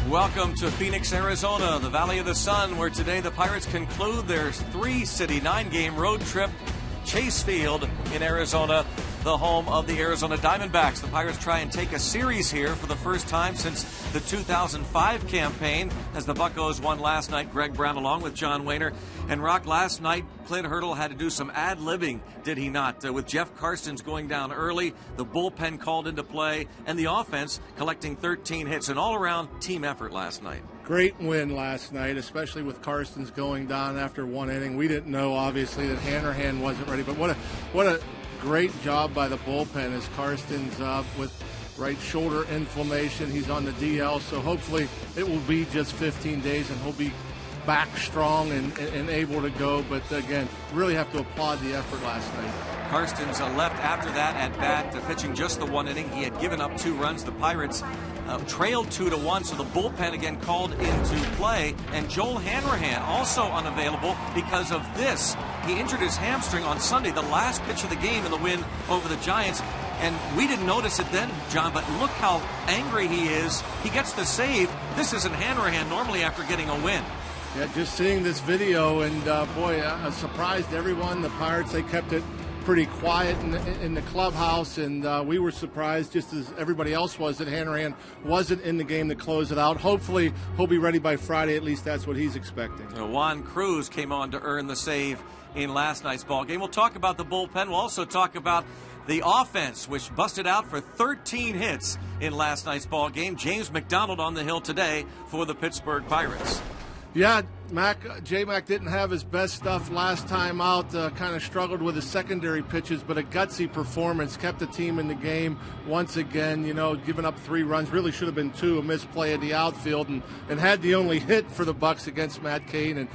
Welcome to Phoenix, Arizona, the Valley of the Sun, where today the Pirates conclude their three-city, nine-game road trip. Chase Field in Arizona, the home of the Arizona Diamondbacks. The Pirates try and take a series here for the first time since the 2005 campaign, as the Buccos won last night. Greg Brown along with John Wehner. And Rock, last night, Clint Hurdle had to do some ad-libbing, did he not? With Jeff Karstens going down early, the bullpen called into play, and the offense collecting 13 hits. An all-around team effort last night. Great win last night, especially with Karstens going down after one inning. We didn't know, obviously, that Hanrahan wasn't ready, but what a great job by the bullpen as Karstens with right shoulder inflammation. He's on the DL, so hopefully it will be just 15 days and he'll be back strong and able to go. But again, really have to applaud the effort last night. Karstens left after that at bat, pitching just the one inning. He had given up 2 runs. The Pirates trailed 2-1, so the bullpen again called into play. And Joel Hanrahan also unavailable because of this. He injured his hamstring on Sunday, the last pitch of the game in the win over the Giants. And we didn't notice it then, John, but look how angry he is. He gets the save. This isn't Hanrahan normally after getting a win. Yeah, just seeing this video, and boy, surprised everyone. The Pirates, they kept it pretty quiet in the clubhouse, and we were surprised, just as everybody else was, that Hanrahan wasn't in the game to close it out. Hopefully, he'll be ready by Friday. At least that's what he's expecting. Juan Cruz came on to earn the save in last night's ball game. We'll talk about the bullpen. We'll also talk about the offense, which busted out for 13 hits in last night's ball game. James McDonald on the hill today for the Pittsburgh Pirates. Yeah, J-Mac didn't have his best stuff last time out, kind of struggled with his secondary pitches, but a gutsy performance, kept the team in the game once again, giving up 3 runs, really should have been 2, a misplay at the outfield, and had the only hit for the Bucks against Matt Cain. And,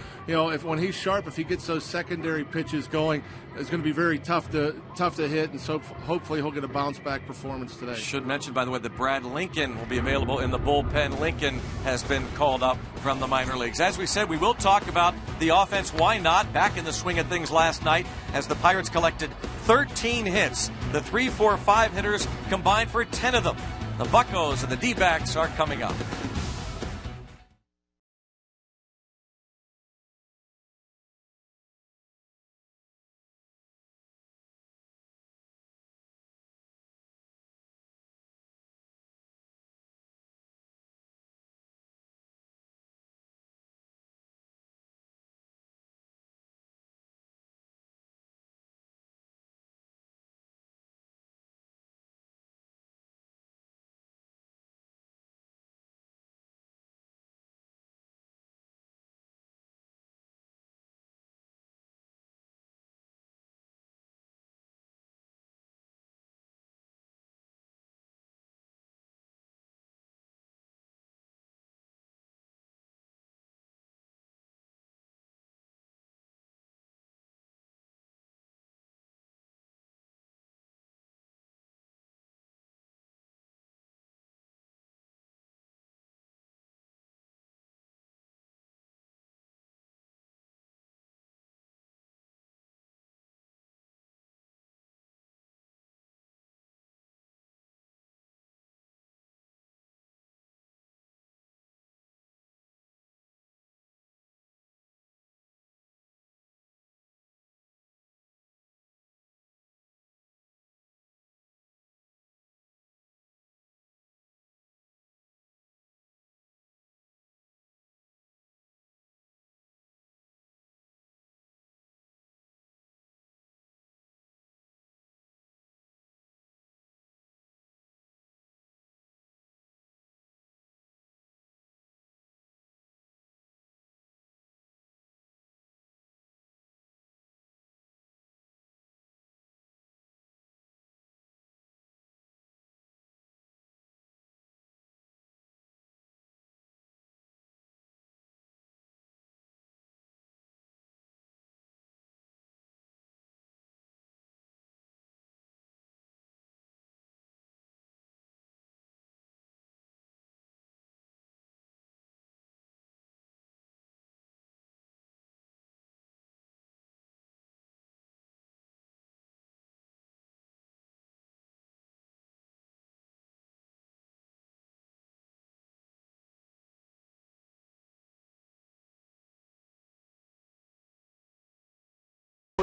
when he's sharp, if he gets those secondary pitches going, it's going to be very tough to hit, and so hopefully he'll get a bounce-back performance today. Should mention, by the way, that Brad Lincoln will be available in the bullpen. Lincoln has been called up from the minor leagues. As we said, we will talk about the offense. Why not? Back in the swing of things last night as the Pirates collected 13 hits. The 3, 4, 5 hitters combined for 10 of them. The Buccos and the D-backs are coming up.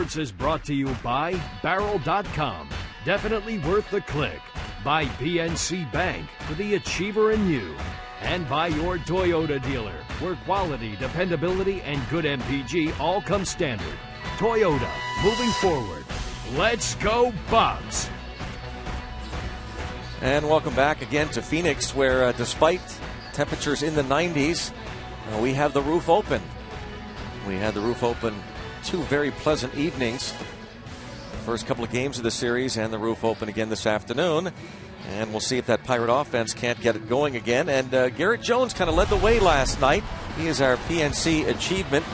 Sports is brought to you by Barrel.com. Definitely worth the click. By PNC Bank for the achiever in you. And by your Toyota dealer, where quality, dependability, and good MPG all come standard. Toyota, moving forward. Let's go, Bucks! And welcome back again to Phoenix, where despite temperatures in the 90s, we have the roof open. We had the roof open 2 very pleasant evenings. First couple of games of the series, and the roof open again this afternoon. And we'll see if that Pirate offense can't get it going again. And Garrett Jones kind of led the way last night. He is our PNC achievement.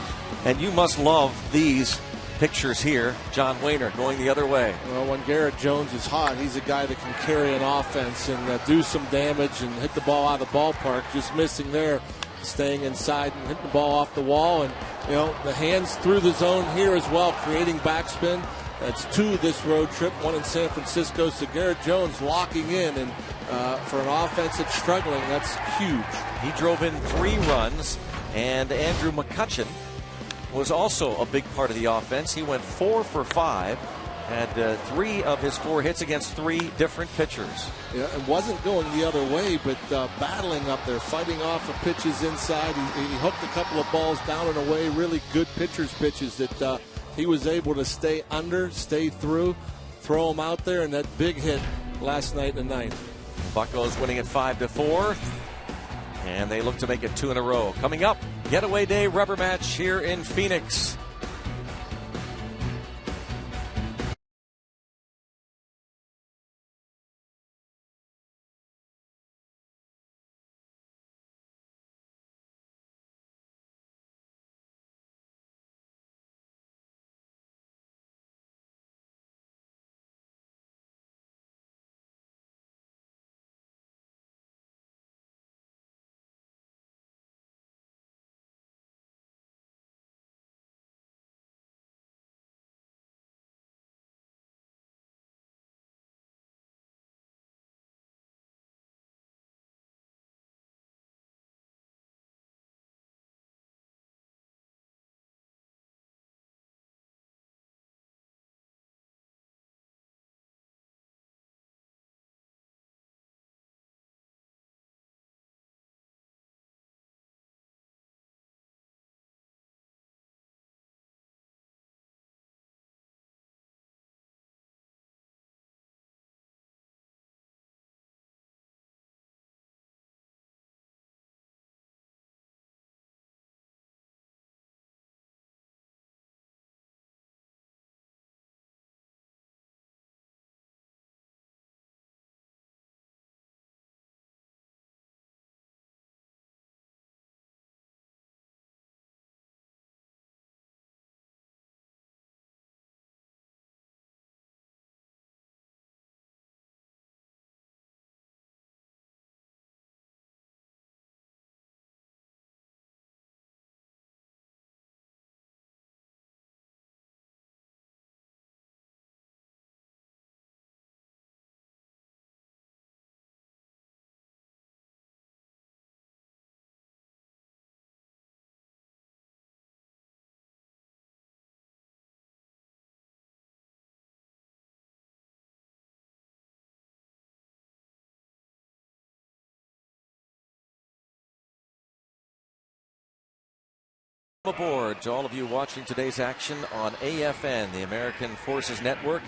And you must love these pictures here. John Wayner going the other way. Well, when Garrett Jones is hot, he's a guy that can carry an offense and do some damage and hit the ball out of the ballpark. Just missing there, staying inside and hitting the ball off the wall. And, you know, the hands through the zone here as well, creating backspin. That's 2 this road trip, 1 in San Francisco. So Garrett Jones locking in, and for an offense that's struggling, that's huge. He drove in 3 runs, and Andrew McCutchen was also a big part of the offense. He went 4 for 5, had 3 of his 4 hits against 3 different pitchers. Yeah, it wasn't going the other way, but battling up there, fighting off of pitches inside. He hooked a couple of balls down and away, really good pitcher's pitches that he was able to stay under, stay through, throw them out there, and that big hit last night in the 9th. Buccos winning at 5-4, and they look to make it 2 in a row. Coming up, Getaway Day rubber match here in Phoenix. Aboard to all of you watching today's action on AFN, the American Forces Network,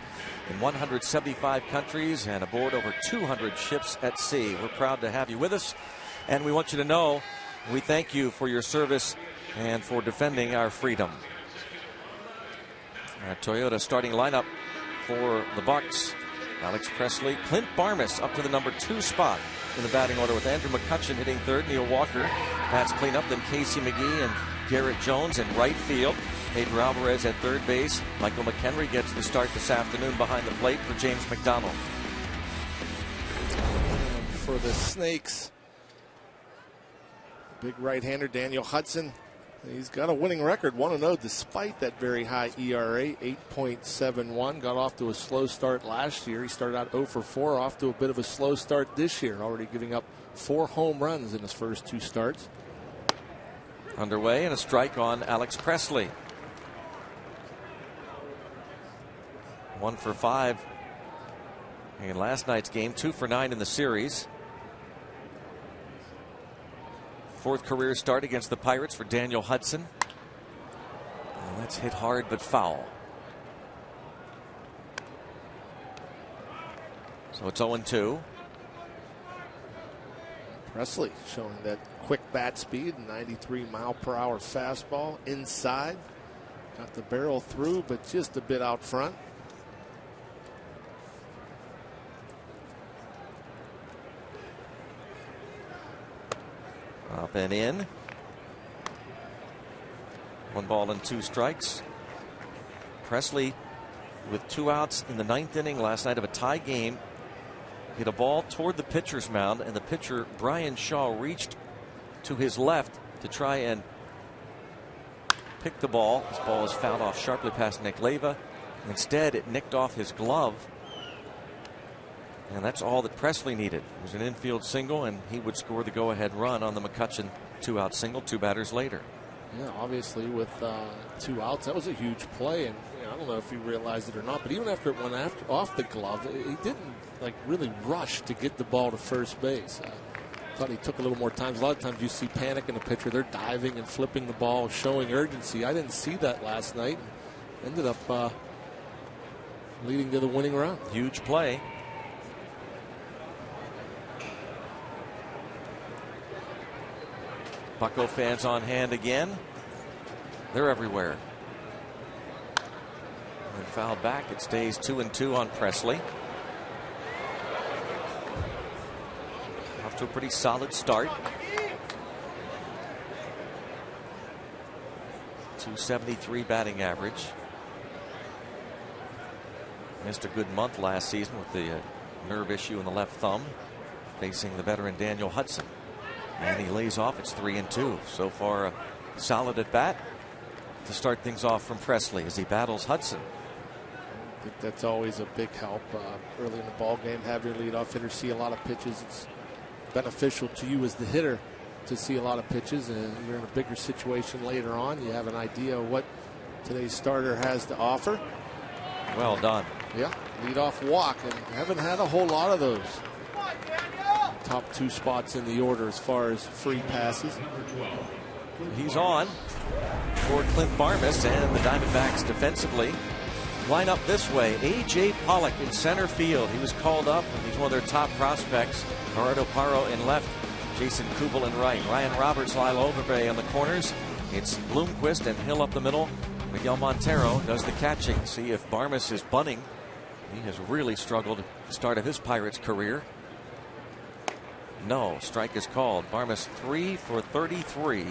in 175 countries and aboard over 200 ships at sea. We're proud to have you with us, and we want you to know we thank you for your service and for defending our freedom. Our Toyota starting lineup for the Bucks: Alex Presley, Clint Barmas up to the number 2 spot in the batting order, with Andrew McCutchen hitting third, Neil Walker bats clean up, then Casey McGee and Garrett Jones in right field. Pedro Alvarez at third base. Michael McHenry gets the start this afternoon behind the plate for James McDonald. For the Snakes, big right-hander Daniel Hudson. He's got a winning record, 1-0, despite that very high ERA, 8.71. Got off to a slow start last year. He started out 0 for 4, off to a bit of a slow start this year, already giving up 4 home runs in his first 2 starts. Underway, and a strike on Alex Presley. 1 for 5 in last night's game, 2 for 9 in the series. 4th career start against the Pirates for Daniel Hudson. And that's hit hard but foul. So it's 0-2. Presley showing that quick bat speed, 93-mile-per-hour fastball inside. Got the barrel through, but just a bit out front. Up and in. 1 ball and 2 strikes. Presley with 2 outs in the 9th inning last night of a tie game. Hit a ball toward the pitcher's mound, and the pitcher, Brian Shaw, reached to his left to try and pick the ball. This ball was fouled off sharply past Nick Leyva. Instead, it nicked off his glove. And that's all that Presley needed. It was an infield single, and he would score the go-ahead run on the McCutchen 2-out single 2 batters later. Yeah, obviously with 2 outs, that was a huge play, and I don't know if he realized it or not, but even after it went off the glove, he didn't really rush to get the ball to first base. I thought he took a little more time. A lot of times you see panic in a pitcher. They're diving and flipping the ball, showing urgency. I didn't see that last night. Ended up leading to the winning run. Huge play. Bucco fans on hand again. They're everywhere. And fouled back. It stays 2-2 on Presley. Off to a pretty solid start. .273 batting average. Missed a good month last season with the nerve issue in the left thumb, facing the veteran Daniel Hudson. And he lays off. It's 3-2. So far, a solid at bat to start things off from Presley as he battles Hudson. I think that's always a big help early in the ball game. Have your leadoff hitter see a lot of pitches. It's beneficial to you as the hitter to see a lot of pitches, and you're in a bigger situation later on. You have an idea of what today's starter has to offer. Well done. Yeah, leadoff walk, and haven't had a whole lot of those. Top 2 spots in the order as far as free passes. He's on for Clint Barmas, and the Diamondbacks defensively line up this way. A.J. Pollock in center field. He was called up, and he's one of their top prospects. Gerardo Parro in left, Jason Kubel in right. Ryan Roberts, Lyle Overbay on the corners. It's Bloomquist and Hill up the middle. Miguel Montero does the catching. See if Barmas is bunting. He has really struggled at the start of his Pirates career. No, strike is called. Barmas 3 for 33. An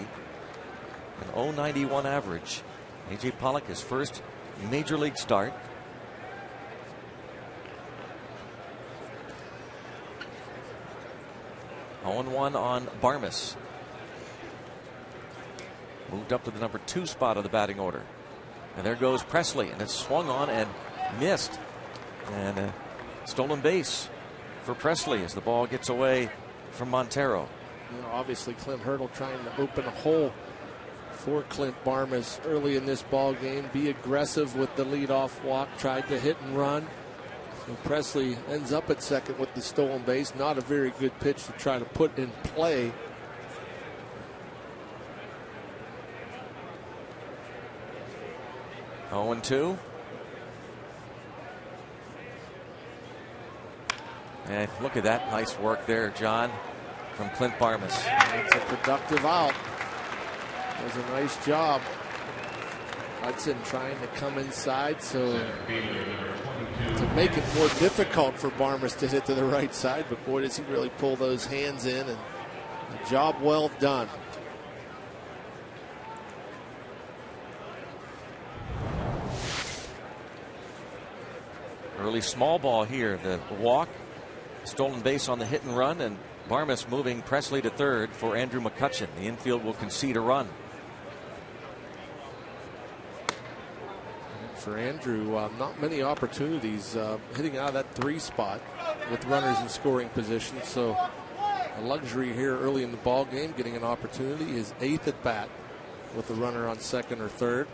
.091 average. A.J. Pollock, his first major league start. (0-1) on Barmas. Moved up to the number 2 spot of the batting order. And there goes Presley, and it's swung on and missed. And a stolen base for Presley as the ball gets away from Montero. You know, obviously Clint Hurdle trying to open a hole for Clint Barmas early in this ball game. Be aggressive with the leadoff walk. Tried to hit and run. So Presley ends up at second with the stolen base. Not a very good pitch to try to put in play. (0-2). And look at that nice work there, John, from Clint Barmas. It's a productive out. It was a nice job. Hudson trying to come inside, so to make it more difficult for Barmas to hit to the right side, but boy, does he really pull those hands in, and a job well done. Early small ball here. The walk, stolen base on the hit and run, and Barmas moving Presley to third for Andrew McCutchen. The infield will concede a run. For Andrew, not many opportunities hitting out of that 3 spot with runners in scoring position. So a luxury here early in the ball game, getting an opportunity. His 8th at bat with the runner on second or third.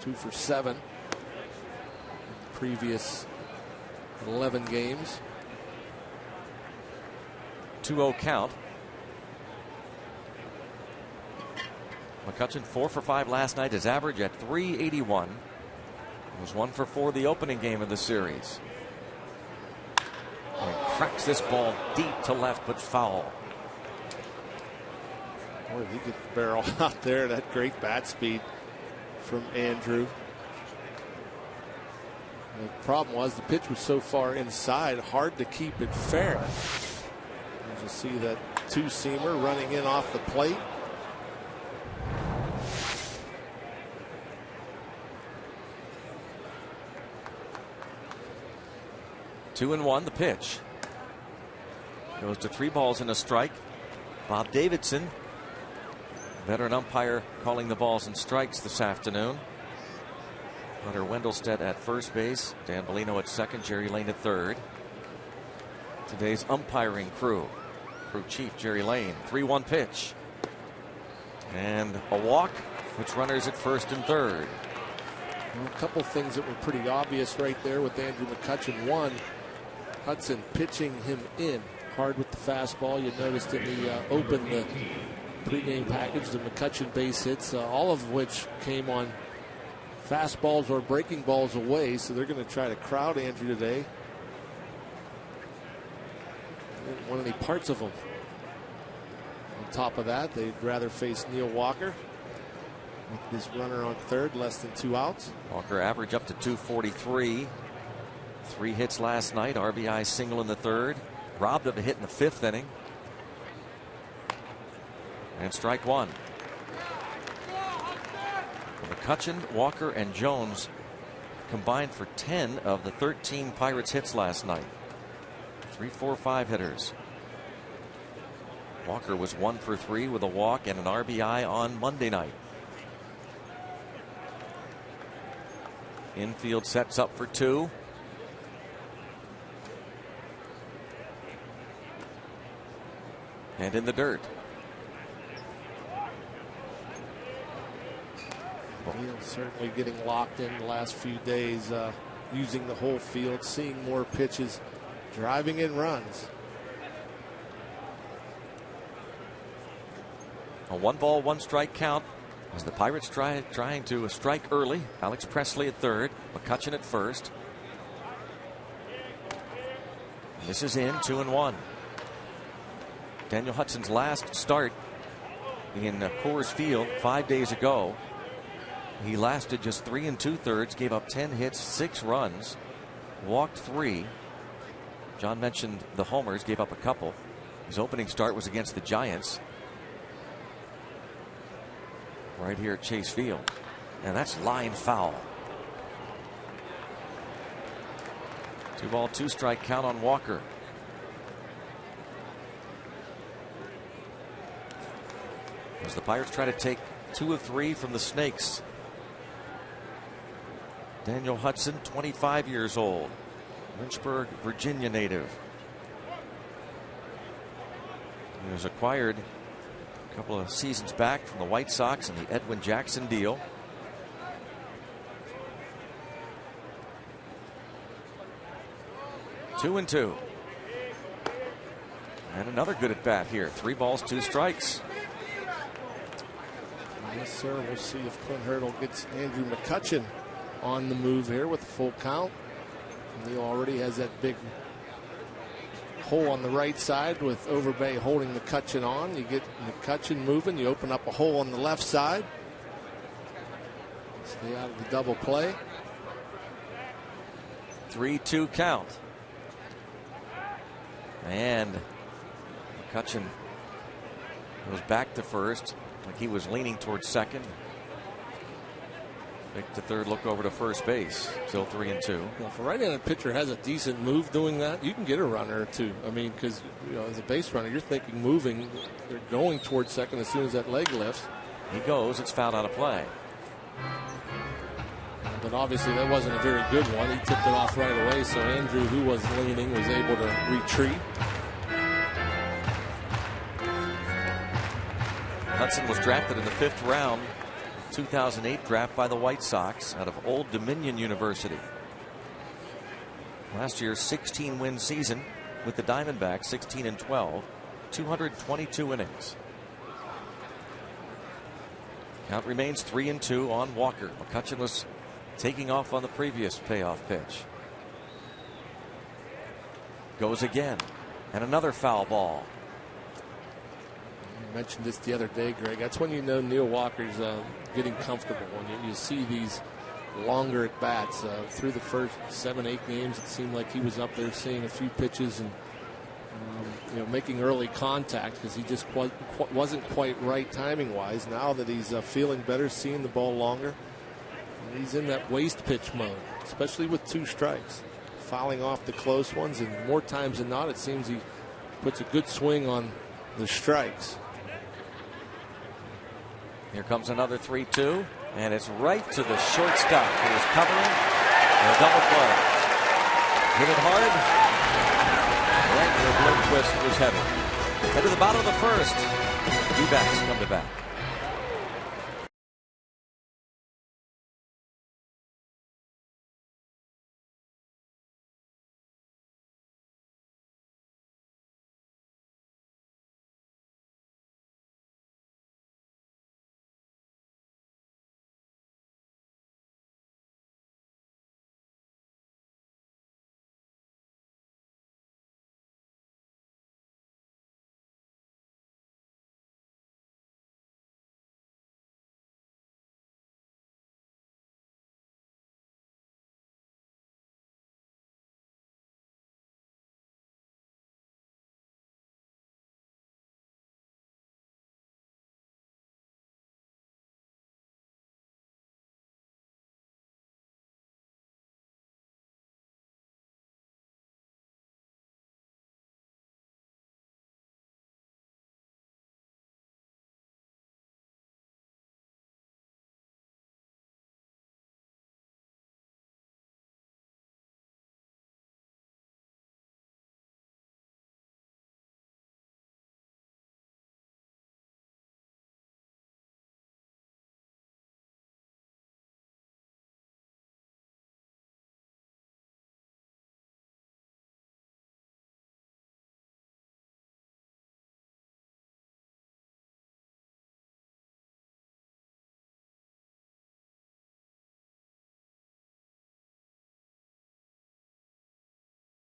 2 for 7. previous 11 games. 2-0 count. McCutchen 4 for 5 last night. His average at .381. It was 1 for 4 the opening game of the series. And cracks this ball deep to left, but foul. Boy, he could barrel out there. That great bat speed from Andrew. The problem was the pitch was so far inside, hard to keep it fair. As you see that two-seamer running in off the plate. Two and one, the pitch. Goes to 3 balls and a strike. Bob Davidson, veteran umpire, calling the balls and strikes this afternoon. Hunter Wendelstedt at first base, Dan Bellino at second, Jerry Lane at third. Today's umpiring crew chief Jerry Lane. 3-1 pitch. And a walk, which runners at first and third. Well, a couple things that were pretty obvious right there with Andrew McCutchen. One, Hudson pitching him in hard with the fastball. You noticed in the the pregame package, the McCutchen base hits, all of which came on fastballs or breaking balls away. So they're going to try to crowd Andrew today. Didn't want any parts of him. On top of that, they'd rather face Neil Walker with this runner on third, less than 2 outs. Walker average up to .243. 3 hits last night. RBI single in the third. Robbed of a hit in the 5th inning. And strike one. McCutchen, Walker, and Jones combined for 10 of the 13 Pirates hits last night. 3, 4, 5 hitters. Walker was 1 for 3 with a walk and an RBI on Monday night. Infield sets up for 2. And in the dirt. Neil certainly getting locked in the last few days, using the whole field, seeing more pitches, driving in runs. A 1-ball, 1-strike count as the Pirates trying to strike early. Alex Presley at third, McCutchen at first. And this is in, 2-1. Daniel Hudson's last start in Coors Field 5 days ago. He lasted just 3 2/3, gave up 10 hits, 6 runs, walked 3. John mentioned the homers, gave up a couple. His opening start was against the Giants right here at Chase Field, and that's line foul. 2-ball, 2-strike count on Walker. As the Pirates try to take 2 of 3 from the Snakes. Daniel Hudson, 25 years old, Lynchburg, Virginia native. He was acquired a couple of seasons back from the White Sox in the Edwin Jackson deal. Two and 2. And another good at bat here. 3 balls, 2 strikes. Yes, sir. We'll see if Clint Hurdle gets Andrew McCutchen on the move here with a full count. Neil already has that big hole on the right side with Overbay holding McCutchen on. You get McCutchen moving, you open up a hole on the left side. Stay out of the double play. 3-2 count. And McCutchen goes back to first, like he was leaning towards second. Pick to third, look over to first base. Still 3-2. Well, if a right-handed pitcher has a decent move doing that, you can get a runner or two. I mean, because as a base runner, you're thinking moving. They're going towards second as soon as that leg lifts. He goes. It's fouled out of play. But obviously that wasn't a very good one. He tipped it off right away. So Andrew, who was leaning, was able to retreat. Hudson was drafted in the 5th round. 2008 draft by the White Sox out of Old Dominion University. Last year's 16-win season with the Diamondbacks, 16-12, 222 innings. Count remains 3-2 on Walker. McCutchen was taking off on the previous payoff pitch. Goes again, and another foul ball. You mentioned this the other day, Greg. That's when you know Neil Walker's getting comfortable. When you see these longer at bats through the first 7-8 games, it seemed like he was up there seeing a few pitches and making early contact because he just wasn't quite right timing wise. Now that he's feeling better, seeing the ball longer, and he's in that waste pitch mode, especially with 2 strikes, fouling off the close ones, and more times than not, it seems he puts a good swing on the strikes. Here comes another 3-2, and it's right to the shortstop who is covering, and a double play. Hit it hard. Right where Bloomquist was headed. Head to the bottom of the first. D-backs come to bat.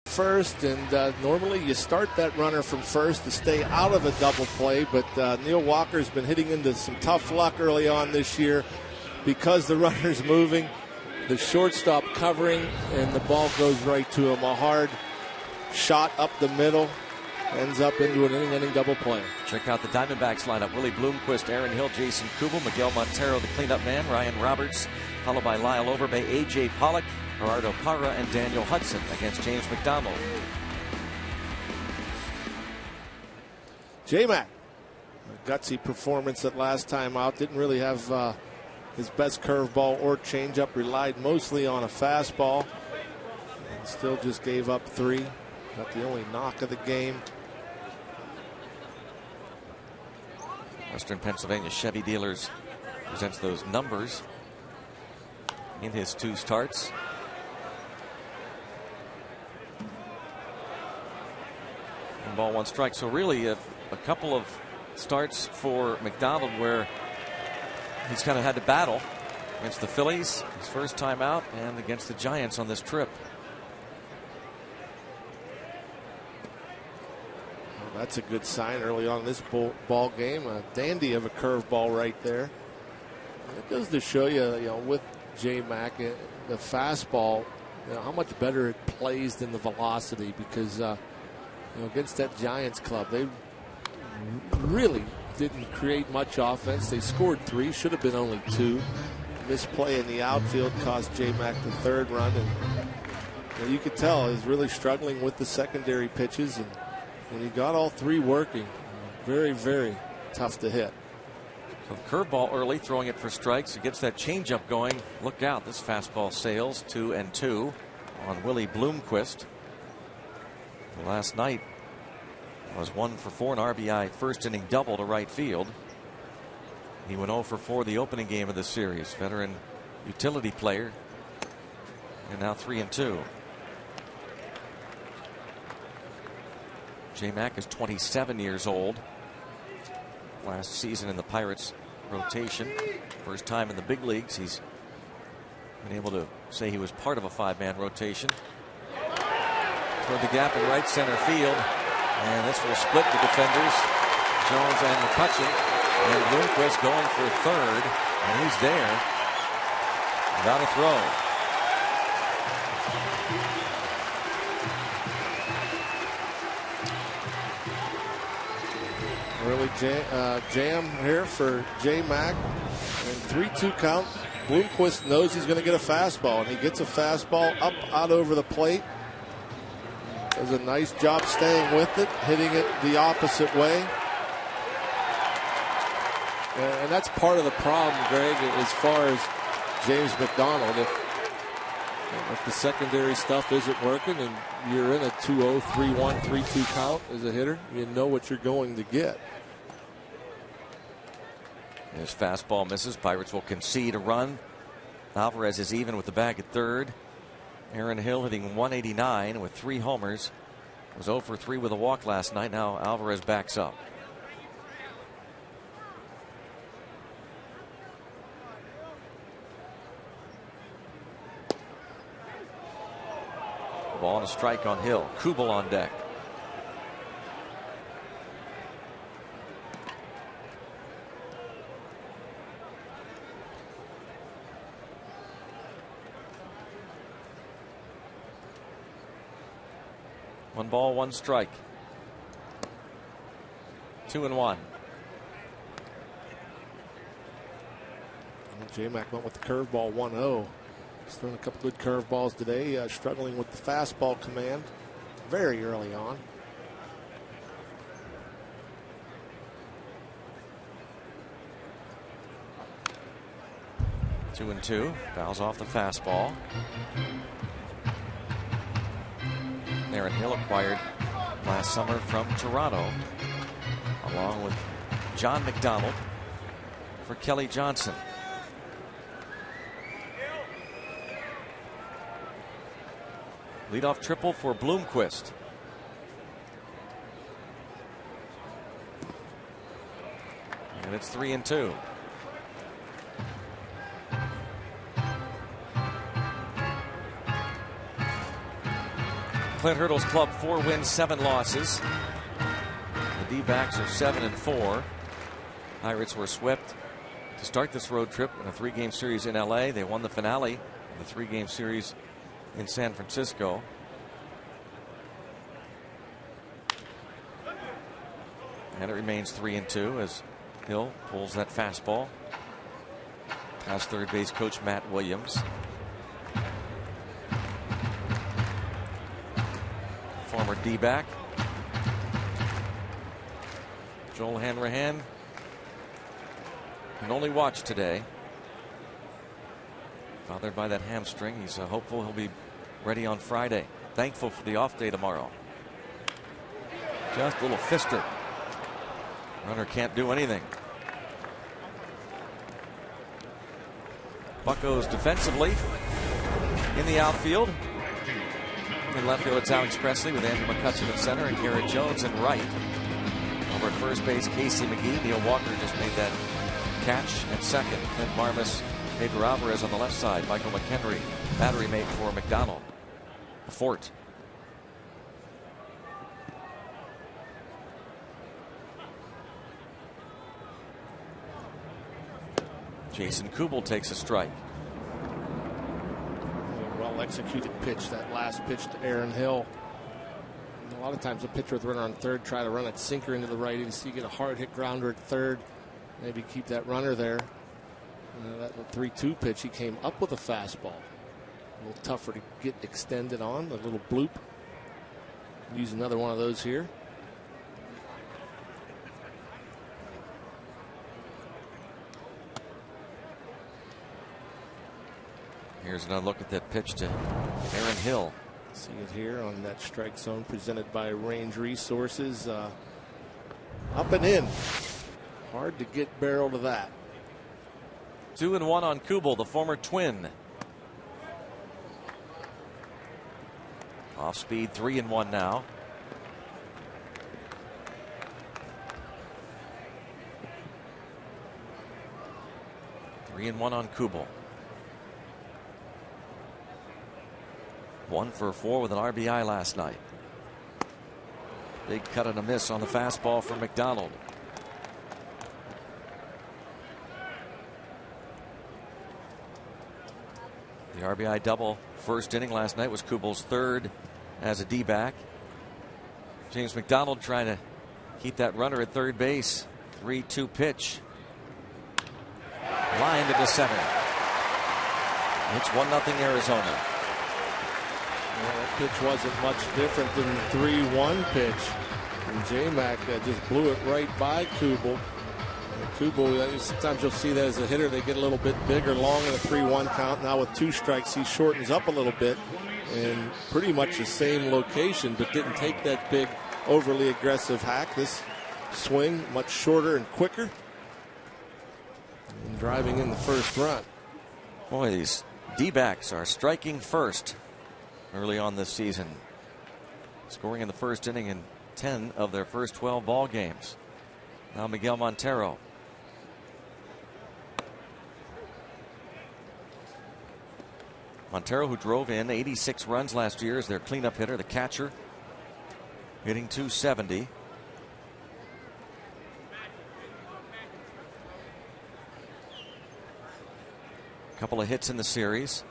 First, and normally you start that runner from first to stay out of a double play, but Neil Walker's been hitting into some tough luck early on this year because the runner's moving, the shortstop covering, and the ball goes right to him. A hard shot up the middle ends up into an inning double play. Check out the Diamondbacks lineup. Willie Bloomquist, Aaron Hill, Jason Kubel, Miguel Montero, the cleanup man, Ryan Roberts, followed by Lyle Overbay, A.J. Pollock, Gerardo Parra, and Daniel Hudson against James McDonald. J-Mac, a gutsy performance at last time out. Didn't really have his best curveball or changeup. Relied mostly on a fastball. And still just gave up 3. Got the only knock of the game. Western Pennsylvania Chevy Dealers presents those numbers in his 2 starts. And ball 1 strike. So really a couple of starts for McDonald where he's kind of had to battle against the Phillies, his first time out, and against the Giants on this trip. Well, that's a good sign early on in this ball game. A dandy of a curveball right there. It goes to show you, with J-Mac, the fastball, how much better it plays than the velocity, because against that Giants club, they really didn't create much offense. They scored 3, should have been only 2. Misplay in the outfield cost J-Mac the 3rd run, and you could tell he's really struggling with the secondary pitches, and when he got all 3 working, very, very tough to hit. So curveball early, throwing it for strikes. It gets that changeup going. Look out, this fastball sails 2-2 on Willie Bloomquist. Last night was 1 for 4, an RBI first inning double to right field. He went 0 for 4 the opening game of the series. Veteran utility player, and now 3-2. J-Mac is 27 years old. Last season in the Pirates rotation. First time in the big leagues he's been able to say he was part of a 5-man rotation. Toward the gap in right center field. And this will split the defenders. Jones and McCutcheon. And Bloomquist going for third. And he's there. Without a throw. Early jam here for J-Mac. And 3-2 count. Bloomquist knows he's going to get a fastball. And he gets a fastball up out over the plate. Does a nice job staying with it, hitting it the opposite way. And that's part of the problem, Greg, as far as James McDonald. If the secondary stuff isn't working and you're in a 2-0, 3-1, 3-2 count as a hitter, you know what you're going to get. His fastball misses. Pirates will concede a run. Alvarez is even with the bag at third. Aaron Hill hitting 189 with 3 homers. Was 0 for 3 with a walk last night. Now Alvarez backs up. Ball and a strike on Hill. Kubel on deck. One ball, one strike. 2-1. J-Mac went with the curveball 1-0. He's thrown a couple good curveballs today. Struggling with the fastball command very early on. Two and two. Fouls off the fastball. Aaron Hill acquired last summer from Toronto, along with John McDonald for Kelly Johnson. Leadoff triple for Bloomquist. And it's 3-2. Clint Hurdle's club 4 wins, 7 losses. The D-backs are 7-4. Pirates were swept to start this road trip in a 3-game series in LA. They won the finale of the 3-game series in San Francisco. And it remains 3-2 as Hill pulls that fastball past third base coach Matt Williams. Former D-back Joel Hanrahan can only watch today. Bothered by that hamstring. He's hopeful he'll be ready on Friday. Thankful for the off day tomorrow. Just a little fister. Runner can't do anything. Buccos defensively in the outfield. In left field, it's Alex Presley with Andrew McCutcheon at center and Garrett Jones in right. Over at first base, Casey McGee. Neil Walker just made that catch at second. Clint Marmis made for Alvarez on the left side. Michael McHenry, battery made for McDonald. Fort. Jason Kubel takes a strike. Well executed pitch, that last pitch to Aaron Hill. And a lot of times a pitcher with a runner on third try to run a sinker into the right and see get a hard hit grounder at third. Maybe keep that runner there. That 3-2 pitch, he came up with a fastball. A little tougher to get extended on, a little bloop. Use another one of those here. Here's another look at that pitch to Aaron Hill. See it here on that strike zone presented by Range Resources. Up and in. Hard to get barrel to that. 2-1 on Kubel, the former Twin. Off speed, 3-1 now. 3-1 on Kubel. 1 for 4 with an RBI last night. Big cut and a miss on the fastball from McDonald. The RBI double first inning last night was Kubel's third as a D-back. James McDonald trying to keep that runner at third base. 3-2 pitch. Lined into center. It's 1-0 Arizona. Well, that pitch wasn't much different than the 3-1 pitch. And J-Mac just blew it right by Kubel. Kubel, sometimes you'll see that as a hitter, they get a little bit bigger, long in a 3-1 count. Now with 2 strikes, he shortens up a little bit. And pretty much the same location, but didn't take that big, overly aggressive hack. This swing, much shorter and quicker. And driving in the first run. Boy, these D-backs are striking first early on this season. Scoring in the first inning in 10 of their first 12 ball games. Now Miguel Montero. Montero, who drove in 86 runs last year, is their cleanup hitter, the catcher, hitting .270. A couple of hits in the series.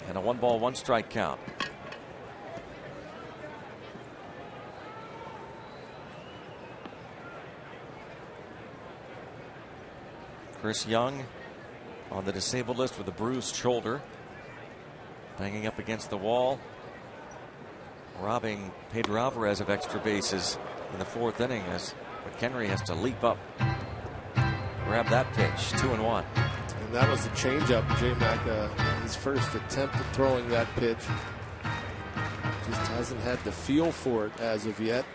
And a 1-ball, 1-strike count. Chris Young on the disabled list with a bruised shoulder. Banging up against the wall. Robbing Pedro Alvarez of extra bases in the 4th inning as McHenry has to leap up. Grab that pitch. 2-1. And that was the changeup. J-Mac, his first attempt at throwing that pitch. Just hasn't had the feel for it as of yet.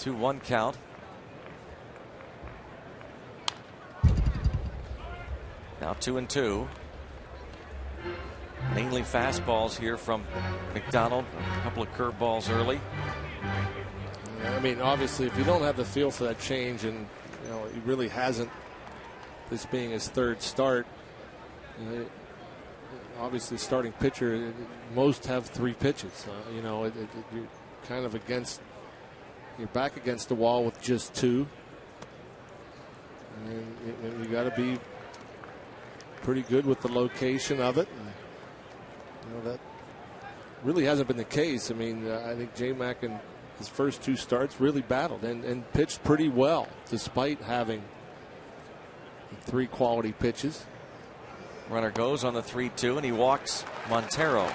One count. Now 2-2. Mainly fastballs here from McDonald. A couple of curveballs early. I mean, obviously, if you don't have the feel for that change, and he really hasn't, this being his 3rd start. Obviously, starting pitcher, most have 3 pitches. You're kind of against. You're back against the wall with just 2. And you got to be pretty good with the location of it. And, that really hasn't been the case. I mean, I think J-Mac in his first 2 starts really battled and pitched pretty well despite having 3 quality pitches. Runner goes on the 3-2 and he walks Montero.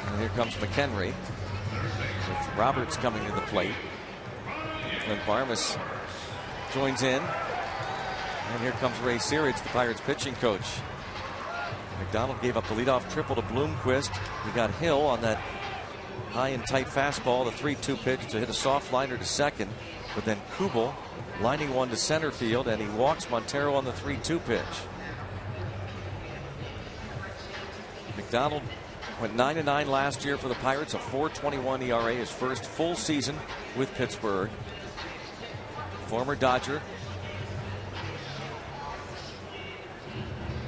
And here comes McHenry with Roberts coming to the plate. Clint Barmas joins in. And here comes Ray Searage, the Pirates pitching coach. McDonald gave up the leadoff triple to Bloomquist. He got Hill on that high and tight fastball, the 3-2 pitch to hit a soft liner to second. But then Kubel lining one to center field, and he walks Montero on the 3-2 pitch. McDonald went 9-9 last year for the Pirates, a 4.21 ERA, his first full season with Pittsburgh. Former Dodger.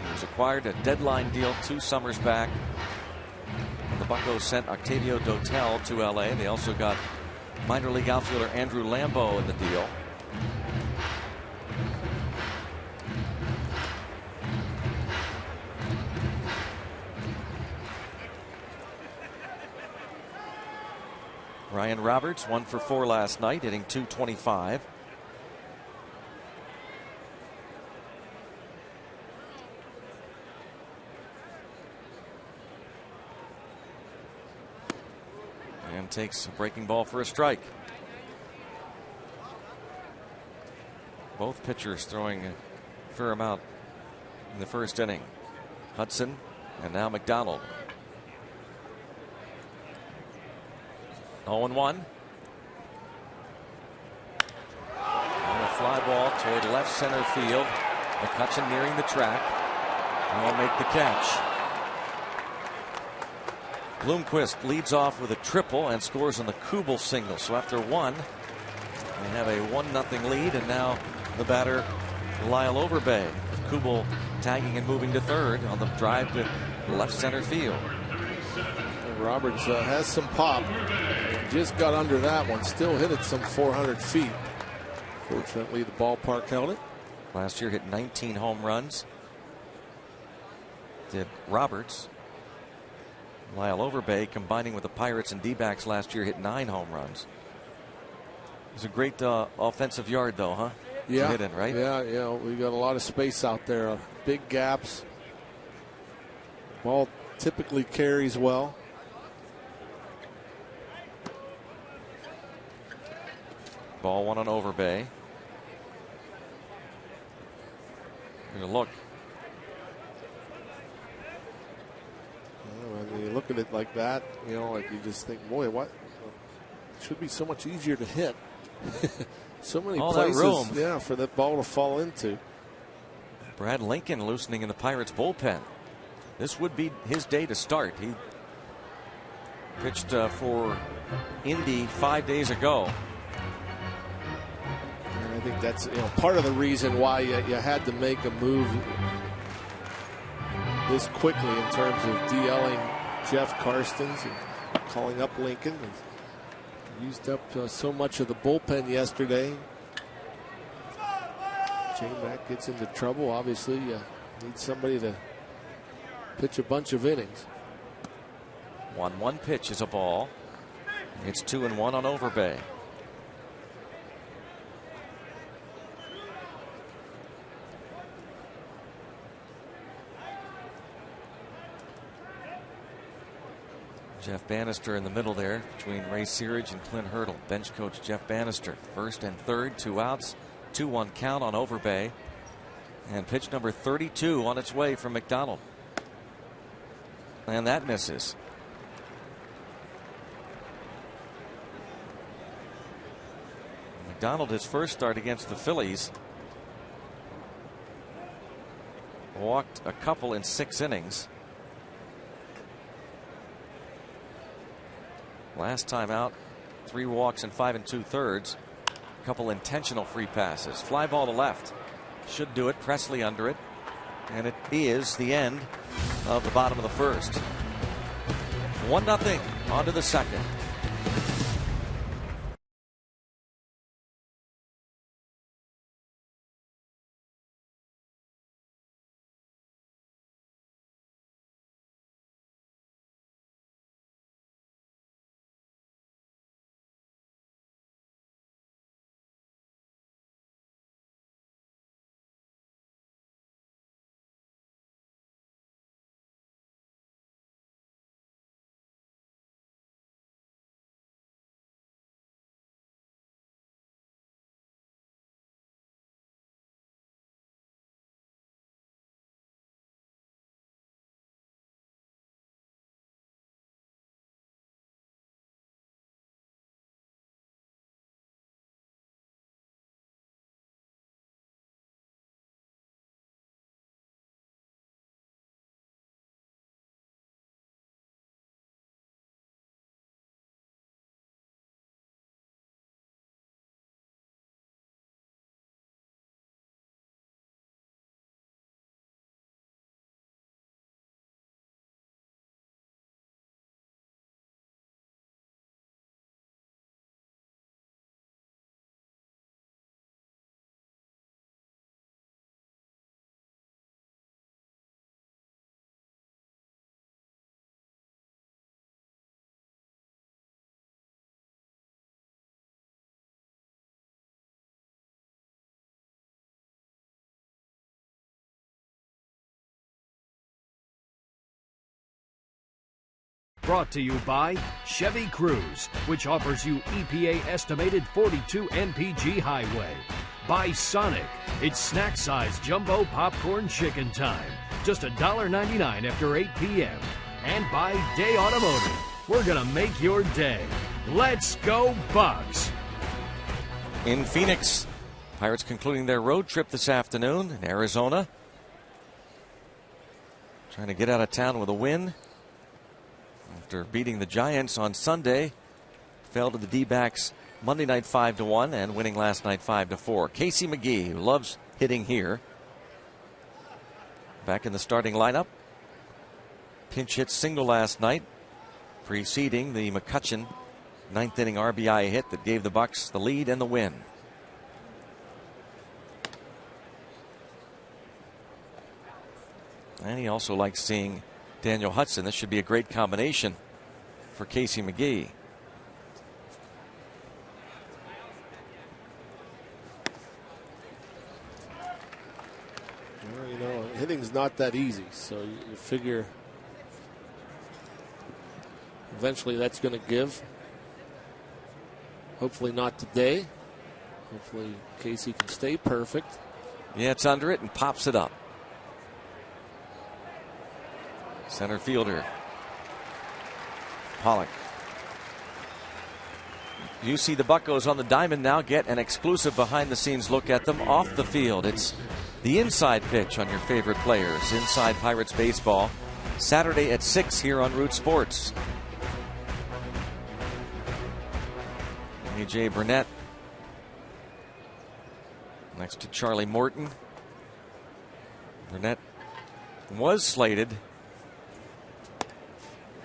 He was acquired a deadline deal 2 summers back. And the Buccos sent Octavio Dotel to LA. They also got minor league outfielder Andrew Lambeau in the deal. Ryan Roberts 1 for 4 last night, hitting .225. And takes a breaking ball for a strike. Both pitchers throwing a fair amount in the first inning. Hudson and now McDonald. 0-1. And a fly ball toward left center field. McCutcheon nearing the track. Will make the catch. Bloomquist leads off with a triple and scores on the Kubel single. So after one, they have a 1-0 lead, and now the batter Lyle Overbay. Kubel tagging and moving to third on the drive to left center field. Roberts has some pop. Just got under that one. Still hit it some 400 feet. Fortunately, the ballpark held it. Last year hit 19 home runs. Did Roberts. Lyle Overbay, combining with the Pirates and D-backs last year, hit 9 home runs. It's a great offensive yard, though, huh? Yeah. To hit in, right? Yeah, we got a lot of space out there. Big gaps. Ball typically carries well. Ball one on Overbay. Here's a look. When you look at it like that, you know, like you just think, boy, what? It should be so much easier to hit. So many places, room. Yeah, for that ball to fall into. Brad Lincoln loosening in the Pirates bullpen. This would be his day to start. He pitched for Indy 5 days ago. And I think that's part of the reason why you had to make a move this quickly in terms of DLing Jeff Karstens and calling up Lincoln. Used up so much of the bullpen yesterday. J-Mac gets into trouble. Obviously, you need somebody to pitch a bunch of innings. 1-1 pitch is a ball. It's 2-1 on Overbay. Jeff Bannister in the middle there between Ray Searage and Clint Hurdle. Bench coach Jeff Bannister. First and third, 2 outs. 2-1 count on Overbay. And pitch number 32 on its way from McDonald. And that misses. McDonald, his first start against the Phillies, walked a couple in 6 innings. Last time out, 3 walks and 5 2/3. A couple intentional free passes. Fly ball to left. Should do it. Presley under it. And it is the end of the bottom of the first. 1-0 on to the second. Brought to you by Chevy Cruze, which offers you EPA estimated 42 mpg highway. By Sonic, it's snack size jumbo popcorn chicken time. Just $1.99 after 8 p.m. And by Day Automotive, we're going to make your day. Let's go Bucks! In Phoenix, Pirates concluding their road trip this afternoon in Arizona. Trying to get out of town with a win after beating the Giants on Sunday. Fell to the D-backs Monday night 5-1 and winning last night 5-4. Casey McGee, who loves hitting here, back in the starting lineup. Pinch hit single last night, preceding the McCutchen ninth inning RBI hit that gave the Bucks the lead and the win. And he also likes seeing Daniel Hudson. This should be a great combination for Casey McGee. Well, you know, hitting's not that easy, so you figure eventually that's going to give. Hopefully not today. Hopefully Casey can stay perfect. Yeah, it's under it and pops it up. Center fielder Pollock. You see the Buccos on the diamond now. Get an exclusive behind-the-scenes look at them off the field. It's the inside pitch on your favorite players. Inside Pirates baseball. Saturday at 6 here on Root Sports. A.J. Burnett next to Charlie Morton. Burnett was slated.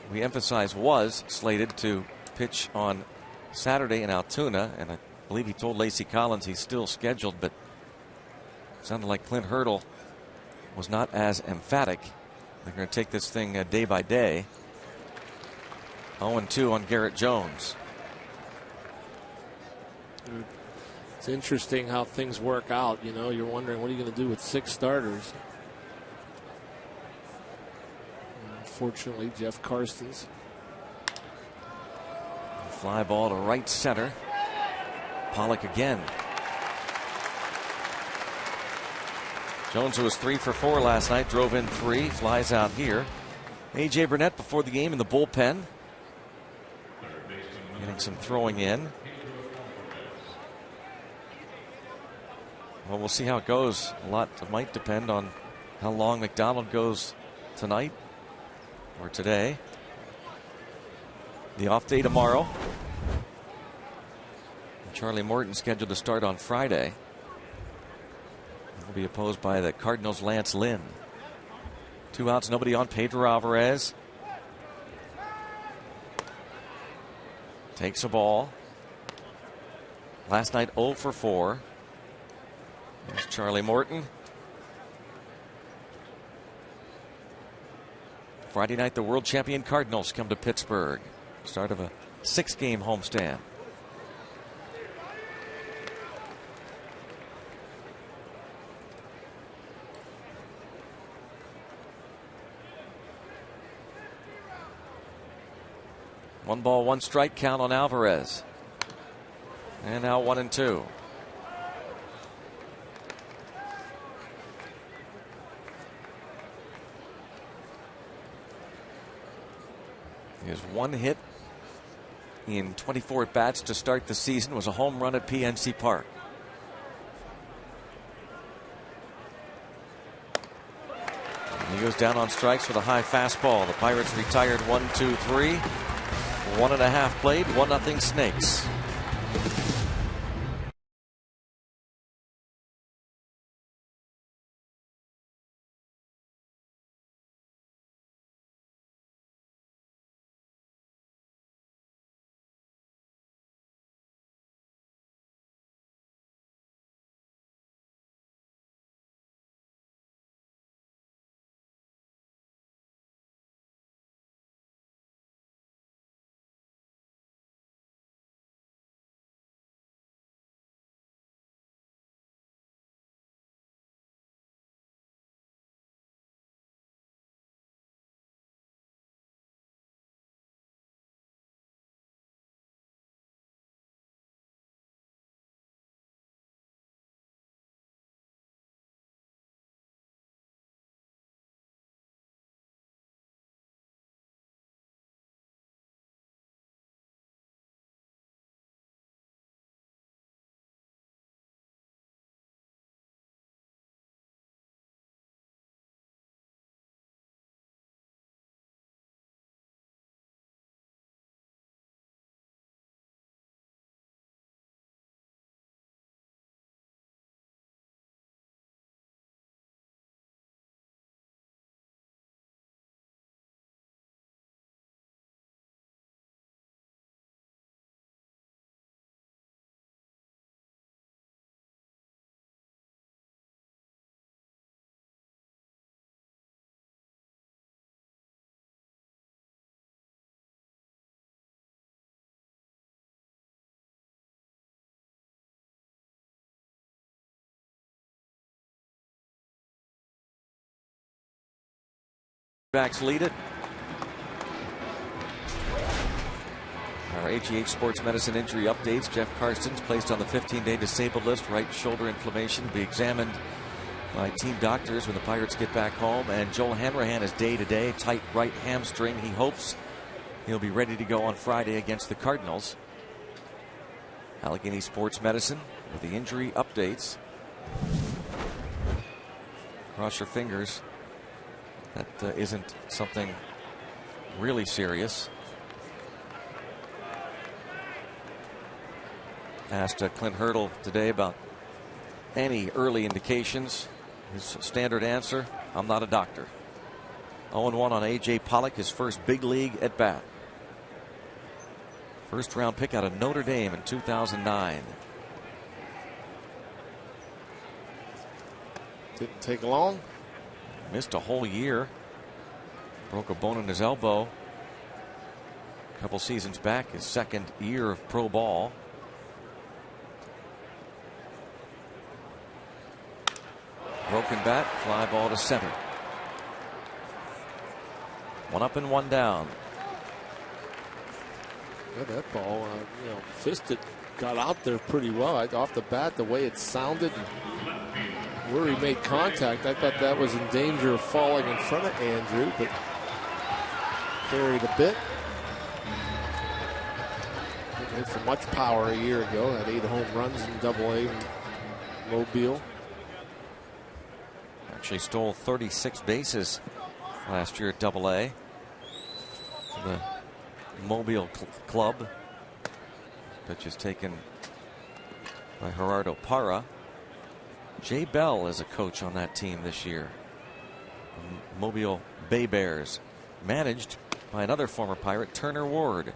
We emphasize was slated to pitch on Saturday in Altoona, and I believe he told Lacey Collins he's still scheduled, but it sounded like Clint Hurdle was not as emphatic. They're going to take this thing day by day. 0-2 on Garrett Jones. It's interesting how things work out. You know, you're wondering what are you going to do with 6 starters. Unfortunately, Jeff Karstens. Fly ball to right center. Pollock again. Jones, who was 3 for 4 last night, drove in 3, flies out here. A.J. Burnett before the game in the bullpen. Getting some throwing in. Well, we'll see how it goes. A lot might depend on how long McDonald goes tonight or today. The off day tomorrow. Charlie Morton scheduled to start on Friday. Will be opposed by the Cardinals' Lance Lynn. 2 outs, nobody on. Pedro Alvarez takes a ball. Last night 0 for 4. There's Charlie Morton. Friday night, the world champion Cardinals come to Pittsburgh. Start of a 6-game homestand. One ball, 1 strike count on Alvarez. And now 1-2. His 1 hit in 24 at-bats to start the season was a home run at PNC Park. And he goes down on strikes with a high fastball. The Pirates retired 1-2-3. 1.5 played, 1-0 Snakes. Backs lead it. Our AGH Sports Medicine injury updates. Jeff Karstens placed on the 15-day disabled list. Right shoulder inflammation will be examined by team doctors when the Pirates get back home. And Joel Hanrahan is day-to-day. Tight right hamstring. He hopes he'll be ready to go on Friday against the Cardinals. Allegheny Sports Medicine with the injury updates. Cross your fingers that isn't something really serious. Asked Clint Hurdle today about any early indications. His standard answer: I'm not a doctor. 0-1 on A.J. Pollock, his first big league at bat. First round pick out of Notre Dame in 2009. Didn't take long. Missed a whole year. Broke a bone in his elbow a couple seasons back, his second year of pro ball. Broken bat, fly ball to center. 1 up and 1 down. Yeah, that ball, fisted, got out there pretty well. Off the bat, the way it sounded, and where he made contact, I thought that was in danger of falling in front of Andrew, but carried a bit. He hit for much power a year ago. Had 8 home runs in Double-A in Mobile. Actually stole 36 bases last year at Double-A for the Mobile club. Pitch is taken by Gerardo Parra. Jay Bell is a coach on that team this year. Mobile Bay Bears, managed by another former Pirate, Turner Ward,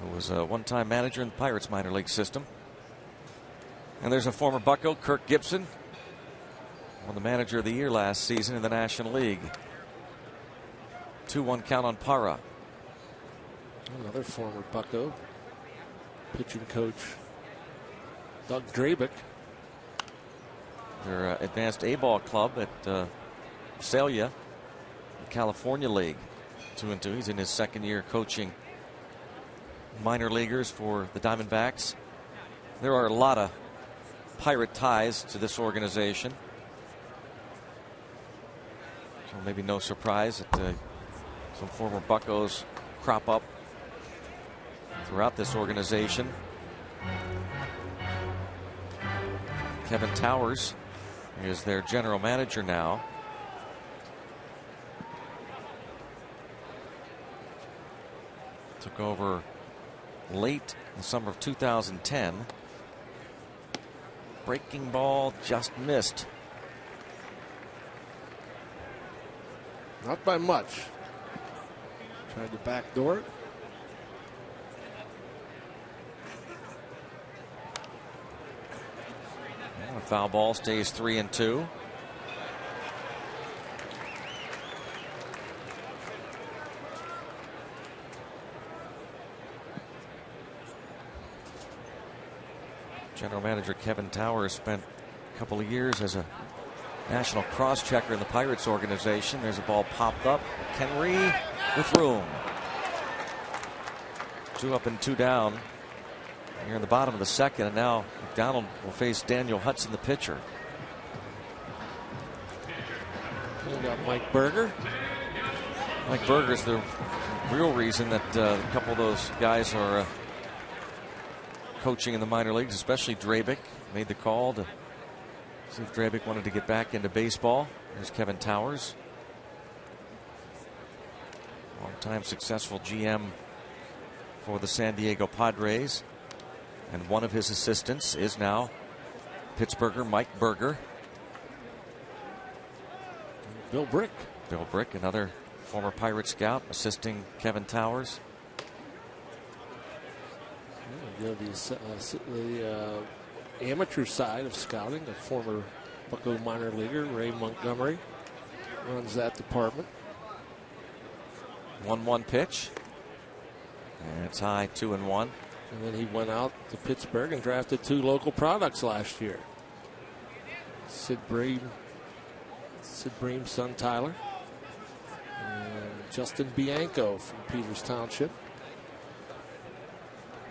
who was a one-time manager in the Pirates minor league system. And there's a former Bucko, Kirk Gibson, won the manager of the year last season in the National League. 2-1 count on Parra. Another former Bucko, pitching coach Doug Drabick. Their advanced A-ball club at Celia, the California League. 2-2. He's in his second year coaching minor leaguers for the Diamondbacks. There are a lot of Pirate ties to this organization. So maybe no surprise that some former Buccos crop up throughout this organization. Kevin Towers is their general manager now. Took over late in the summer of 2010. Breaking ball just missed. Not by much. Tried to backdoor it. A foul ball, stays 3-2. General manager Kevin Towers spent a couple of years as a national cross-checker in the Pirates organization. There's a ball popped up. Kenry with room. 2 up and 2 down here in the bottom of the second, and now McDonald will face Daniel Hudson, the pitcher. We got Mike Berger. Mike Berger's the real reason that a couple of those guys are coaching in the minor leagues, especially Drabick. Made the call to see if Drabick wanted to get back into baseball. There's Kevin Towers, longtime successful GM for the San Diego Padres. And one of his assistants is now Pittsburgher Mike Berger. Bill Brick. Bill Brick, another former Pirate scout, assisting Kevin Towers. Yeah, the amateur side of scouting, a former Bucko minor leaguer, Ray Montgomery, runs that department. 1-1 pitch. And it's high, 2-1. And then he went out to Pittsburgh and drafted 2 local products last year. Sid Bream's son Tyler, Justin Bianco from Peters Township.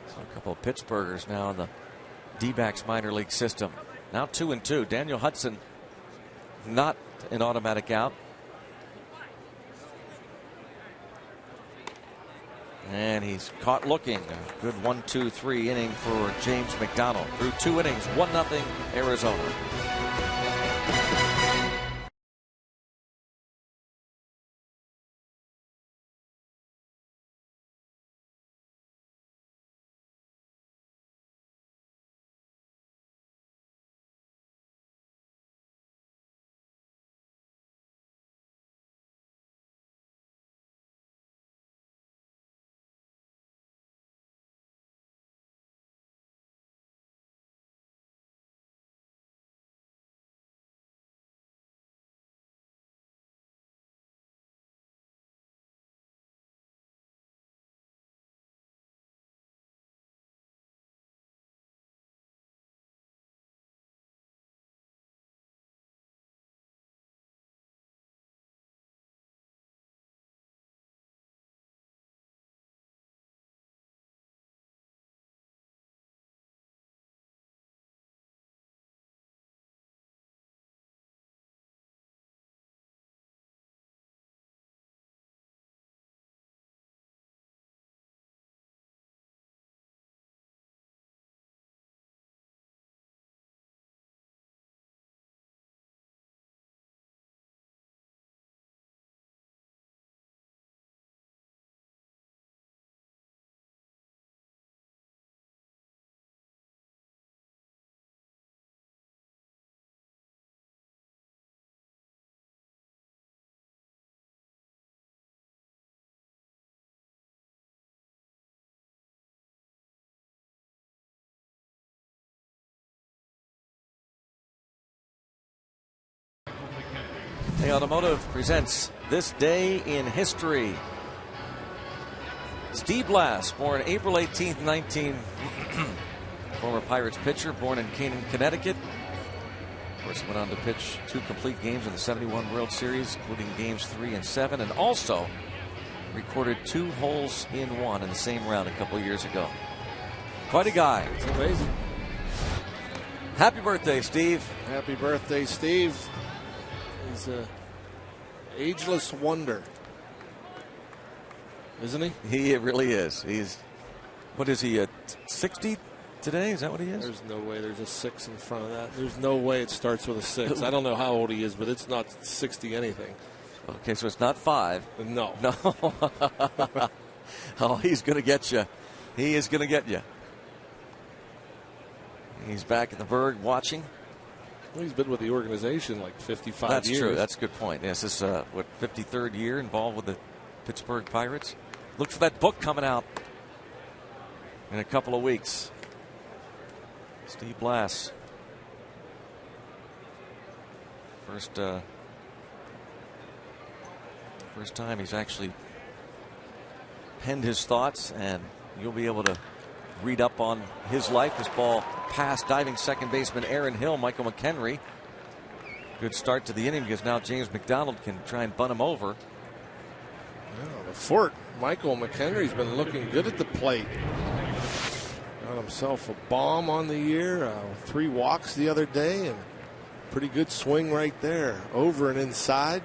So a couple of Pittsburghers now in the D-backs minor league system. Now 2-2. Daniel Hudson not an automatic out. And he's caught looking. A good 1-2-3 inning for James McDonald. Through 2 innings, 1-0 Arizona. The Automotive presents This Day in History. Steve Blass, born April 18th, former Pirates pitcher, born in Canaan, Connecticut. Of course, went on to pitch 2 complete games in the '71 World Series, including games 3 and 7, and also recorded 2 holes in 1 in the same round a couple of years ago. Quite a guy. It's amazing. Happy birthday, Steve. Happy birthday, Steve. He's an ageless wonder, isn't he? He really is. He's, what is he, 60 today? Is that what he is? There's no way there's a 6 in front of that. There's no way it starts with a 6. I don't know how old he is, but it's not 60 anything. Okay, so it's not 5. No. No. Oh, he's going to get you. He is going to get you. He's back at the Berg watching. Well, he's been with the organization like 55 That's years. true. That's a good point. Yes, this is, 53rd year involved with the Pittsburgh Pirates. Look for that book coming out in a couple of weeks. Steve Blass. First time he's actually penned his thoughts, and you'll be able to read up on his life. This ball past diving second baseman Aaron Hill. Michael McHenry. Good start to the inning because now James McDonald can try and bunt him over. Yeah, the Fort, Michael McHenry's been looking good at the plate. Got himself a bomb on the year, 3 walks the other day, and pretty good swing right there. Over and inside.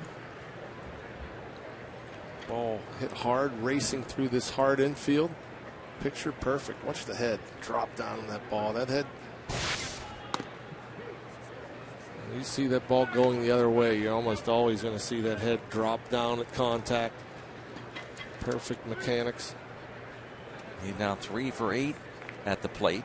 Ball hit hard, racing through this hard infield. Picture perfect. Watch the head drop down on that ball. That head. You see that ball going the other way, you're almost always going to see that head drop down at contact. Perfect mechanics. He's now 3 for 8 at the plate.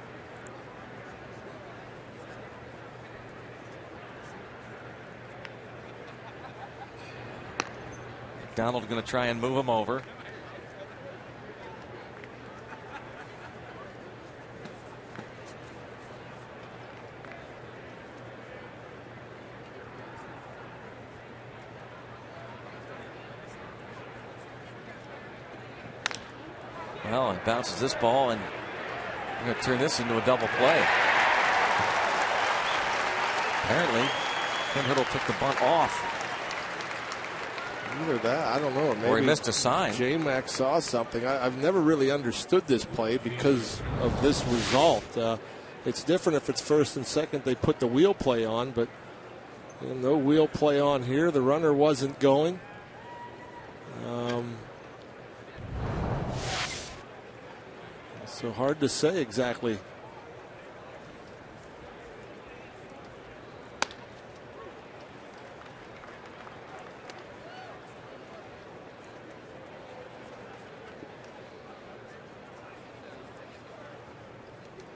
McDonald's going to try and move him over. Well, it bounces this ball, and we're going to turn this into a double play. Apparently, Tim Hiddle took the bunt off. Either that, I don't know. Maybe or he missed a sign. J-Mac saw something. I've never really understood this play because of this result. It's different if it's first and second. They put the wheel play on, but no wheel play on here. The runner wasn't going. So hard to say exactly.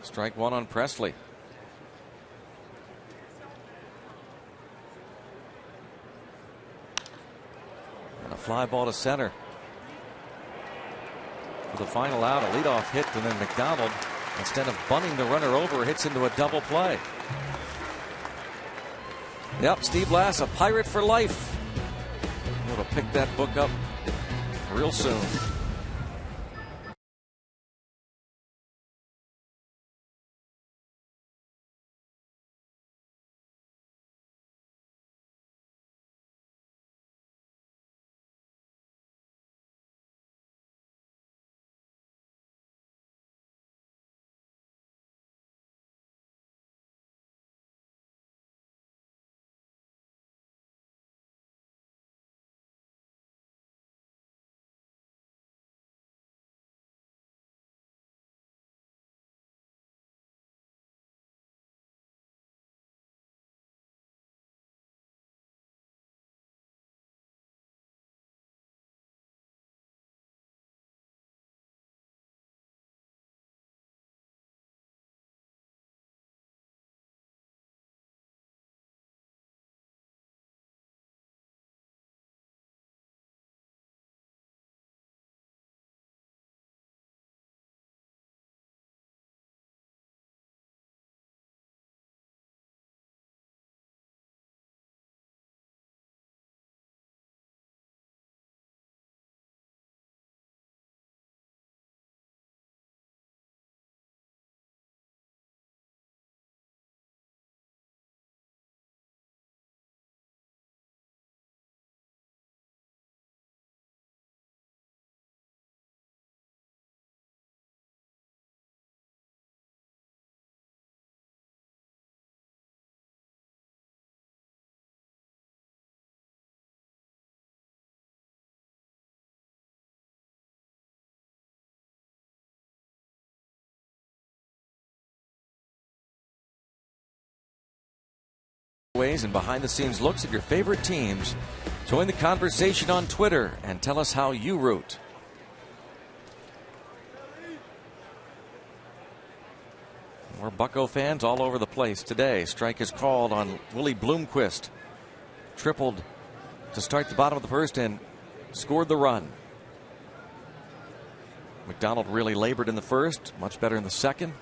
Strike one on Presley. And a fly ball to center. For the final out, a leadoff hit, and then McDonald, instead of bunting the runner over, hits into a double play. Yep, Steve Lass, a Pirate for life. We'll pick that book up real soon. Ways and behind-the-scenes looks at your favorite teams. Join the conversation on Twitter and tell us how you root. More Bucco fans all over the place today. Strike is called on Willie Bloomquist. Tripled to start the bottom of the first and scored the run. McDonald really labored in the first, much better in the second.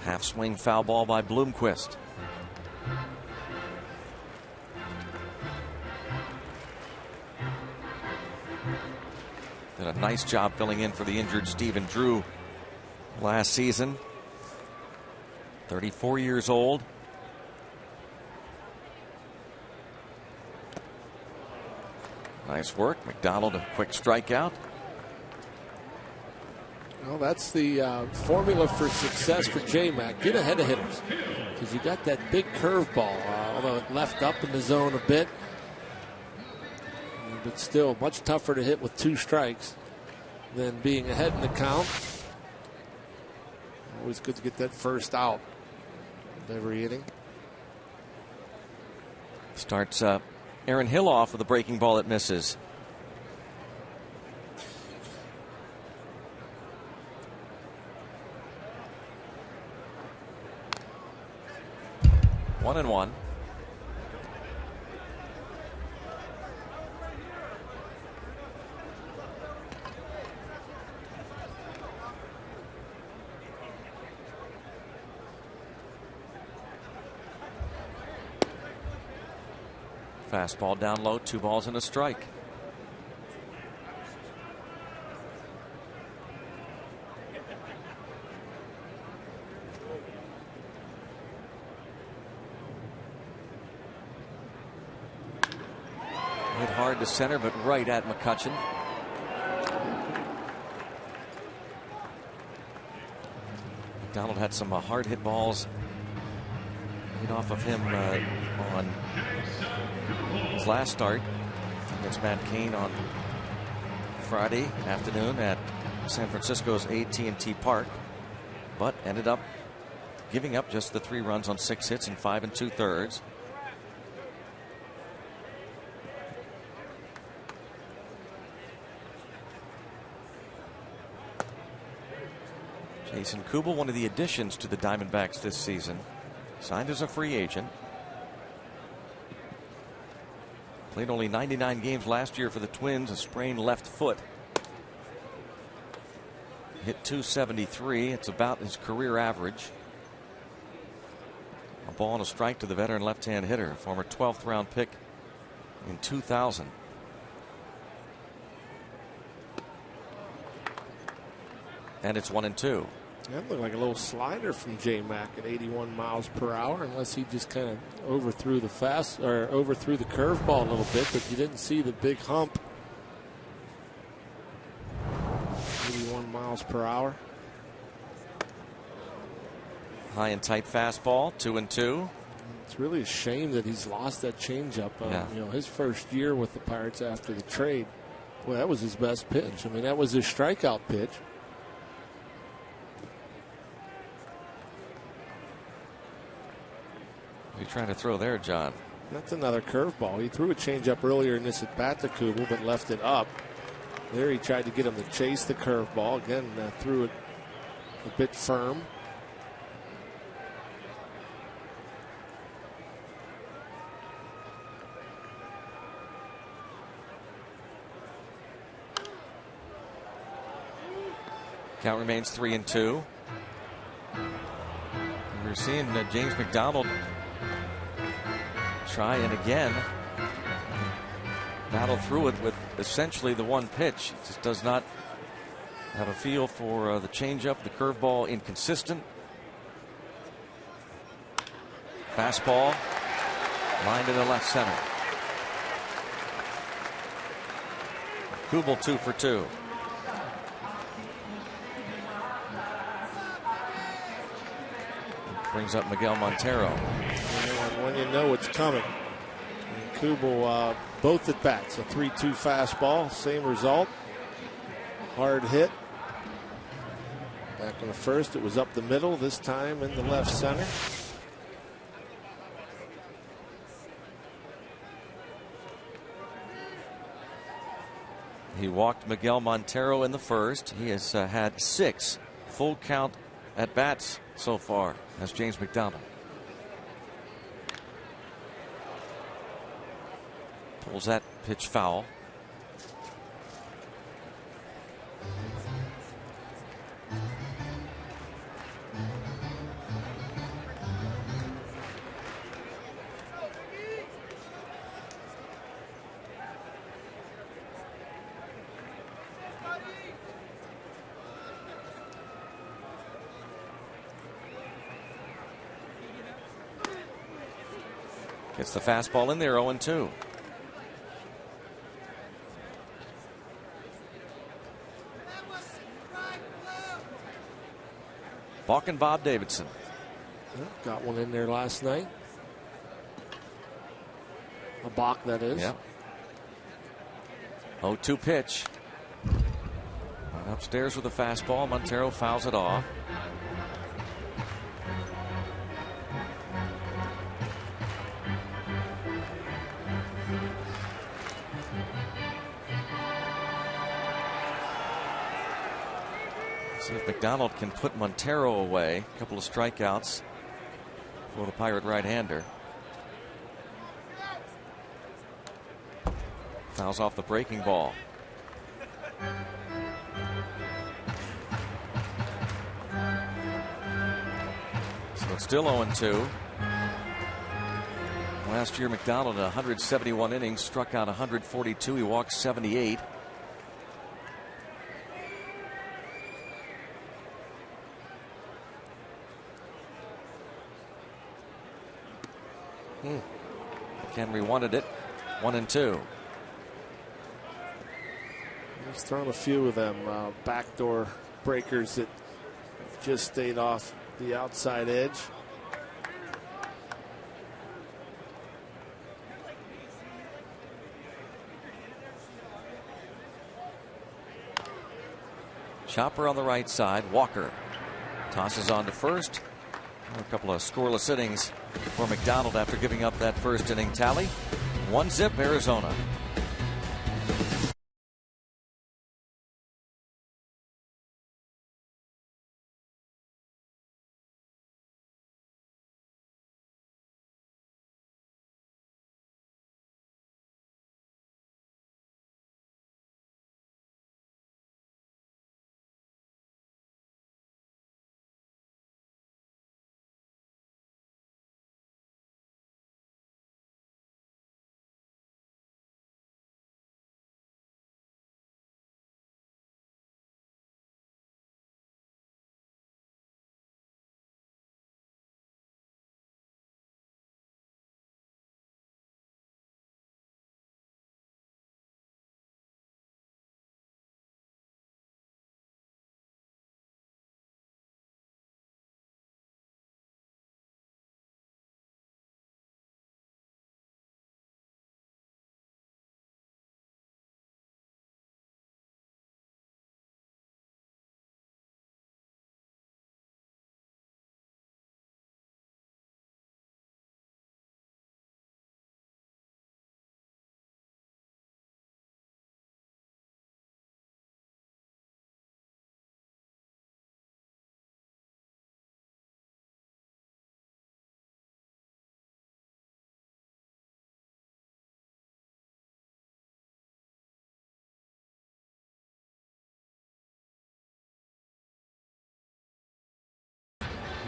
Half swing foul ball by Bloomquist. Did a nice job filling in for the injured Stephen Drew last season. 34 years old. Nice work. McDonald, a quick strikeout. Well, that's the formula for success for J-Mac. Get ahead of hitters. Because you got that big curveball, although it left up in the zone a bit. But still much tougher to hit with 2 strikes than being ahead in the count. Always good to get that first out of every inning. Starts Aaron Hill off with a breaking ball that misses. One and one. Fastball down low, 2 balls and a strike. Hit hard to center, but right at McCutcheon. McDonald had some hard hit balls hit off of him on his last start against Matt Cain on Friday afternoon at San Francisco's AT Park, but ended up giving up just the 3 runs on 6 hits and 5 2/3. Jason Kubel, one of the additions to the Diamondbacks this season, signed as a free agent. Played only 99 games last year for the Twins, a sprained left foot. Hit .273. It's about his career average. A ball and a strike to the veteran left-hand hitter, former 12th round pick in 2000. And it's 1-2. That looked like a little slider from J-Mac at 81 miles per hour, unless he just kind of overthrew the curveball a little bit, but you didn't see the big hump. 81 miles per hour. High and tight fastball, 2-2. It's really a shame that he's lost that changeup. You know, his first year with the Pirates after the trade, well, that was his best pitch. I mean, that was his strikeout pitch. What are you trying to throw there, John? That's another curveball. He threw a changeup earlier in this at bat to Kubel, but left it up. There he tried to get him to chase the curveball. Again, threw it a bit firm. Count remains 3-2. We're seeing James McDonald try and again battle through it with essentially the one pitch. He just does not have a feel for the changeup, the curveball, inconsistent. Fastball lined into left center. Kubel 2 for 2. Brings up Miguel Montero. When you know it's coming. And Kubel, both at bats, a 3-2 fastball, same result. Hard hit. Back on the first, it was up the middle, this time in the left center. He walked Miguel Montero in the first. He has had 6 full count at bats so far as James McDonald. Pulls that pitch foul. Gets the fastball in there, 0-2. Balk and Bob Davidson. Got one in there last night. A balk, that is. Yeah. 0-2 pitch. And upstairs with a fastball. Montero fouls it off. See if McDonald can put Montero away. A couple of strikeouts for the Pirate right-hander. Fouls off the breaking ball. So it's still 0-2. Last year, McDonald, 171 innings, struck out 142. He walked 78. Henry wanted it. 1-2. He's thrown a few of them backdoor breakers that just stayed off the outside edge. Chopper on the right side. Walker tosses on to first. A couple of scoreless innings for McDonald after giving up that first inning tally. 1-0 Arizona.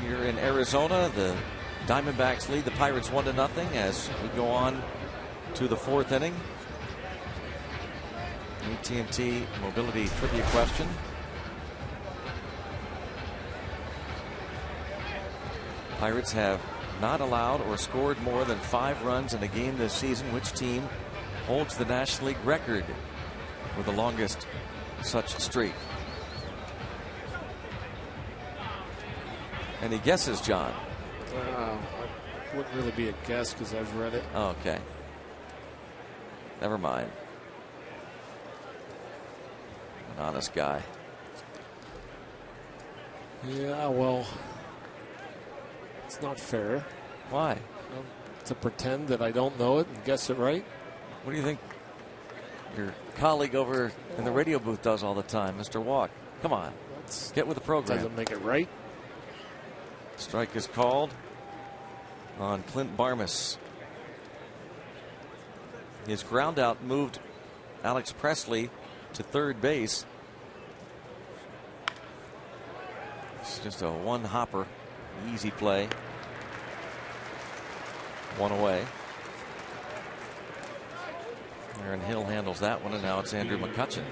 Here in Arizona, the Diamondbacks lead the Pirates 1-0 as we go on to the fourth inning. AT&T mobility trivia question. Pirates have not allowed or scored more than 5 runs in a game this season. Which team holds the National League record with the longest such streak? Any guesses, John? It wouldn't really be a guess because I've read it. Okay. Never mind. An honest guy. Yeah, well, it's not fair. Why? To pretend that I don't know it and guess it right. What do you think your colleague over in the radio booth does all the time, Mr. Walk? Come on. Get with the program. Doesn't make it right. Strike is called on Clint Barmas. His ground out moved Alex Presley to third base. It's just a one hopper, easy play. 1 away. Aaron Hill handles that one, and now it's Andrew McCutchen.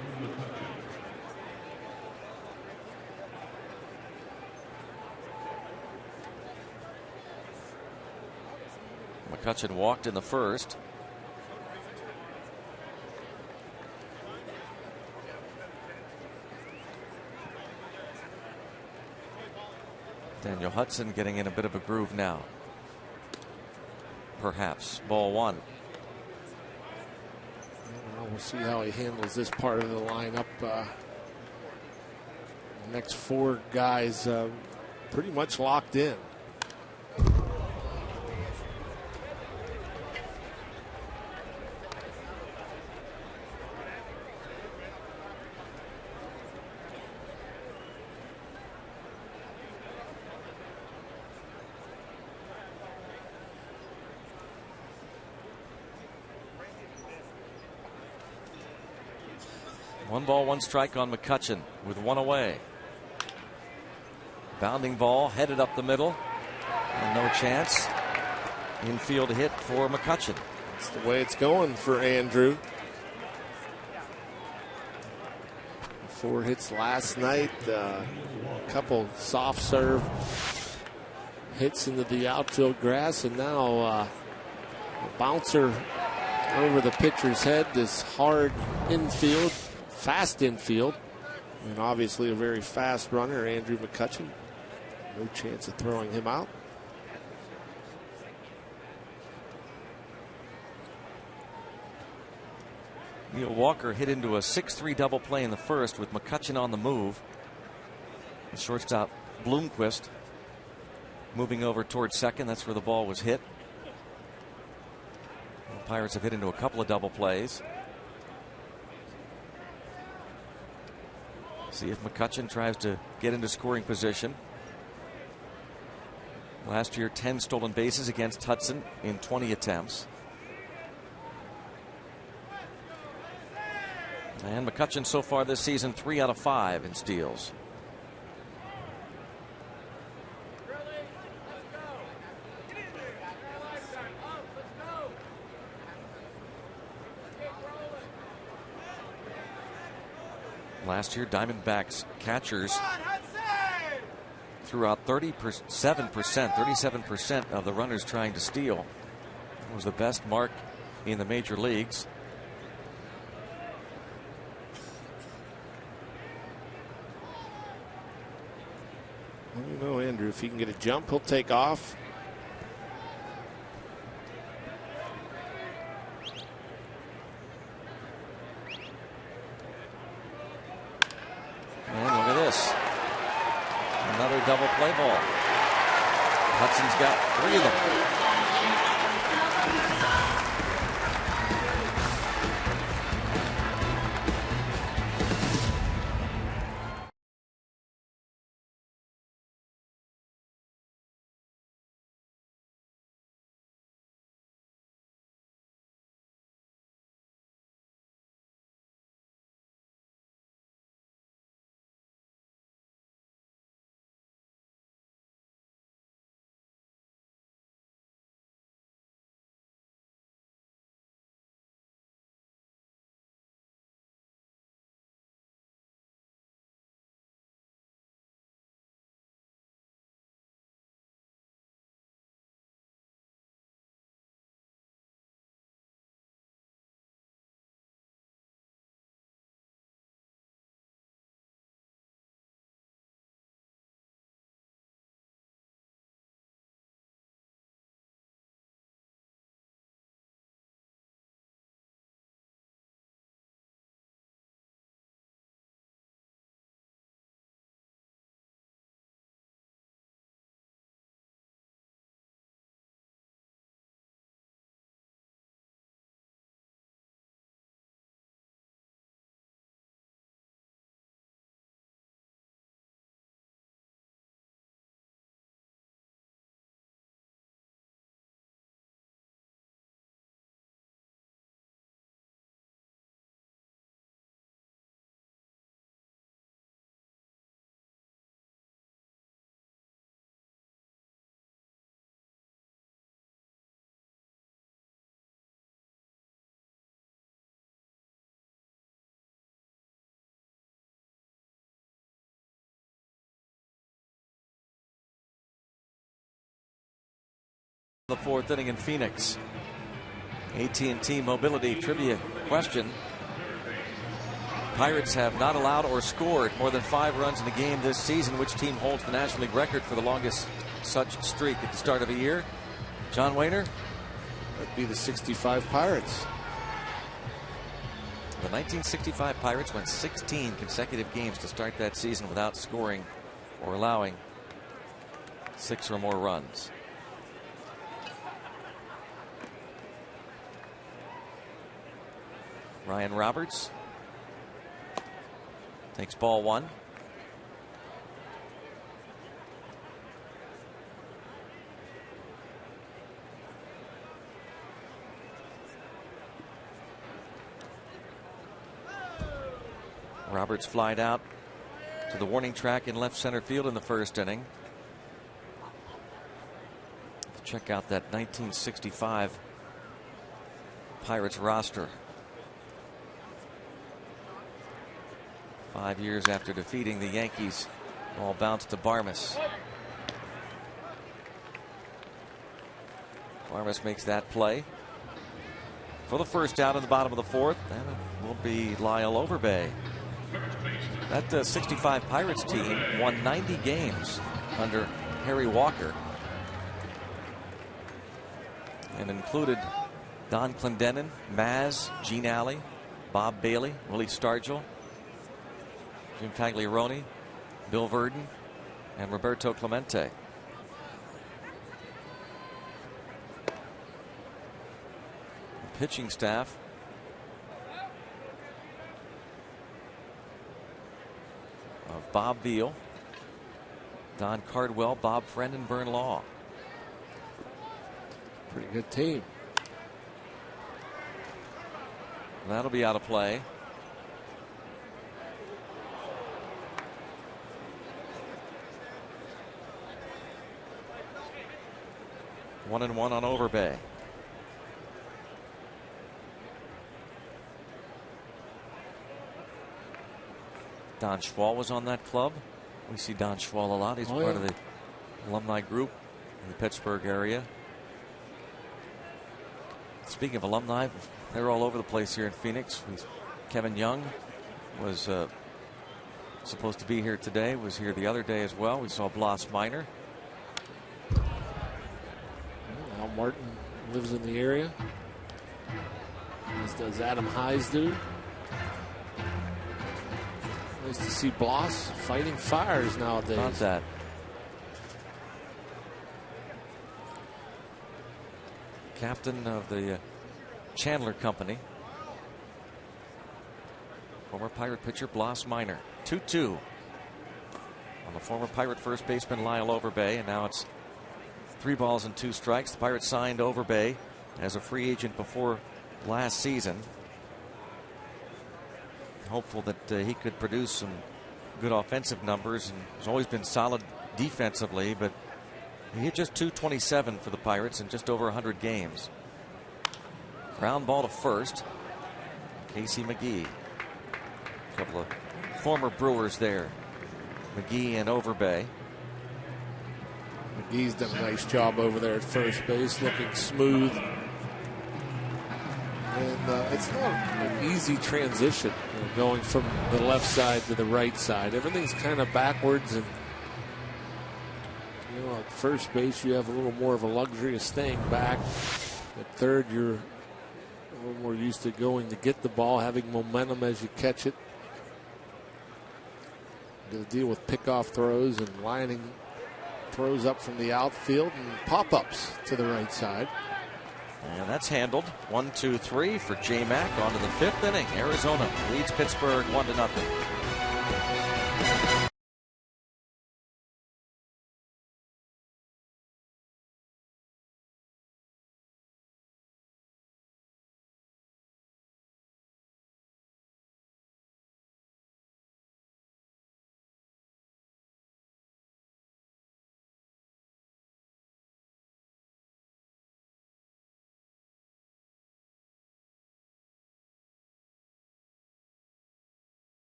McCutchen walked in the first. Daniel Hudson getting in a bit of a groove now. Perhaps. Ball 1. We'll see how he handles this part of the lineup. The next 4 guys pretty much locked in. One ball, one strike on McCutchen with 1 away. Bounding ball headed up the middle. And no chance. Infield hit for McCutchen. That's the way it's going for Andrew. 4 hits last night. A couple soft serve hits into the outfield grass. And now a bouncer over the pitcher's head. This hard infield. fast infield. And obviously a very fast runner, Andrew McCutchen. No chance of throwing him out. Neil Walker hit into a 6-3 double play in the first with McCutchen on the move. The shortstop Bloomquist moving over towards second. That's where the ball was hit. The Pirates have hit into a couple of double plays. See if McCutchen tries to get into scoring position. Last year, 10 stolen bases against Hudson in 20 attempts. And McCutchen so far this season, 3 out of 5 in steals. Last year, Diamondbacks catchers threw out 37% of the runners trying to steal. It was the best mark in the major leagues. Well, you know, Andrew, if he can get a jump, he'll take off. And look at this. Another double play ball. Hudson's got 3 of them. The 4th inning in Phoenix. AT&T Mobility trivia question. Pirates have not allowed or scored more than 5 runs in a game this season. Which team holds the National League record for the longest such streak at the start of a year? John Wehner? That'd be the 65 Pirates. The 1965 Pirates went 16 consecutive games to start that season without scoring or allowing 6 or more runs. Ryan Roberts takes ball 1. Roberts flied out to the warning track in left center field in the first inning. Check out that 1965 Pirates roster. 5 years after defeating the Yankees, ball bounced to Barmes. Barmes makes that play for the first out in the bottom of the 4th. And it will be Lyle Overbay. That 65 Pirates team won 90 games under Harry Walker and included Don Clendenin, Maz, Gene Alley, Bob Bailey, Willie Stargell, Jim Pagliarone, Bill Verdon, and Roberto Clemente. The pitching staff of Bob Veal, Don Cardwell, Bob Friend, and Vern Law. Pretty good team. That'll be out of play. One and one on Overbay. Don Schwal was on that club. We see Don Schwal a lot. He's part of the alumni group in the Pittsburgh area. Speaking of alumni, they're all over the place here in Phoenix. Kevin Young was supposed to be here today, was here the other day as well. We saw Blas Minor. Al Martin lives in the area, as does Adam Hayes do. Nice to see Blas fighting fires nowadays. Not that. Captain of the Chandler Company. Former Pirate pitcher Blas Minor. 2-2 on the former Pirate first baseman Lyle Overbay, and now it's 3 balls and 2 strikes. The Pirates signed Overbay as a free agent before last season. Hopeful that he could produce some good offensive numbers, and has always been solid defensively, but he hit just .227 for the Pirates in just over 100 games. Ground ball to first. Casey McGee. A couple of former Brewers there. McGee and Overbay. McGee's done a nice job over there at first base, looking smooth. And it's not an easy transition, going from the left side to the right side. Everything's kind of backwards, and at first base you have a little more of a luxury of staying back. At third, you're a little more used to going to get the ball, having momentum as you catch it. You got to deal with pickoff throws and lining throws up from the outfield and pop-ups to the right side. And that's handled. 1-2-3 for J-Mac on to the 5th inning. Arizona leads Pittsburgh 1-0.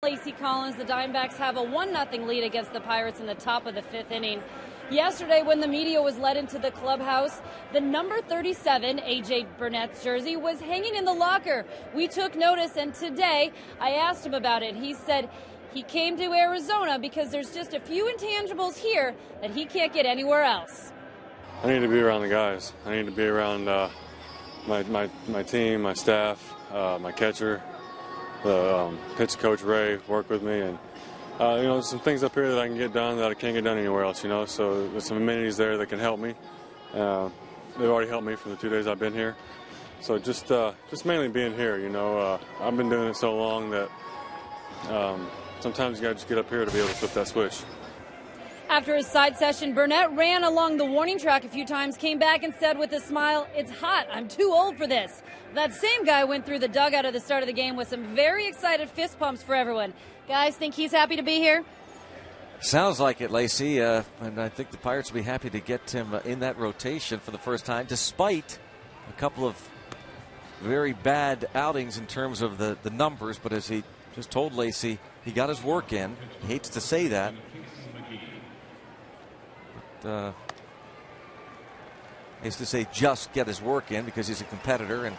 Lacey Collins, the Diamondbacks have a 1-0 lead against the Pirates in the top of the 5th inning. Yesterday, when the media was led into the clubhouse, the number 37, A.J. Burnett's jersey, was hanging in the locker. We took notice, and today I asked him about it. He said he came to Arizona because there's just a few intangibles here that he can't get anywhere else. I need to be around the guys. I need to be around my team, my staff, my catcher, the pitch coach Ray work with me, and some things up here that I can get done that I can't get done anywhere else. So there's some amenities there that can help me. They've already helped me for the 2 days I've been here. So just mainly being here. I've been doing it so long that sometimes you got to just get up here to be able to flip that switch. After his side session, Burnett ran along the warning track a few times, came back and said with a smile, "It's hot. I'm too old for this." That same guy went through the dugout at the start of the game with some very excited fist pumps for everyone. Guys, think he's happy to be here? Sounds like it, Lacey. And I think the Pirates will be happy to get him in that rotation for the first time, despite a couple of very bad outings in terms of the numbers. But as he just told Lacey, he got his work in. He hates to say that. He has to say just get his work in because he's a competitor and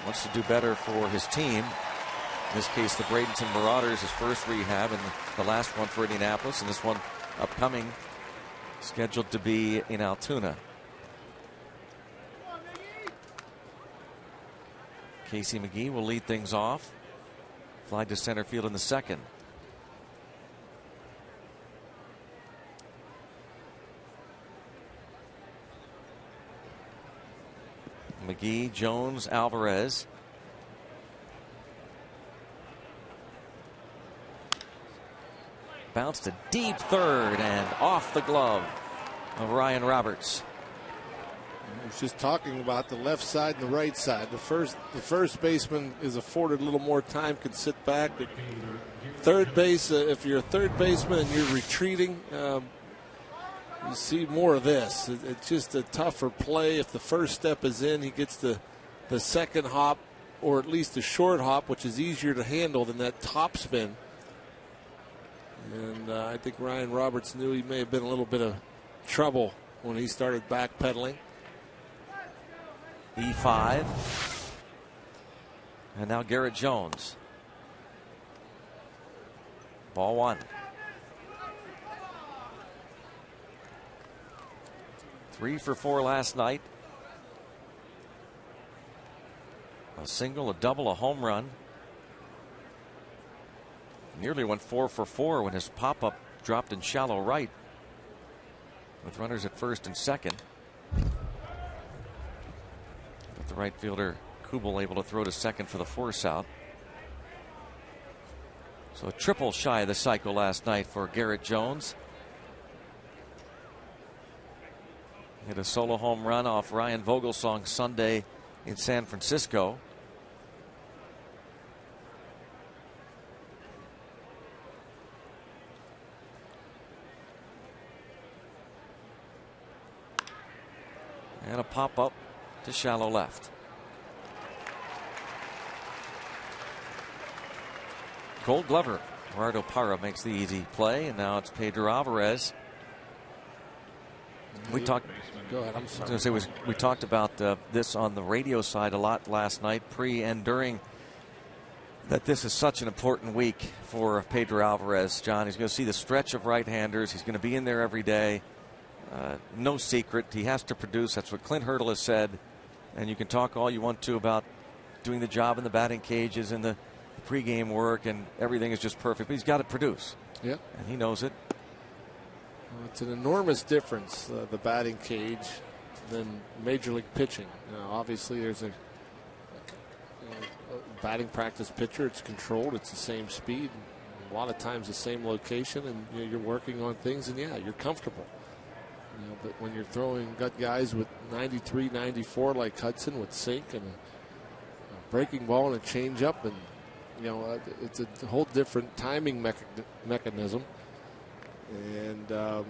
wants to do better for his team. In this case, the Bradenton Marauders, his first rehab, and the last one for Indianapolis, and this one upcoming, scheduled to be in Altoona. Casey McGee will lead things off. Fly to center field in the second. McGee, Jones, Alvarez. Bounced to deep third and off the glove of Ryan Roberts. I was just talking about the left side and the right side. The first baseman is afforded a little more time, can sit back. But third base, if you're a third baseman and you're retreating, you see more of this. It's just a tougher play. If the first step is in, he gets the second hop, or at least the short hop, which is easier to handle than that top spin. And I think Ryan Roberts knew he may have been a little bit of trouble when he started backpedaling. E5. And now Garrett Jones. Ball one. 3 for 4 last night. A single, a double, a home run. Nearly went 4 for 4 when his pop-up dropped in shallow right with runners at first and second. But the right fielder Kubel able to throw to second for the force out. So a triple shy of the cycle last night for Garrett Jones. Hit a solo home run off Ryan Vogelsong Sunday in San Francisco. And a pop-up to shallow left. Gold Glover. Gerardo Parra makes the easy play, and now it's Pedro Alvarez. We talked. Go ahead. I'm sorry. We talked about this on the radio side a lot last night, pre and during. That this is such an important week for Pedro Alvarez. John, he's going to see the stretch of right-handers. He's going to be in there every day. No secret, he has to produce. That's what Clint Hurdle has said. And you can talk all you want to about doing the job in the batting cages and the pregame work, and everything is just perfect. But he's got to produce. Yeah, and he knows it. Well, it's an enormous difference, the batting cage, than Major League pitching. Obviously, there's a batting practice pitcher. It's controlled. It's the same speed. A lot of times the same location, and you're working on things, and you're comfortable. But when you're got guys with 93, 94 like Hudson with sink and a breaking ball and a changeup, and it's a whole different timing mechanism. And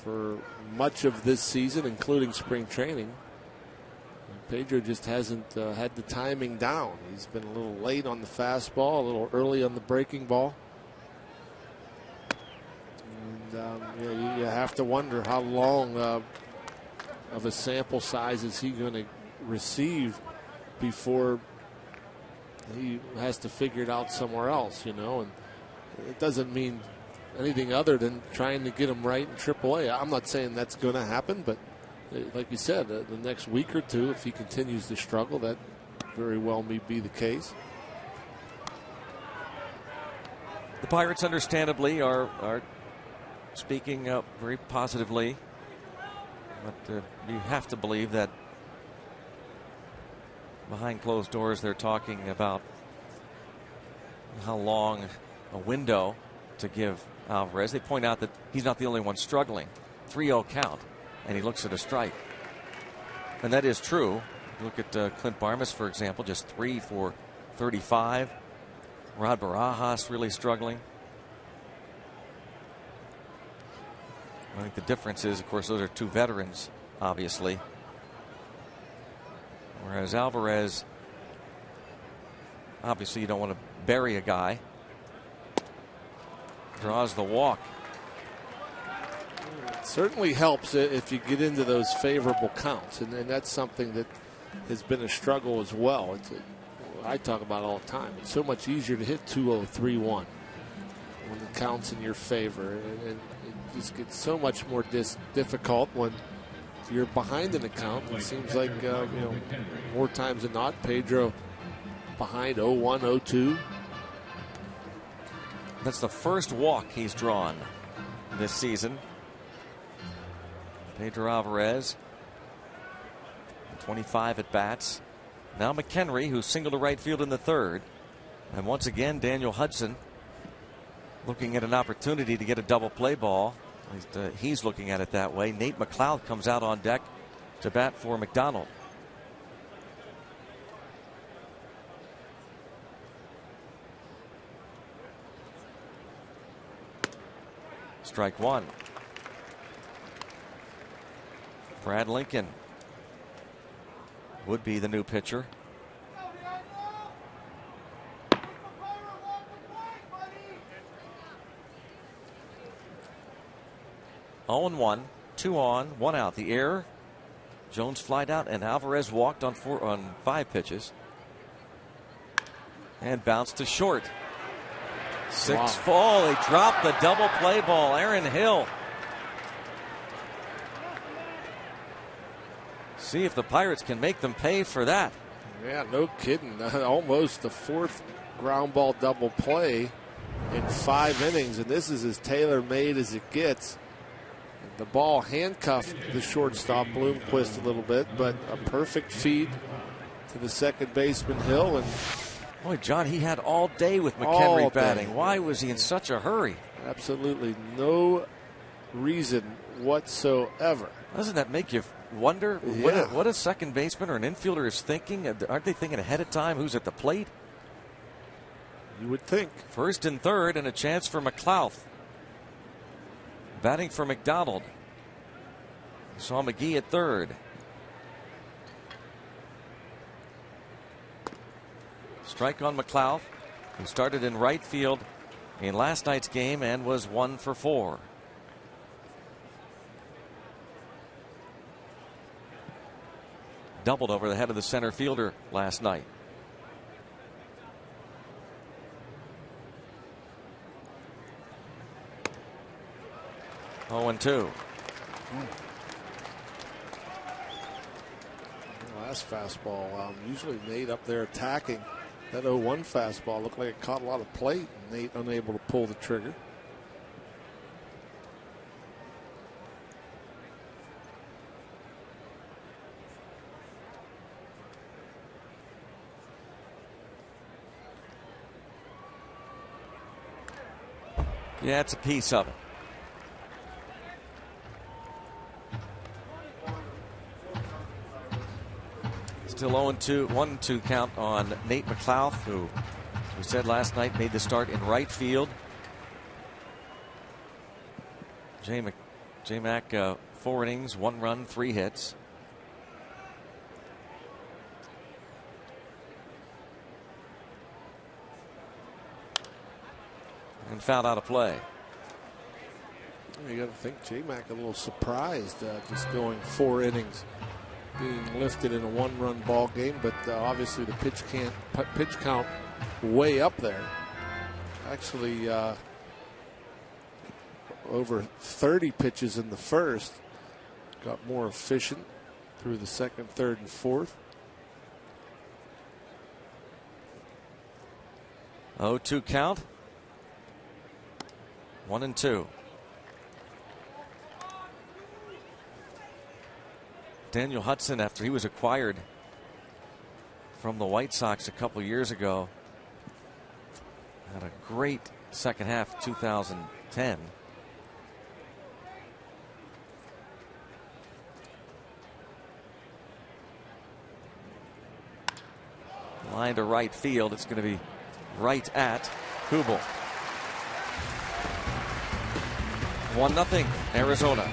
for much of this season, including spring training, Pedro just hasn't had the timing down. He's been a little late on the fastball, a little early on the breaking ball. And you have to wonder how long of a sample size is he going to receive before he has to figure it out somewhere else, And it doesn't mean anything other than trying to get him right in AAA. I'm not saying that's going to happen, but like you said, the next week or two, if he continues to struggle, that very well may be the case. The Pirates, understandably, are speaking very positively. But you have to believe that behind closed doors they're talking about how long a window to give Alvarez. They point out that he's not the only one struggling. 3-0 count, and he looks at a strike. And that is true. Look at Clint Barmas, for example, just 3 for 35. Rod Barajas really struggling. I think the difference is, of course, those are two veterans, obviously. Whereas Alvarez, obviously you don't want to bury a guy. Draws the walk. It certainly helps if you get into those favorable counts, and that's something that has been a struggle as well. I talk about it all the time. It's so much easier to hit 2-0, 3-1 when the count's in your favor, and it just gets so much more difficult when you're behind in the count. It seems like more times than not, Pedro behind 0-1, 0-2. That's the first walk he's drawn this season. Pedro Alvarez, 25 at bats. Now McHenry, who singled to right field in the third. And once again, Daniel Hudson looking at an opportunity to get a double play ball. At least he's looking at it that way. Nate McLeod comes out on deck to bat for McDonald. Strike one. Brad Lincoln would be the new pitcher. Oh and 1, 2 on, 1 out. The error. Jones flied out, and Alvarez walked on 5 pitches. And bounced to short. 6 fall. He dropped the double play ball. Aaron Hill. See if the Pirates can make them pay for that. Yeah, no kidding. Almost the 4th ground ball double play in 5 innings, and this is as tailor-made as it gets. The ball handcuffed the shortstop Bloomquist a little bit, but a perfect feed to the second baseman Hill. And boy, John, he had all day with McHenry batting. Why was he in such a hurry? Absolutely no reason whatsoever. Doesn't that make you wonder what a second baseman or an infielder is thinking? Aren't they thinking ahead of time who's at the plate? You would think. First and third, and a chance for McLeod. Batting for McDonald. Saw McGee at third. Strike on McLeod, who started in right field in last night's game and was 1 for 4. Doubled over the head of the center fielder last night. Oh, and 2. Last fastball, usually Nate up there attacking. That 0-1 fastball looked like it caught a lot of plate. Nate unable to pull the trigger. Yeah, it's a piece of it. Still 0-2, 1-2 count on Nate McLeod, who, as we said last night, made the start in right field. J-Mac, 4 innings, 1 run, 3 hits. And fouled out of play. You got to think J-Mac a little surprised just going 4 innings, being lifted in a 1-run ball game, but obviously the pitch count way up there. Actually, over 30 pitches in the first, got more efficient through the second, third, and fourth. 0-2 count. 1-2. Daniel Hudson, after he was acquired from the White Sox a couple years ago, had a great second half of 2010. Line to right field. It's going to be right at Hubel. 1-0 Arizona.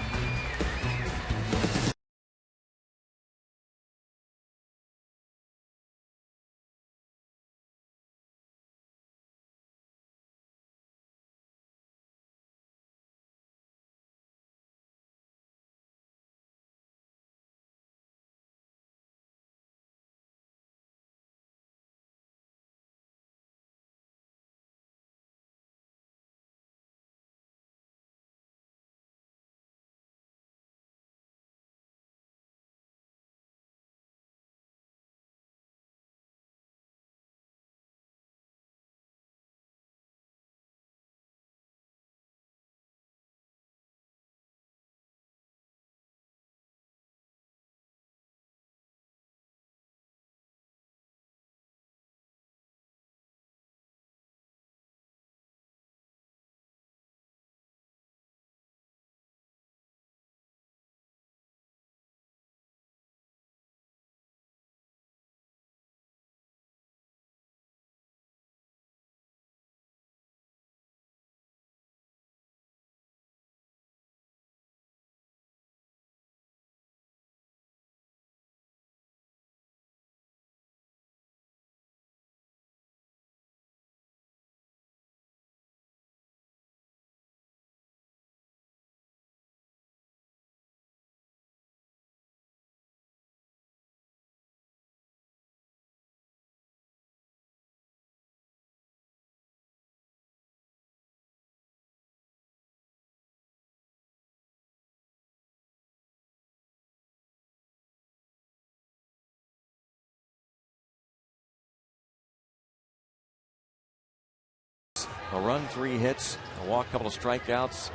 A run, 3 hits, a walk, couple of strikeouts.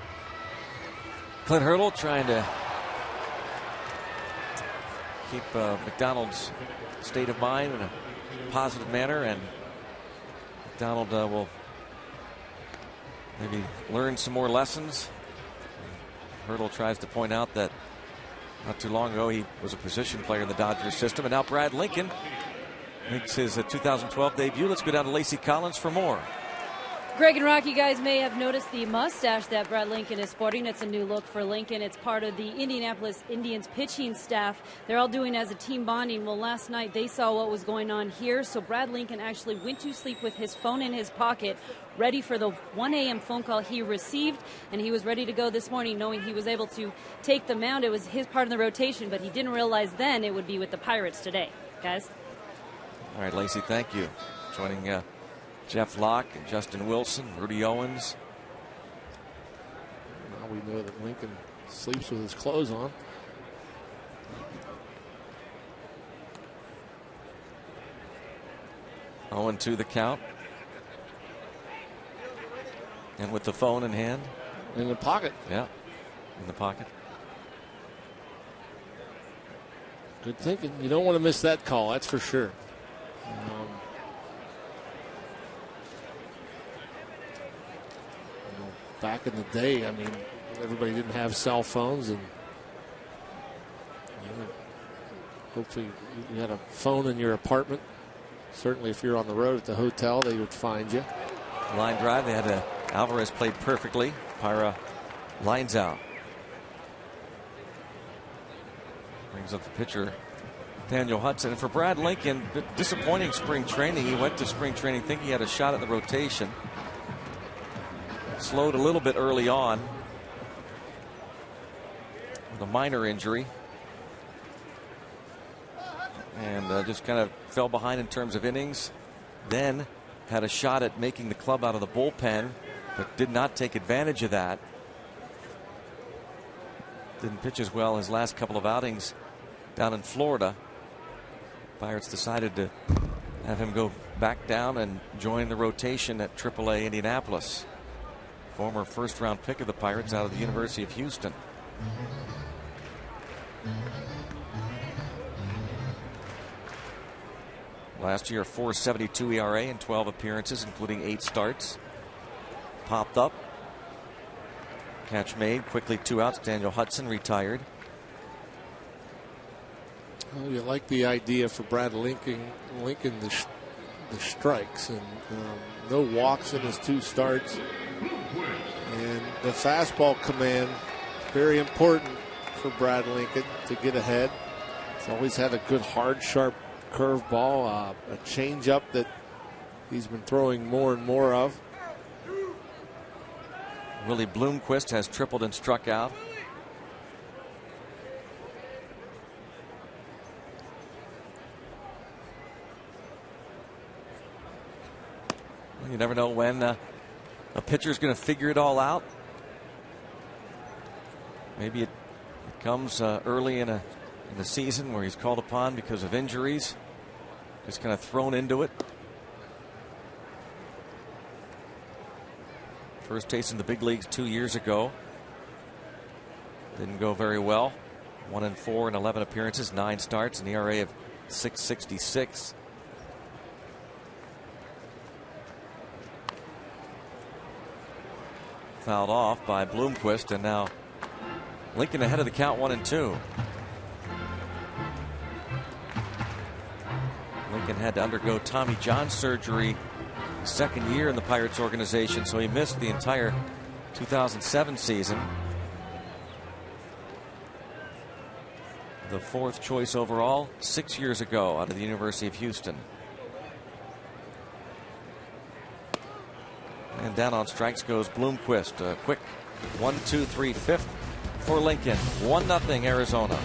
Clint Hurdle trying to keep McDonald's state of mind in a positive manner, and McDonald will maybe learn some more lessons. Hurdle tries to point out that not too long ago he was a position player in the Dodgers system, and now Brad Lincoln makes his 2012 debut. Let's go down to Lacey Collins for more. Greg and Rocky, guys may have noticed the mustache that Brad Lincoln is sporting. It's a new look for Lincoln. It's part of the Indianapolis Indians pitching staff. They're all doing as a team bonding. Well, last night they saw what was going on here, so Brad Lincoln actually went to sleep with his phone in his pocket, ready for the 1 a.m. phone call he received, and he was ready to go this morning knowing he was able to take the mound. It was his part of the rotation, but he didn't realize then it would be with the Pirates today. Guys? All right, Lacey, thank you. Joining Jeff Locke and Justin Wilson, Rudy Owens. Now we know that Lincoln sleeps with his clothes on. Owen to the count. And with the phone in hand. In the pocket. Yeah, in the pocket. Good thinking. You don't want to miss that call, that's for sure. Back in the day, I mean, everybody didn't have cell phones, and hopefully you had a phone in your apartment. Certainly if you're on the road at the hotel, they would find you. Line drive. They had Alvarez played perfectly. Pyra lines out. Brings up the pitcher, Daniel Hudson. And for Brad Lincoln, disappointing spring training. He went to spring training thinking he had a shot at the rotation. Slowed a little bit early on with a minor injury. And just kind of fell behind in terms of innings. Then had a shot at making the club out of the bullpen, but did not take advantage of that. didn't pitch as well his last couple of outings down in Florida. Pirates decided to have him go back down and join the rotation at AAA Indianapolis. Former first-round pick of the Pirates out of the University of Houston. Last year, 4.72 ERA in 12 appearances, including 8 starts. Popped up. Catch made. Quickly 2 outs. Daniel Hudson retired. Well, you like the idea for Brad Lincoln the strikes, and no walks in his 2 starts. And the fastball command, very important for Brad Lincoln to get ahead. He's always had a good, hard, sharp curveball, a changeup that he's been throwing more and more of. Willie Bloomquist has tripled and struck out. You never know when a pitcher's going to figure it all out. Maybe it comes early in the season where he's called upon because of injuries. Just kind of thrown into it. First taste in the big leagues 2 years ago. Didn't go very well. 1-4 in 11 appearances, 9 starts, an ERA of 6.66. Fouled off by Bloomquist, and now Lincoln ahead of the count, 1-2. Lincoln had to undergo Tommy John surgery second year in the Pirates organization, so he missed the entire 2007 season. The 4th choice overall 6 years ago out of the University of Houston. And down on strikes goes Bloomquist. A quick 1-2-3 fifth for Lincoln. 1-0 Arizona.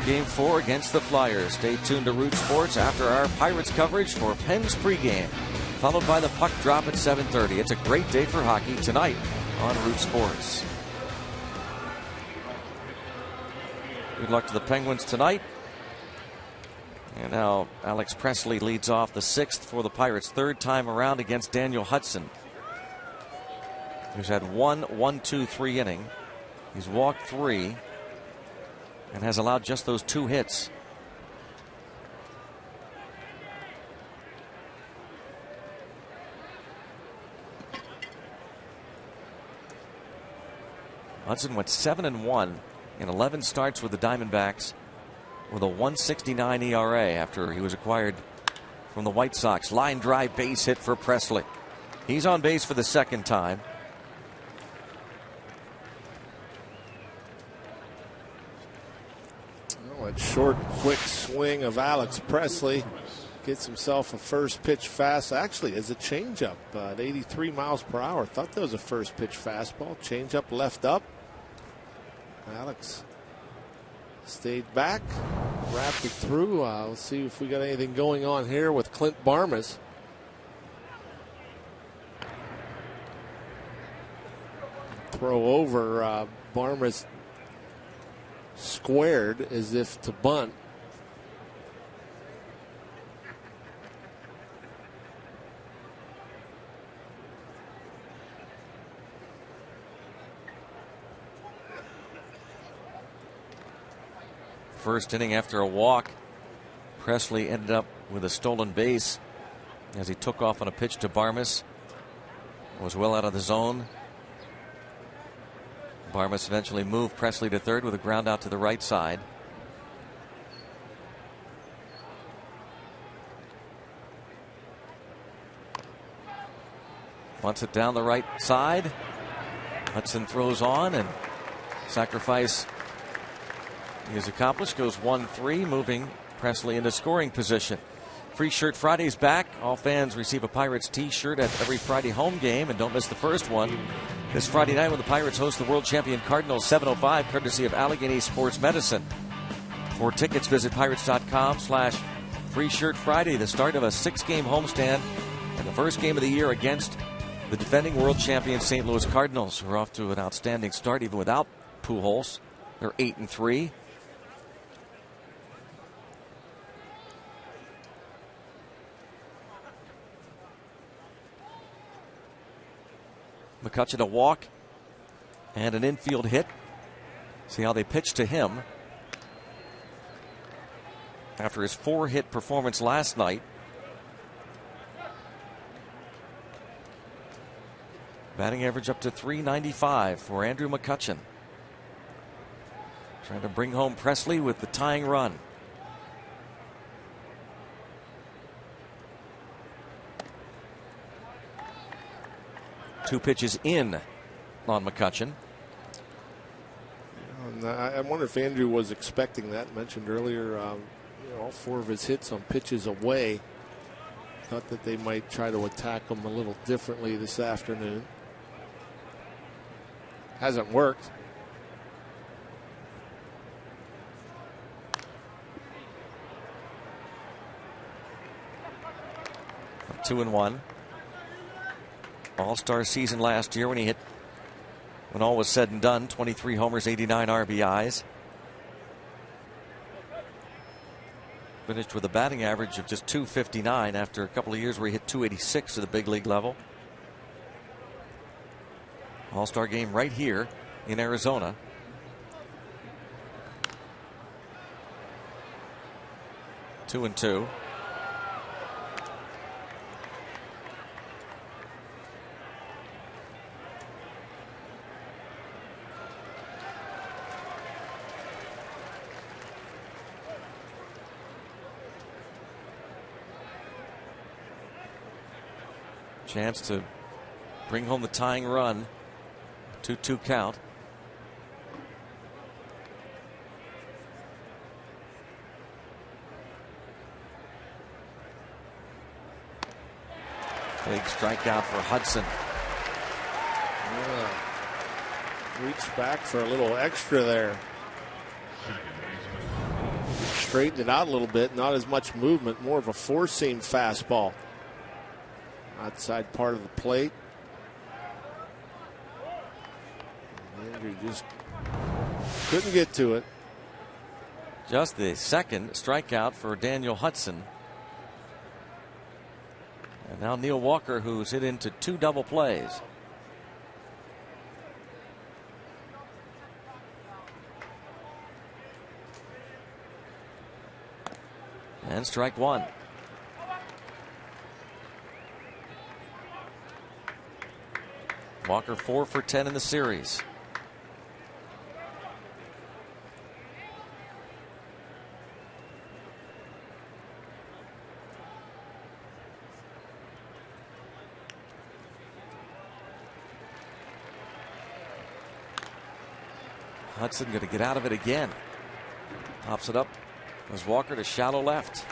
Game 4 against the Flyers. Stay tuned to Root Sports after our Pirates coverage for Penn's pregame, followed by the puck drop at 7:30. It's a great day for hockey tonight on Root Sports. Good luck to the Penguins tonight. And now Alex Presley leads off the 6th for the Pirates, 3rd time around against Daniel Hudson, who's had 1-1-2-3 inning. He's walked 3 and has allowed just those 2 hits. Hudson went 7-1 in 11 starts with the Diamondbacks, with a 1.69 ERA after he was acquired from the White Sox. Line drive base hit for Presley. He's on base for the 2nd time. That short, quick swing of Alex Presley gets himself a first pitch fast. Actually, as a changeup at 83 miles per hour. Thought that was a first pitch fastball. Changeup left up. Alex stayed back, wrapped it through. Let's see if we got anything going on here with Clint Barmas. Throw over. Barmas squared as if to bunt. First inning after a walk, Presley ended up with a stolen base as he took off on a pitch to Barmas. Was well out of the zone. Barmas eventually moved Presley to third with a ground out to the right side. Wants it down the right side. Hudson throws on, and sacrifice is accomplished. Goes 1-3, moving Presley into scoring position. Free Shirt Friday's back. All fans receive a Pirates t-shirt at every Friday home game, and don't miss the first one this Friday night when the Pirates host the world champion Cardinals, 7:05, courtesy of Allegheny Sports Medicine. For tickets, visit pirates.com/Free Shirt Friday, the start of a 6-game homestand and the first game of the year against the defending world champion St. Louis Cardinals, who are off to an outstanding start even without Pujols. They're 8-3. McCutchen a walk and an infield hit. See how they pitch to him after his 4-hit performance last night. Batting average up to .395 for Andrew McCutchen. Trying to bring home Presley with the tying run. Two pitches in on McCutchen. I wonder if Andrew was expecting that. Mentioned earlier, all 4 of his hits on pitches away. Thought that they might try to attack him a little differently this afternoon. Hasn't worked. A 2-1. All-Star season last year when he hit, when all was said and done, 23 homers, 89 RBIs. Finished with a batting average of just .259 after a couple of years where he hit .286 at the big league level. All-Star game right here in Arizona. Two and two. Chance to bring home the tying run. 2-2 count. Big strikeout for Hudson. Yeah. Reached back for a little extra there. Straightened it out a little bit. Not as much movement. More of a four-seam fastball. Outside part of the plate. Andrew just couldn't get to it. Just the second strikeout for Daniel Hudson. And now Neil Walker, who's hit into 2 double plays. And strike one. Walker 4 for 10 in the series. Hudson going to get out of it again. Pops it up as Walker to shallow left.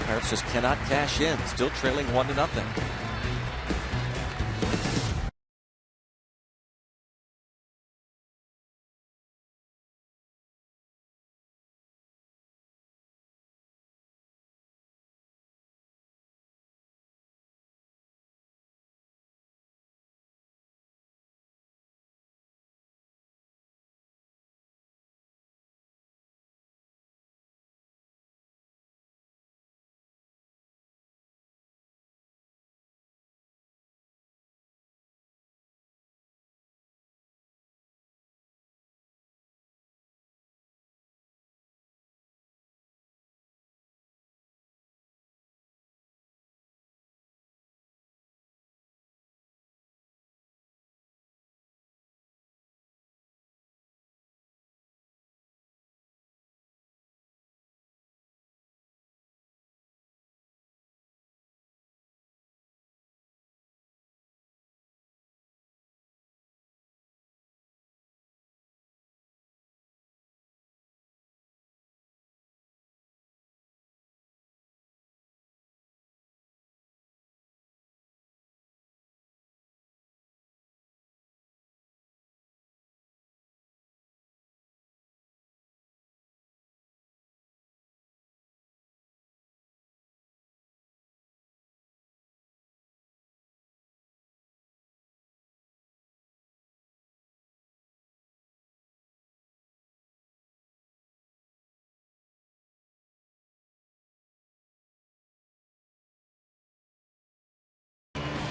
Pirates just cannot cash in. Still trailing 1-0.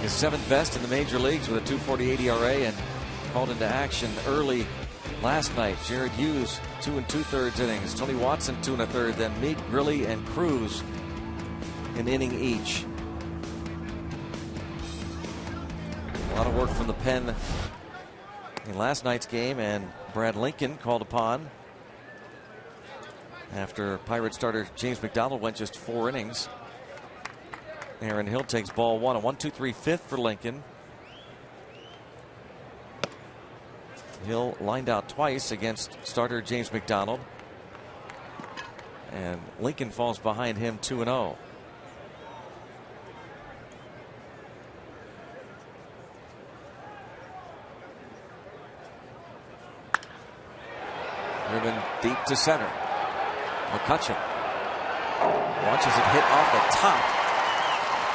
His 7th best in the major leagues with a 2.48 ERA and called into action early last night. Jared Hughes, 2 2/3 innings. Tony Watson, 2 1/3. Then Meade, Grilly, and Cruz an inning each. A lot of work from the pen in last night's game, and Brad Lincoln called upon after Pirate starter James McDonald went just 4 innings. Aaron Hill takes ball 1, a 1-2-3 fifth for Lincoln. Hill lined out twice against starter James McDonald, and Lincoln falls behind him 2-0. Driven deep to center. McCutcheon watches it hit off the top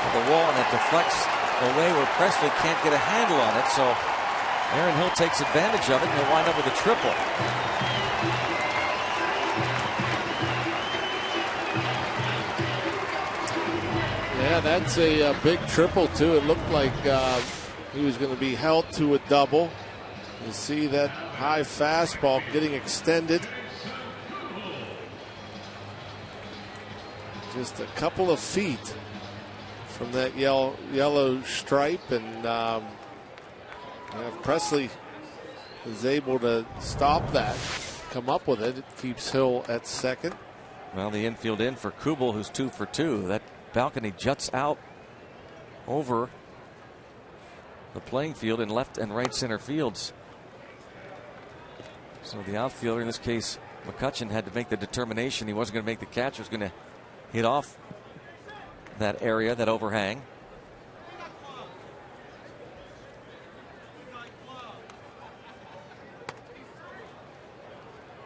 of the wall, and it deflects away where Presley can't get a handle on it. So Aaron Hill takes advantage of it, and he'll wind up with a triple. Yeah, that's a big triple, too. It looked like he was going to be held to a double. You see that high fastball getting extended. Just a couple of feet from that yellow stripe, and if Presley is able to stop that, come up with it, it keeps Hill at second. Well, the infield in for Kubel, who's 2 for 2. That balcony juts out over the playing field in left and right center fields. So the outfielder, in this case McCutcheon, had to make the determination he wasn't going to make the catch. He was going to hit off that area, that overhang.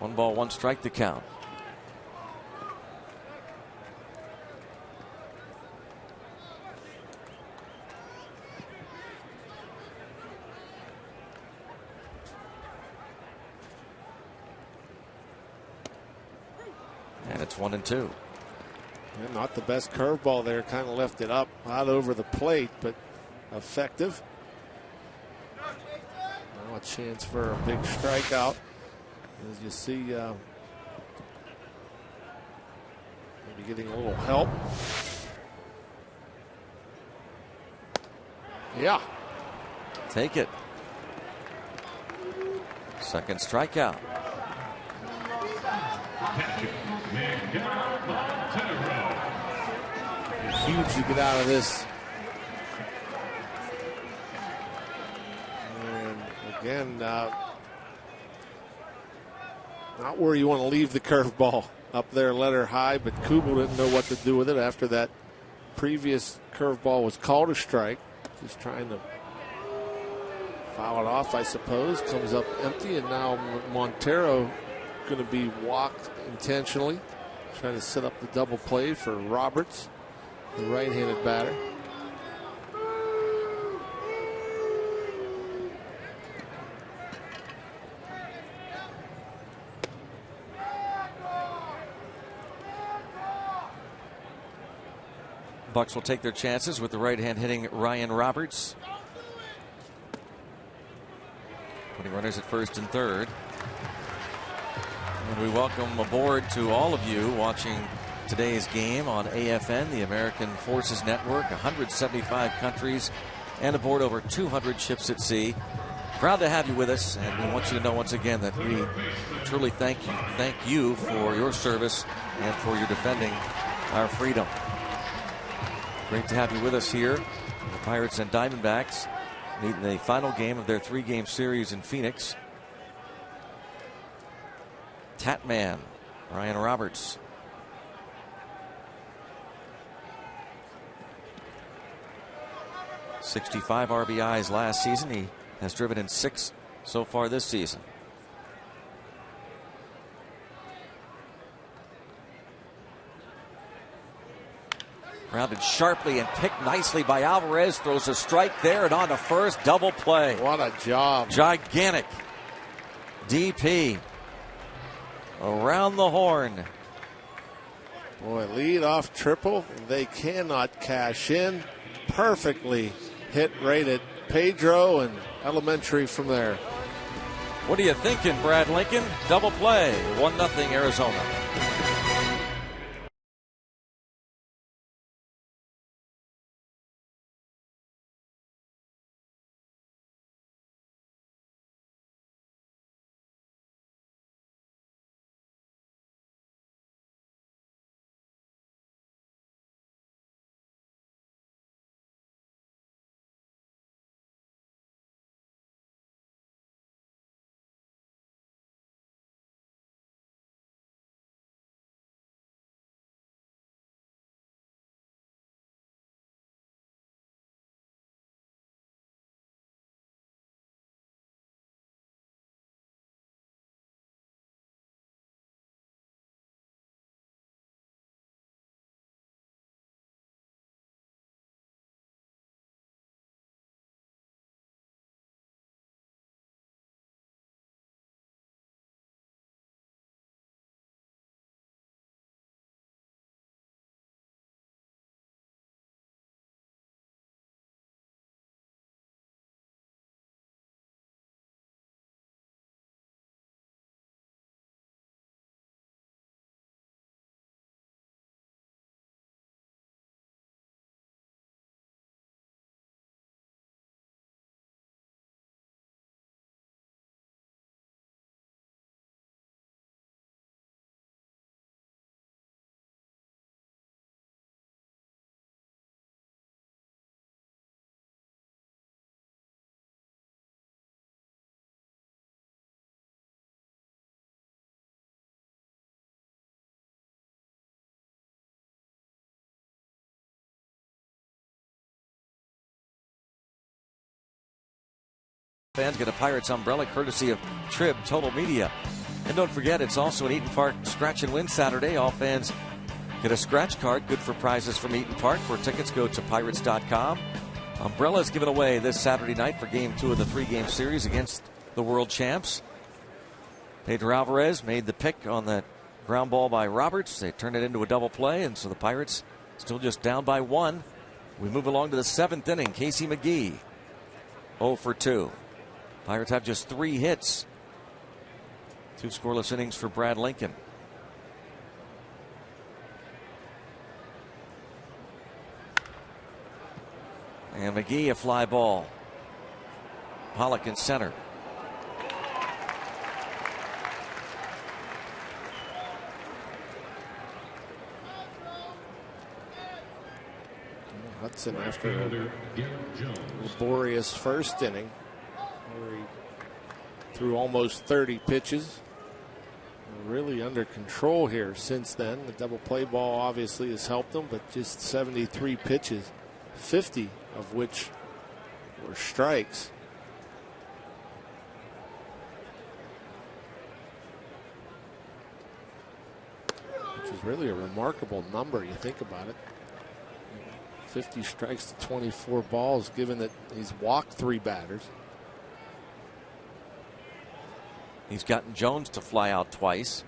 One ball, one strike to count. And it's 1-2. Yeah, not the best curveball there. Kind of left it up out over the plate, but effective. Now a chance for a big strikeout. As you see, maybe getting a little help. Yeah. Take it. Second strikeout. Huge to get out of this. And again, Not where you want to leave the curveball. Up there, let her high, but Kubel didn't know what to do with it after that previous curveball was called a strike. Just trying to foul it off, I suppose. Comes up empty, and now Montero going to be walked intentionally. Trying to set up the double play for Roberts, the right-handed batter. Bucks will take their chances with the right hand hitting Ryan Roberts. Putting runners at first and third. And we welcome aboard to all of you watching today's game on AFN, the American Forces Network, 175 countries and aboard over 200 ships at sea. Proud to have you with us, and we want you to know once again that we truly thank you for your service and for your defending our freedom. Great to have you with us here. The Pirates and Diamondbacks meet in the final game of their 3-game series in Phoenix. Tatman, Ryan Roberts. '65 RBIs last season. He has driven in 6 so far this season. Grounded sharply and picked nicely by Alvarez. Throws a strike there and on to first. Double play. What a job. Gigantic DP around the horn. Boy, lead off triple. They cannot cash in. Perfectly hit right at Pedro and elementary from there. What are you thinking, Brad Lincoln? Double play. 1-0 Arizona. Fans get a Pirates umbrella courtesy of Trib Total Media. And don't forget, it's also an Eaton Park Scratch and Win Saturday. All fans get a scratch card, good for prizes from Eaton Park. For tickets, go to Pirates.com. Umbrellas given away this Saturday night for Game 2 of the 3-game series against the world champs. Pedro Alvarez made the pick on that ground ball by Roberts. They turned it into a double play, and so the Pirates still just down by 1. We move along to the 7th inning. Casey McGee, 0 for 2. Pirates have just 3 hits. 2 scoreless innings for Brad Lincoln. And McGee, a fly ball. Pollock in center. Hudson, after a laborious first inning, where he threw almost 30 pitches, really under control here since then. The double play ball obviously has helped them, but just 73 pitches, 50 of which were strikes. Which is really a remarkable number, you think about it. 50 strikes to 24 balls, given that he's walked 3 batters. He's gotten Jones to fly out twice.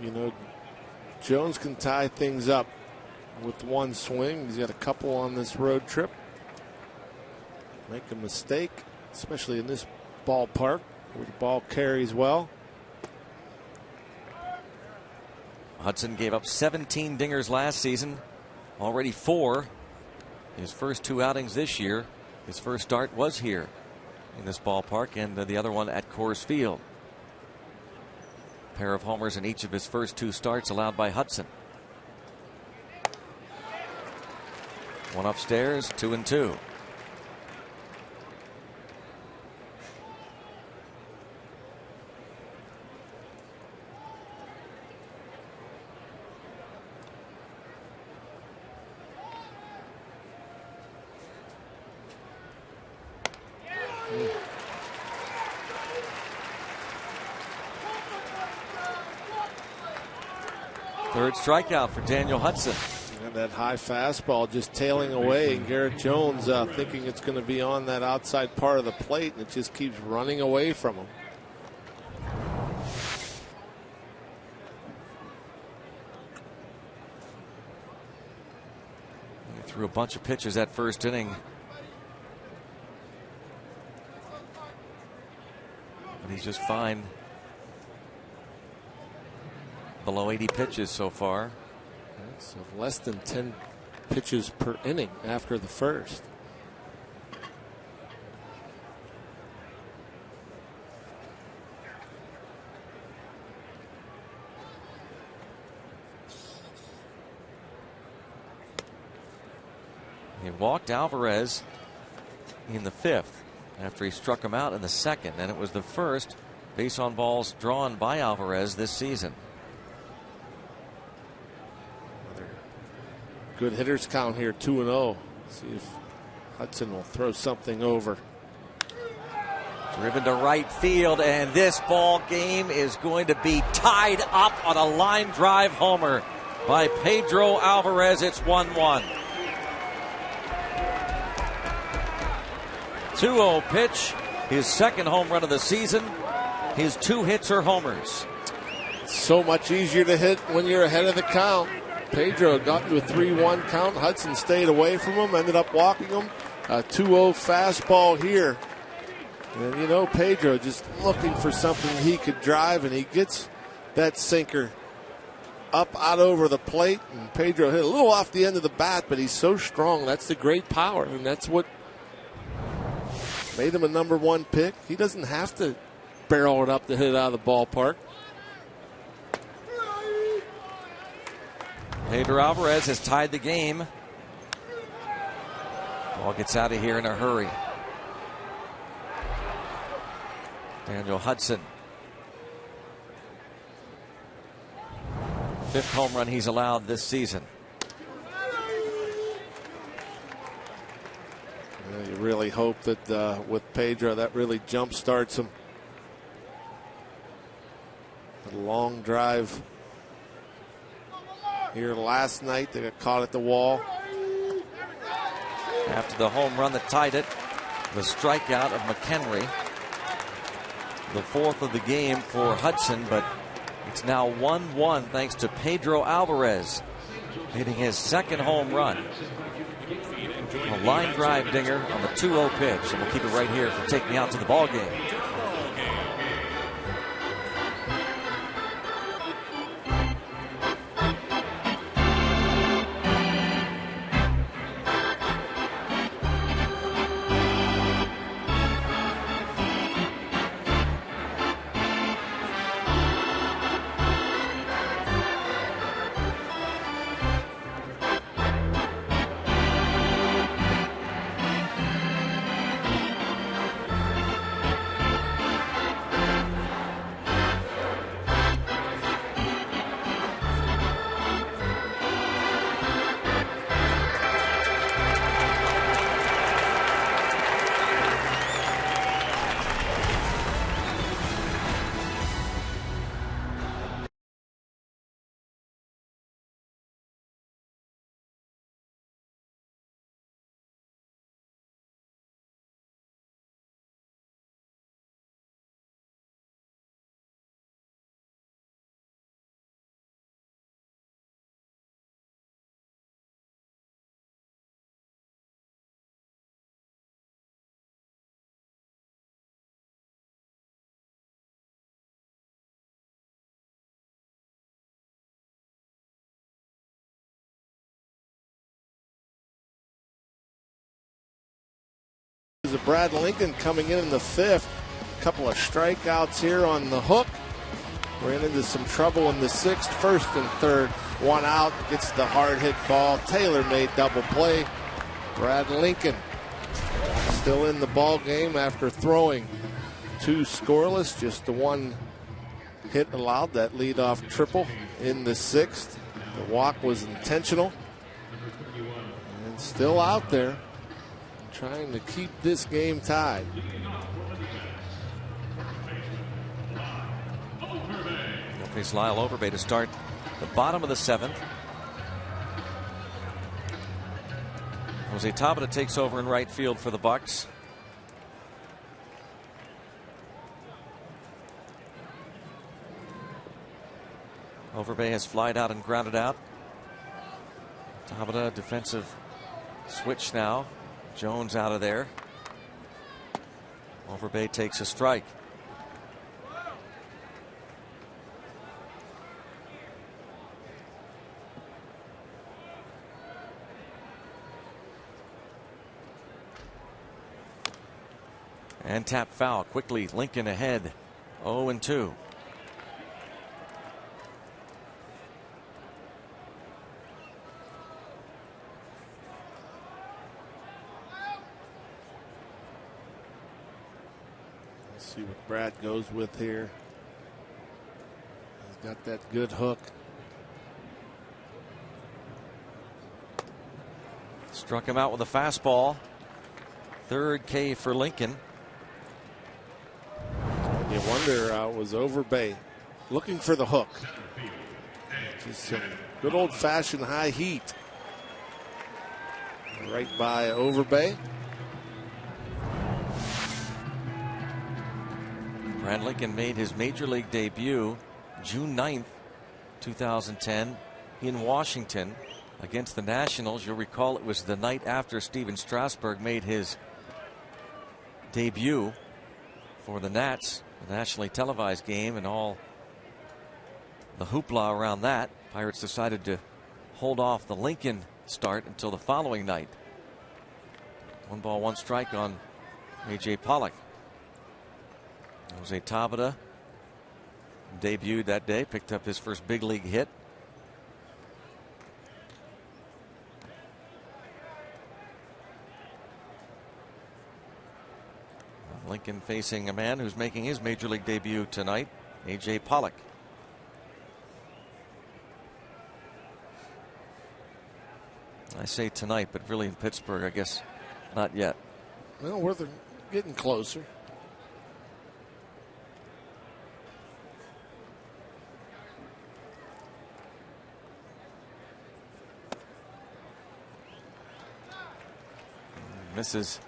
You know, Jones can tie things up with one swing. He's got a couple on this road trip. Make a mistake, especially in this ballpark where the ball carries well. Hudson gave up 17 dingers last season, already 4. His first 2 outings this year. His first start was here in this ballpark, and the other one at Coors Field. A pair of homers in each of his first 2 starts allowed by Hudson. 1 upstairs, 2-2. Third strikeout for Daniel Hudson. And that high fastball just tailing away, and Garrett Jones thinking it's going to be on that outside part of the plate, and it just keeps running away from him. He threw a bunch of pitches that first inning. But he's just fine. Below 80 pitches so far. So less than 10 pitches per inning after the first. He walked Alvarez in the 5th after he struck him out in the 2nd, and it was the first base on balls drawn by Alvarez this season. Good hitters count here, 2-0. See if Hudson will throw something over. Driven to right field, and this ball game is going to be tied up on a line drive homer by Pedro Alvarez. It's 1-1. 2-0 pitch, his 2nd home run of the season. His 2 hits are homers. So much easier to hit when you're ahead of the count. Pedro got to a 3-1 count. Hudson stayed away from him, ended up walking him. A 2-0 fastball here. And you know, Pedro just looking for something he could drive, and he gets that sinker up out over the plate. And Pedro hit a little off the end of the bat, but he's so strong. That's the great power, and that's what made him a #1 pick. He doesn't have to barrel it up to hit it out of the ballpark. Pedro Alvarez has tied the game. Ball gets out of here in a hurry. Daniel Hudson. 5th home run he's allowed this season. You really hope that with Pedro that really jump starts him. A long drive here last night. They got caught at the wall. After the home run that tied it, the strikeout of McHenry. The 4th of the game for Hudson, but it's now 1-1 thanks to Pedro Alvarez hitting his 2nd home run. A line drive dinger on the 2-0 pitch, and we'll keep it right here for Take Me Out to the Ball Game. Brad Lincoln coming in the 5th. A couple of strikeouts here on the hook. Ran into some trouble in the 6th. First and third, one out. Gets the hard hit ball. Taylor made double play. Brad Lincoln still in the ball game after throwing 2 scoreless. Just the one hit allowed, that leadoff triple in the 6th. The walk was intentional. And still out there trying to keep this game tied. They'll face Lyle Overbay to start the bottom of the 7th. Jose Tabata takes over in right field for the Bucks. Overbay has flied out and grounded out. Tabata, defensive switch now. Jones out of there. Overbay takes a strike. And tap foul quickly. Lincoln ahead 0-2. Let's see what Brad goes with here. He's got that good hook. Struck him out with a fastball. Third K for Lincoln. You wonder, was Overbay looking for the hook? Just some good old-fashioned high heat. Right by Overbay. Brad Lincoln made his major league debut June 9th, 2010 in Washington against the Nationals. You'll recall it was the night after Steven Strasburg made his debut for the Nats, the nationally televised game, and all the hoopla around that. Pirates decided to hold off the Lincoln start until the following night. 1 ball, 1 strike on A.J. Pollock. Jose Tabata debuted that day, picked up his first big league hit. Lincoln facing a man who's making his major league debut tonight, A.J. Pollock. I say tonight, but really in Pittsburgh, I guess not yet. Well, we're getting closer. Misses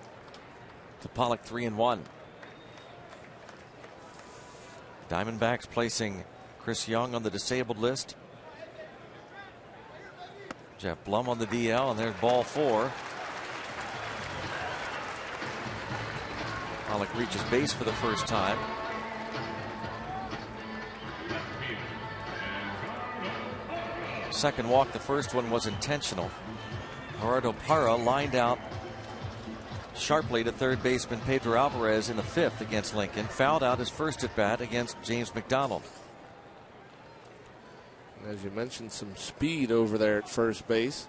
to Pollock, 3-1. Diamondbacks placing Chris Young on the disabled list. Jeff Blum on the DL, and there's ball 4. Pollock reaches base for the first time. Second walk, the first one was intentional. Gerardo Parra lined out sharply to third baseman Pedro Alvarez in the 5th against Lincoln. Fouled out his first at bat against James McDonald. As you mentioned, some speed over there at first base.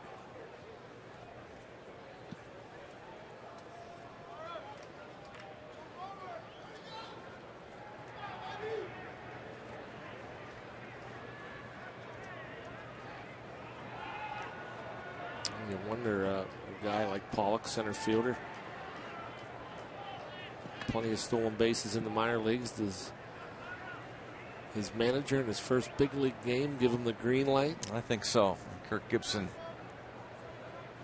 You wonder, a guy like Pollock, center fielder, plenty of stolen bases in the minor leagues. Does his manager in his first big league game give him the green light? I think so. Kirk Gibson,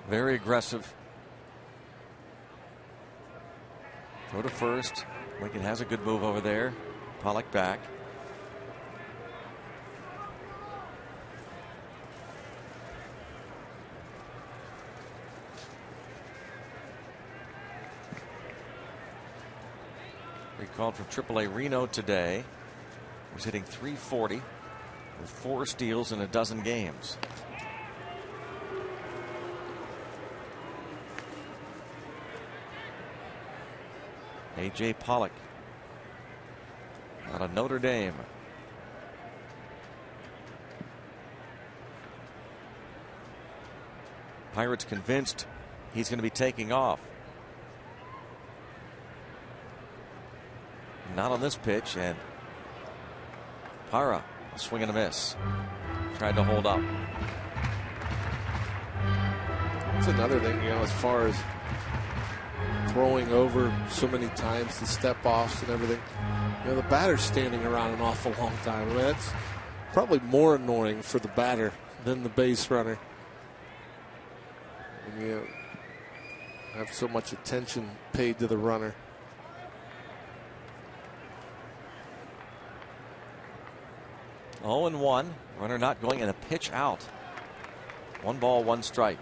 very aggressive. Go to first. Lincoln has a good move over there. Pollock back. Recalled from AAA Reno today. Was hitting .340 with 4 steals in a dozen games. A.J. Pollock out of Notre Dame. Pirates convinced he's going to be taking off. Not on this pitch, and Para, a swing and a miss. Tried to hold up. That's another thing, as far as throwing over so many times, the step-offs and everything. The batter's standing around an awful long time. I mean, that's probably more annoying for the batter than the base runner. And you have so much attention paid to the runner. Oh, and 1. Runner not going, and a pitch out. 1 ball, 1 strike.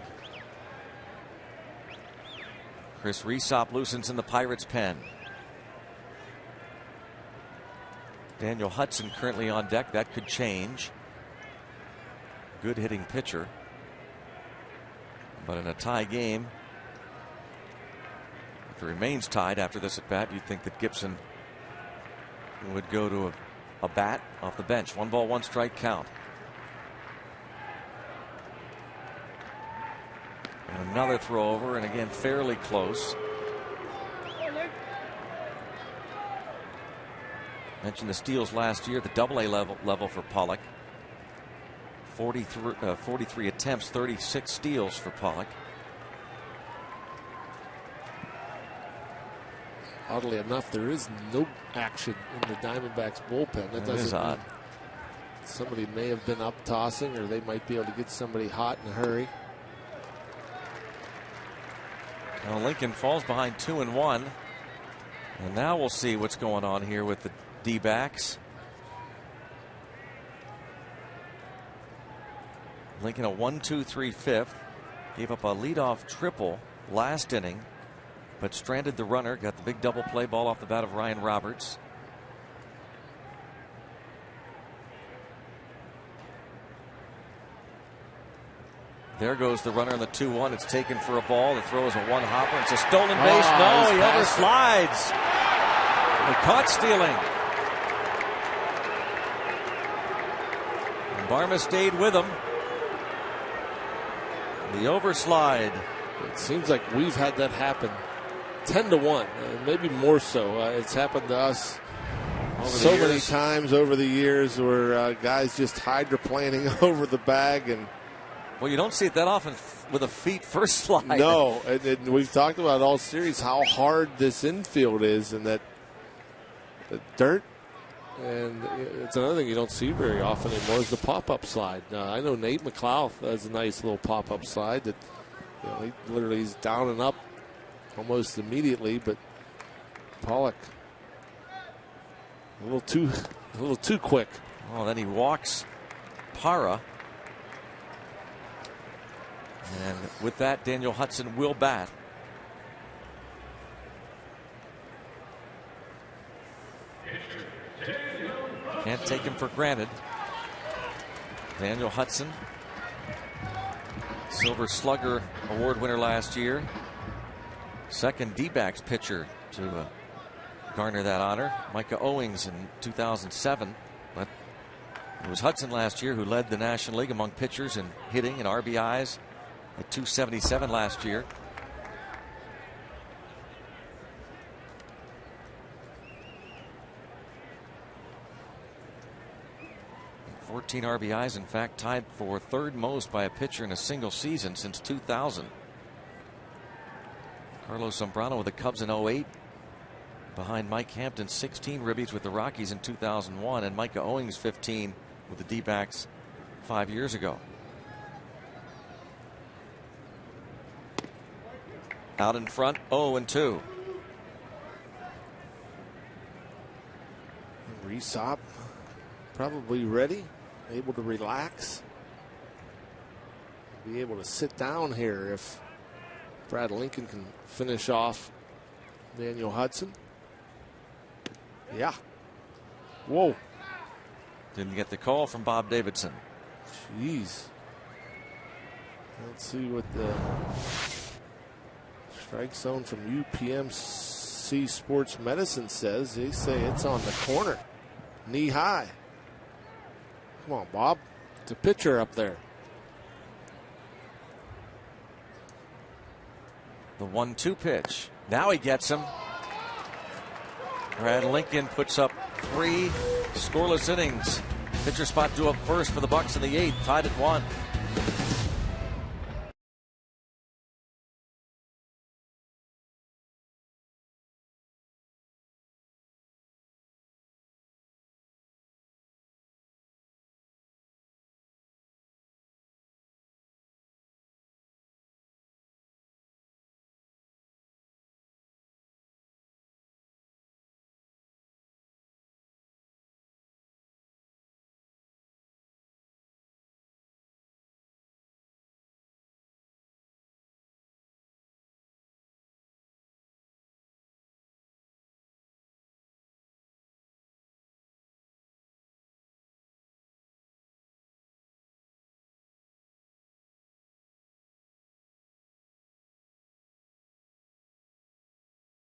Chris Resop loosens in the Pirates' pen. Daniel Hudson currently on deck. That could change. Good hitting pitcher. But in a tie game, if it remains tied after this at bat, you'd think that Gibson would go to a bat off the bench. 1 ball, 1 strike count. And another throw over, and again fairly close. Mentioned the steals last year, the Double-A level for Pollock. 43 attempts, 36 steals for Pollock. Oddly enough, there is no action in the Diamondbacks bullpen. That is odd. Somebody may have been up tossing, or they might be able to get somebody hot in a hurry. Now Lincoln falls behind 2-1. And now we'll see what's going on here with the D-backs. Lincoln a 1-2-3 fifth. Gave up a leadoff triple last inning, but stranded the runner. Got the big double play ball off the bat of Ryan Roberts. There goes the runner on the 2-1. It's taken for a ball. The throw is a one-hopper. It's a stolen base. No, he overslides. They're caught stealing. And Barma stayed with him. The overslide. It seems like we've had that happen 10-1, maybe more so. It's happened to us so many times over the years where guys just hydroplaning over the bag. And well, you don't see it that often with a feet first slide. No, and we've talked about all series how hard this infield is, and that the dirt. And it's another thing you don't see very often anymore is the pop-up slide. I know Nate McLeod has a nice little pop-up slide that he literally is down and up almost immediately, but Pollock a little too quick. Oh, then he walks Para. And with that, Daniel Hudson will bat. Can't take him for granted. Daniel Hudson, Silver Slugger Award winner last year. Second D-backs pitcher to garner that honor. Micah Owings in 2007. But it was Hudson last year who led the National League among pitchers in hitting and RBIs at 277 last year. 14 RBIs, in fact, tied for third most by a pitcher in a single season since 2000. Carlos Zambrano with the Cubs in 08. Behind Mike Hampton's 16 ribbies with the Rockies in 2001, and Micah Owings 15 with the D-backs 5 years ago. Out in front, 0-2. Resop probably ready, able to relax, be able to sit down here if Brad Lincoln can finish off Daniel Hudson. Yeah. Whoa. Didn't get the call from Bob Davidson. Jeez. Let's see what the strike zone from UPM UNC Sports Medicine says. They say it's on the corner, knee high. Come on, Bob. It's a pitcher up there. The 1-2 pitch. Now he gets him. Brad Lincoln puts up 3 scoreless innings. Pitcher spot due up first for the Bucks in the 8th, tied at 1.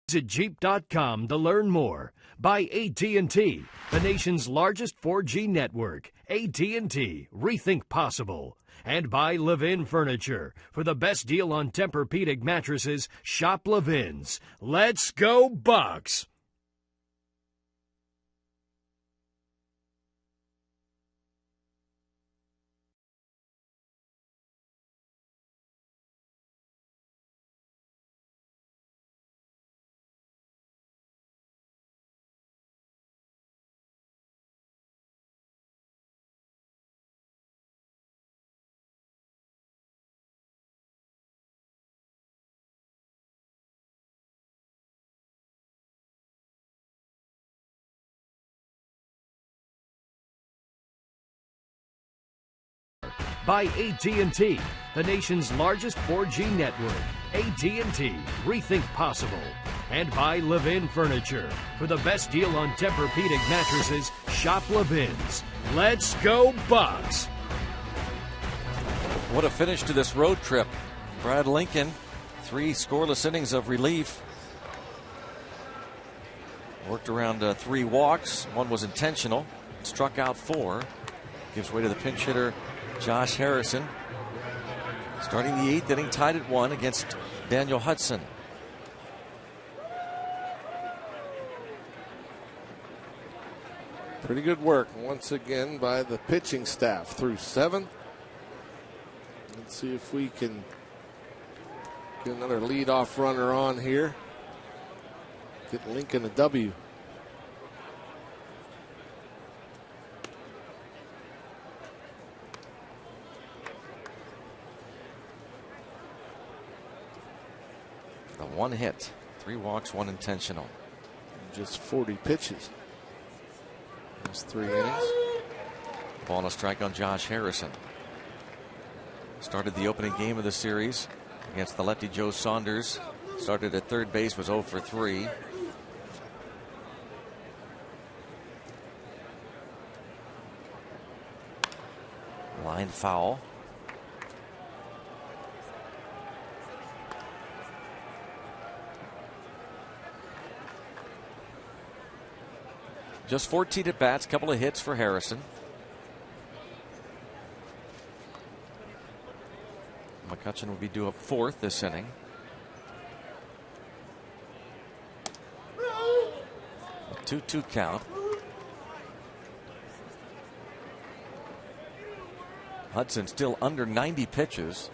Visit Jeep.com to learn more. By AT&T, the nation's largest 4G network. AT&T, rethink possible. And by Levin Furniture. For the best deal on Tempur-Pedic mattresses, shop Levin's. Let's go Bucks! By AT&T, the nation's largest 4G network. AT&T, rethink possible. And by Levin Furniture. For the best deal on Tempur-Pedic mattresses, shop Levin's. Let's go Bucks! What a finish to this road trip. Brad Lincoln, 3 scoreless innings of relief. Worked around 3 walks. 1 was intentional. Struck out 4. Gives way to the pinch hitter, Josh Harrison. Starting the 8th inning, tied at 1 against Daniel Hudson. Pretty good work once again by the pitching staff through 7. Let's see if we can get another leadoff runner on here. Get Lincoln a W. The 1 hit, 3 walks, 1 intentional. Just 40 pitches. That's 3 innings. Ball and a strike on Josh Harrison. Started the opening game of the series against the lefty Joe Saunders. Started at third base, was 0 for 3. Line foul. Just 14 at bats, couple of hits for Harrison. McCutcheon will be due up 4th this inning. A 2-2 count. Hudson still under 90 pitches.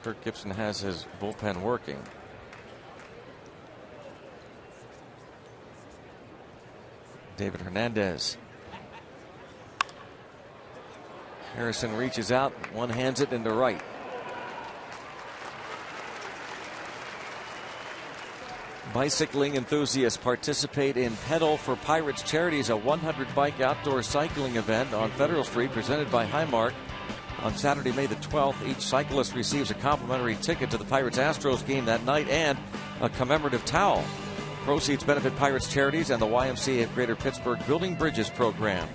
Kirk Gibson has his bullpen working. David Hernandez. Harrison reaches out, one hands it into right. Bicycling enthusiasts participate in Pedal for Pirates Charities, a 100-bike outdoor cycling event on Federal Street presented by Highmark. On Saturday, May the 12th, each cyclist receives a complimentary ticket to the Pirates-Astros game that night and a commemorative towel. Proceeds benefit Pirates Charities and the YMCA of Greater Pittsburgh Building Bridges program.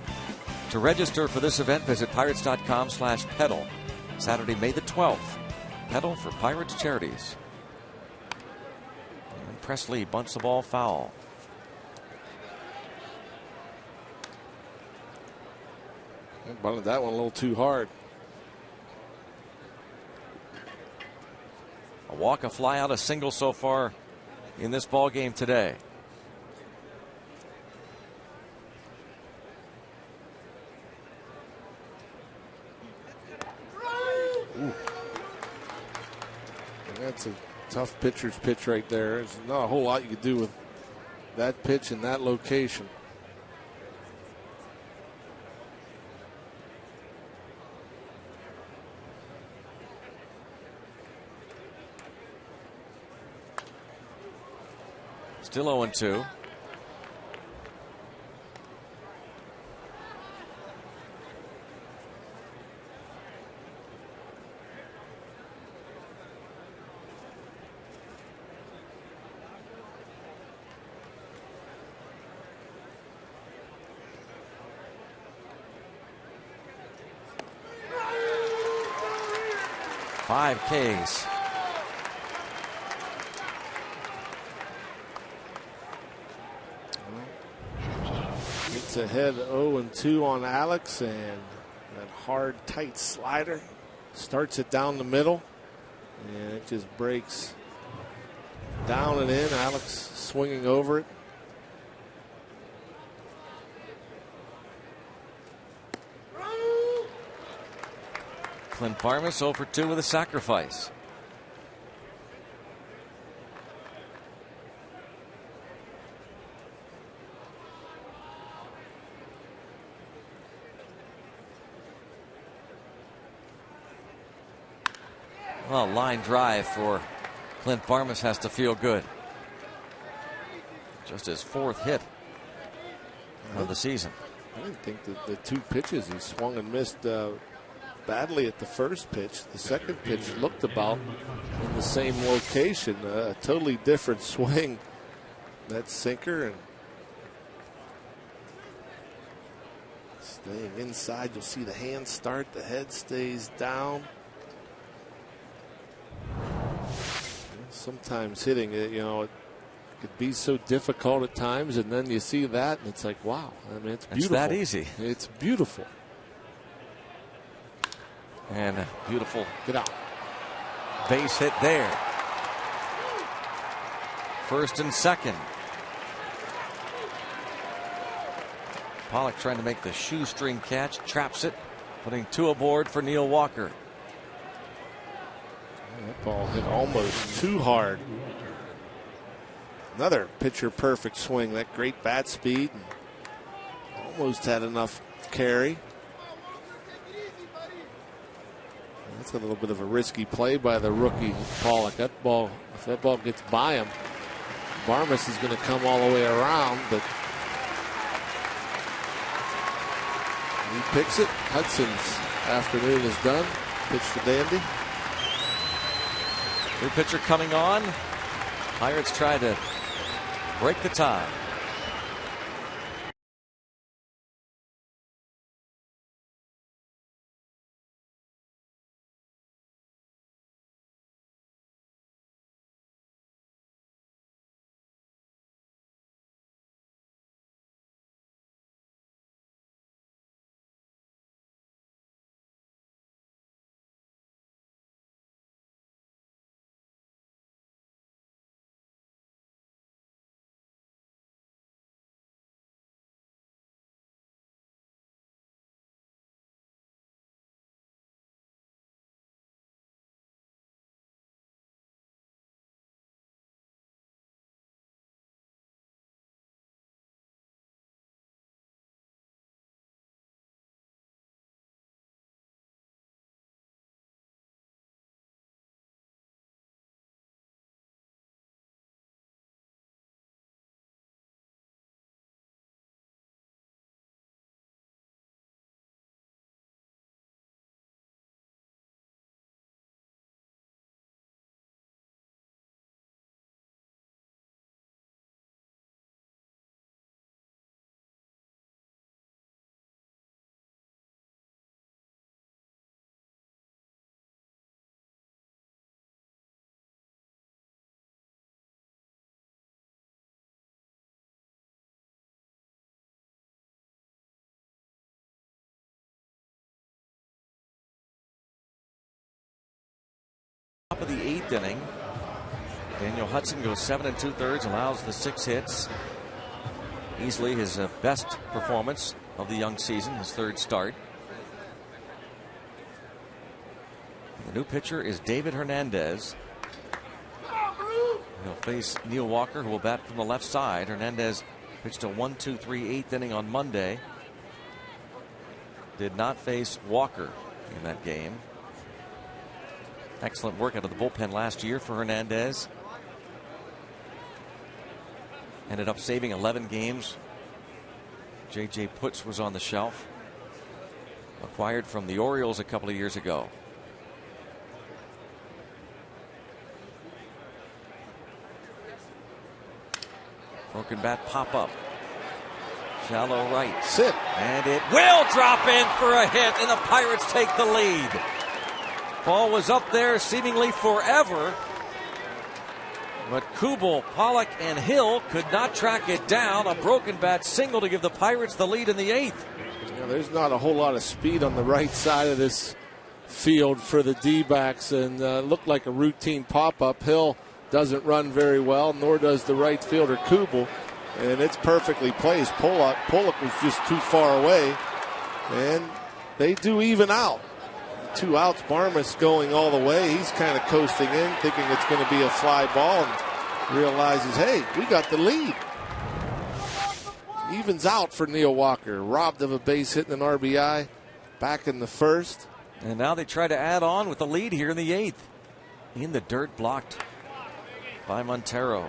To register for this event, visit pirates.com/pedal. Saturday, May the 12th. Pedal for Pirates Charities. And Presley bunts the ball foul. Bunted that one a little too hard. A walk, a fly out, a single so far in this ball game today. Ooh. That's a tough pitcher's pitch right there. There's not a whole lot you could do with that pitch in that location. Still 0-2. Five Ks. It's ahead 0-2 on Alex, and that hard, tight slider starts it down the middle, and it just breaks down and in. Alex swinging over it. Clint Barmas 0 for 2 with a sacrifice. Well, line drive for Clint Barmas has to feel good. Just his 4th hit of the season. I didn't think that the 2 pitches he swung and missed badly at the first pitch. The second pitch looked about in the same location. A totally different swing. That sinker, and staying inside. You'll see the hand start. The head stays down. Sometimes hitting it, it could be so difficult at times, and then you see that, and it's like, wow. I mean, it's beautiful. It's that easy. It's beautiful. And a beautiful get out base hit there. First and second. Pollock trying to make the shoestring catch, traps it, putting 2 aboard for Neil Walker. That ball hit almost too hard. Another pitcher perfect swing. That great bat speed. Almost had enough carry. That's a little bit of a risky play by the rookie Pollock. That ball, if that ball gets by him, Barmas is going to come all the way around, but he picks it. Hudson's afternoon is done. Pitch to Dandy. New pitcher coming on. Pirates try to break the tie. Top of the 8th inning. Daniel Hudson goes 7 2/3, allows the 6 hits. Easily his best performance of the young season, his 3rd start. The new pitcher is David Hernandez. He'll face Neil Walker, who will bat from the left side. Hernandez pitched a 1-2-3 8th inning on Monday. Did not face Walker in that game. Excellent work out of the bullpen last year for Hernandez. Ended up saving 11 games. J.J. Putz was on the shelf. Acquired from the Orioles a couple of years ago. Broken bat pop up. Shallow right. Sit. And it will drop in for a hit, and the Pirates take the lead. Ball was up there seemingly forever. But Kubel, Pollock, and Hill could not track it down. A broken bat single to give the Pirates the lead in the 8th. Yeah, there's not a whole lot of speed on the right side of this field for the D-backs, and looked like a routine pop-up. Hill doesn't run very well, nor does the right fielder Kubel, and it's perfectly placed. Pollock was just too far away, and they do even out. 2 outs, Barmas going all the way. He's kind of coasting in, thinking it's going to be a fly ball, and realizes, hey, we got the lead. Evens out for Neil Walker, robbed of a base hit and an RBI back in the 1st. And now they try to add on with the lead here in the 8th. In the dirt, blocked by Montero.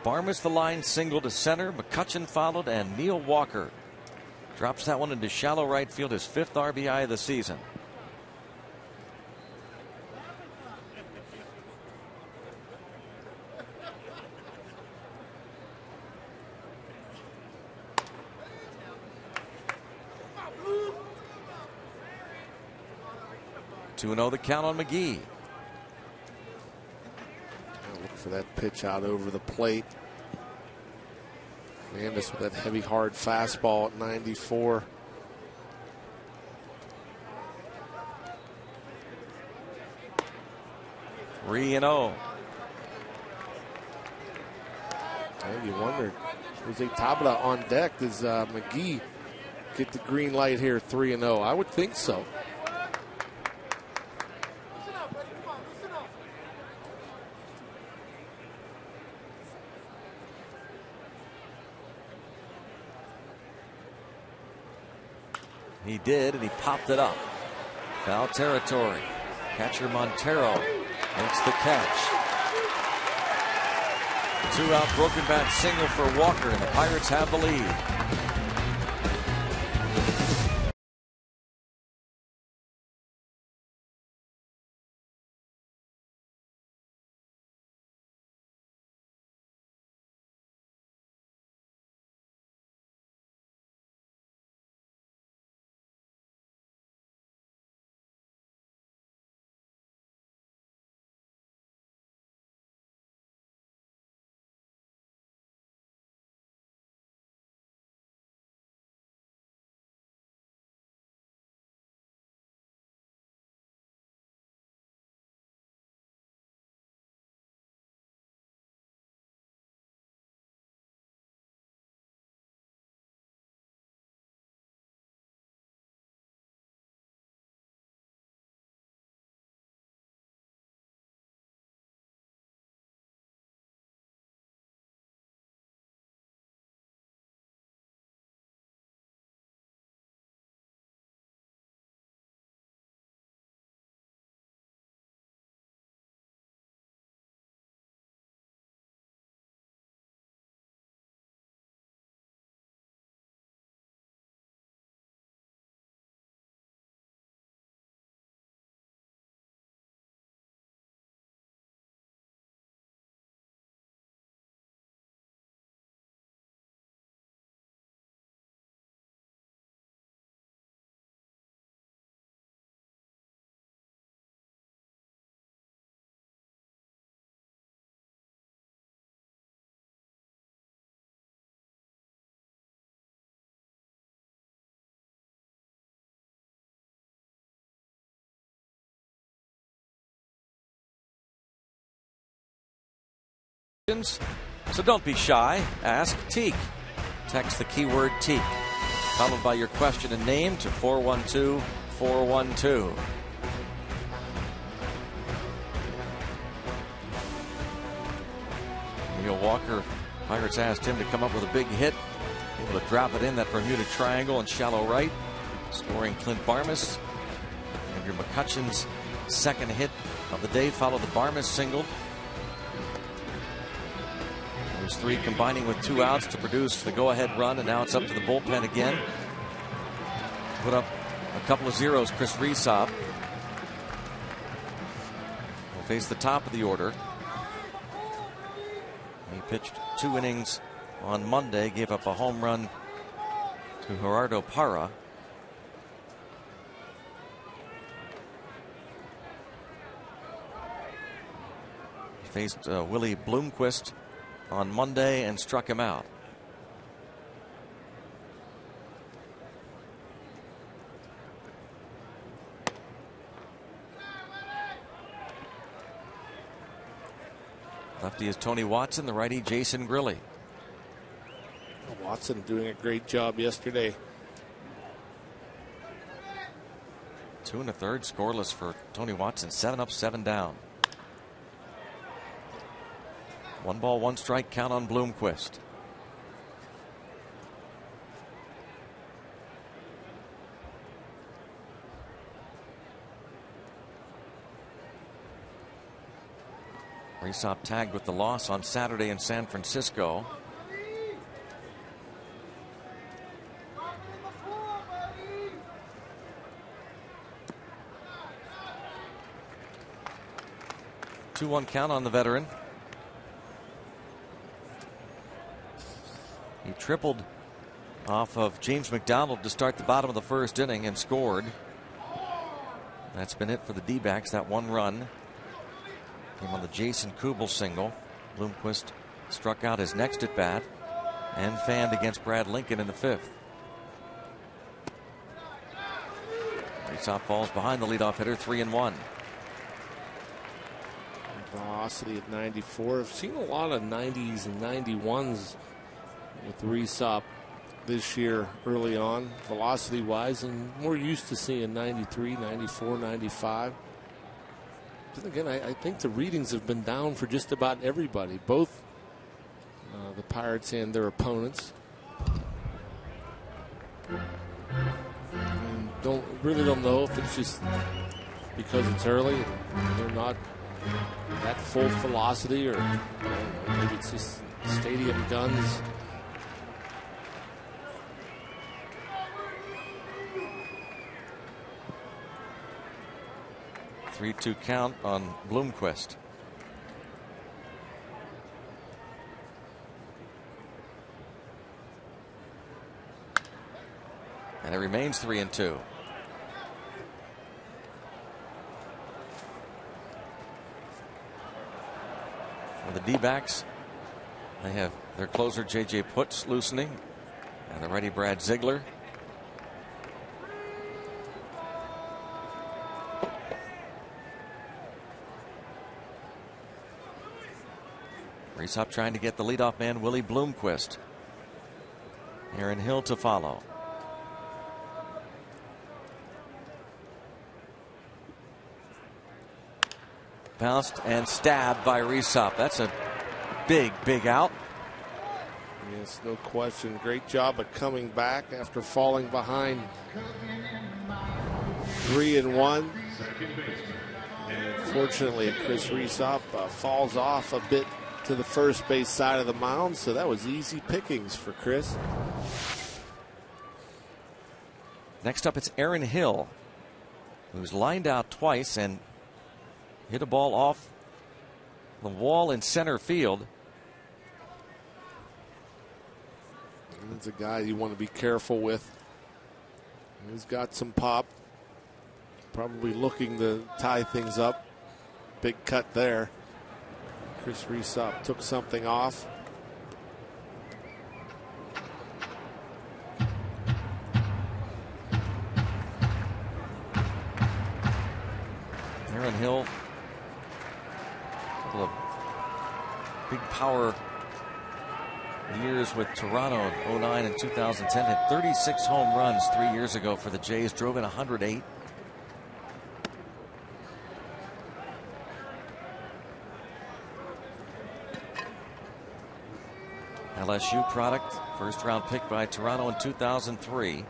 Barmas the line single to center. McCutchen followed, and Neil Walker drops that one into shallow right field, his 5th RBI of the season. Two 2-0 the count on McGee. Look for that pitch out over the plate. Hernandez with that heavy, hard fastball at 94. Three and 0. You wonder, Jose Tabla on deck. Does McGee get the green light here, 3-0? I would think so. He did, and he popped it up. Foul territory. Catcher Montero makes the catch. 2-out broken bat single for Walker, and the Pirates have the lead. questions? So don't be shy. Ask Teak. Text the keyword Teak, followed by your question and name to 412-412. Neil Walker, Pirates asked him to come up with a big hit, able to drop it in that Bermuda Triangle in shallow right, scoring Clint Barmas. Andrew McCutcheon's second hit of the day followed the Barmas single. Those three combining with 2 outs to produce the go-ahead run, and now it's up to the bullpen again. Put up a couple of zeros. Chris Resop will face the top of the order. He pitched 2 innings on Monday, gave up a home run to Gerardo Parra. He faced Willie Bloomquist on Monday and struck him out. Lefty is Tony Watson, the righty Jason Grilli. Watson doing a great job yesterday. 2 1/3 scoreless for Tony Watson. 7 up, 7 down. 1 ball, 1 strike count on Bloomquist. Resop tagged with the loss on Saturday in San Francisco. Two 2-1 count on the veteran. He tripled off of James McDonald to start the bottom of the first inning and scored. That's been it for the D-backs. That 1 run came on the Jason Kubel single. Bloomquist struck out his next at bat and fanned against Brad Lincoln in the 5th. Resop falls behind the leadoff hitter, 3-1. Velocity at 94. I've seen a lot of 90s and 91s with Resop this year early on, velocity wise, and we're used to seeing 93, 94, 95. Then again, I think the readings have been down for just about everybody, both the Pirates and their opponents. And don't know if it's just because it's early and they're not at full velocity, or maybe it's just stadium guns. Three-two count on Bloomquist. And it remains 3-2. For the D-backs, they have their closer J.J. Putz loosening and the righty Brad Ziegler. Resop trying to get the leadoff man Willie Bloomquist. Aaron Hill to follow. Bounced and stabbed by Resop. That's a big out. Yes, no question. Great job of coming back after falling behind 3-1. And fortunately, Chris Resop falls off a bit to the first base side of the mound, so that was easy pickings for Chris. Next up, it's Aaron Hill, who's lined out twice and hit a ball off the wall in center field. That's a guy you want to be careful with. He's got some pop. Probably looking to tie things up. Big cut there. Chris Resop took something off. Aaron Hill, a couple of big power years with Toronto in 09 and 2010. Hit 36 home runs 3 years ago for the Jays. Drove in 108. LSU product, first round pick by Toronto in 2003.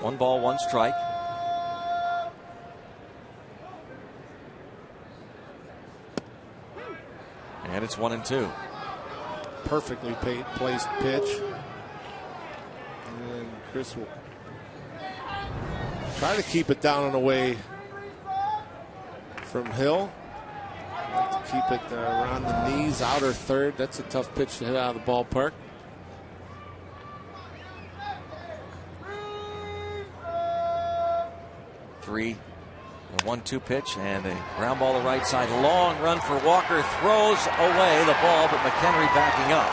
One ball, one strike. And it's 1-2. Perfectly placed pitch. And Chris will try to keep it down and away from Hill. Like to keep it around the knees, outer third. That's a tough pitch to hit out of the ballpark. Three. A 1-2 pitch and a ground ball to right side. Long run for Walker. Throws away the ball, but McHenry backing up.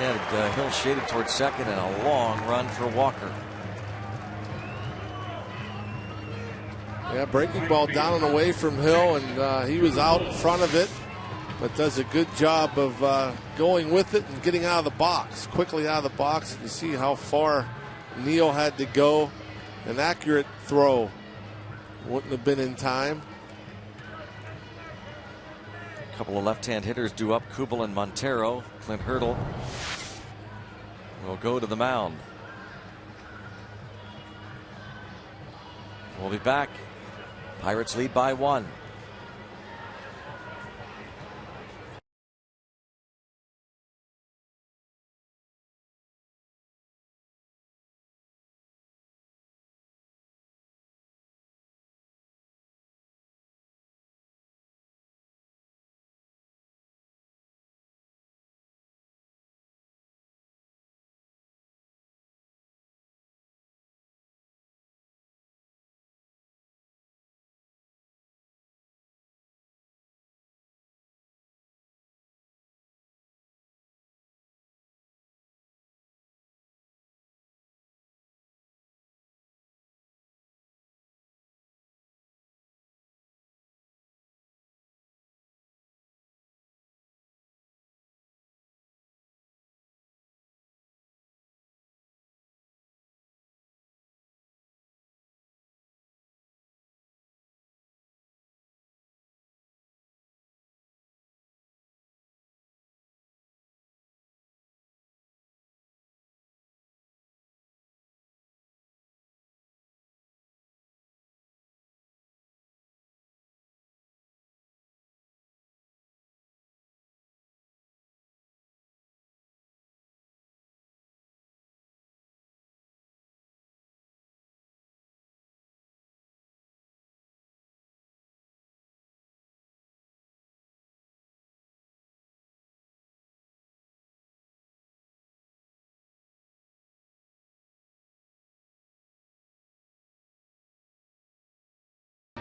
And Hill shaded towards second and a long run for Walker. Yeah, breaking ball down and away from Hill, and he was out in front of it, but does a good job of going with it and getting out of the box, quickly out of the box. You see how far Neal had to go. An accurate throw wouldn't have been in time. A couple of left-hand hitters due up, Kubel and Montero. Clint Hurdle will go to the mound. We'll be back. Pirates lead by 1.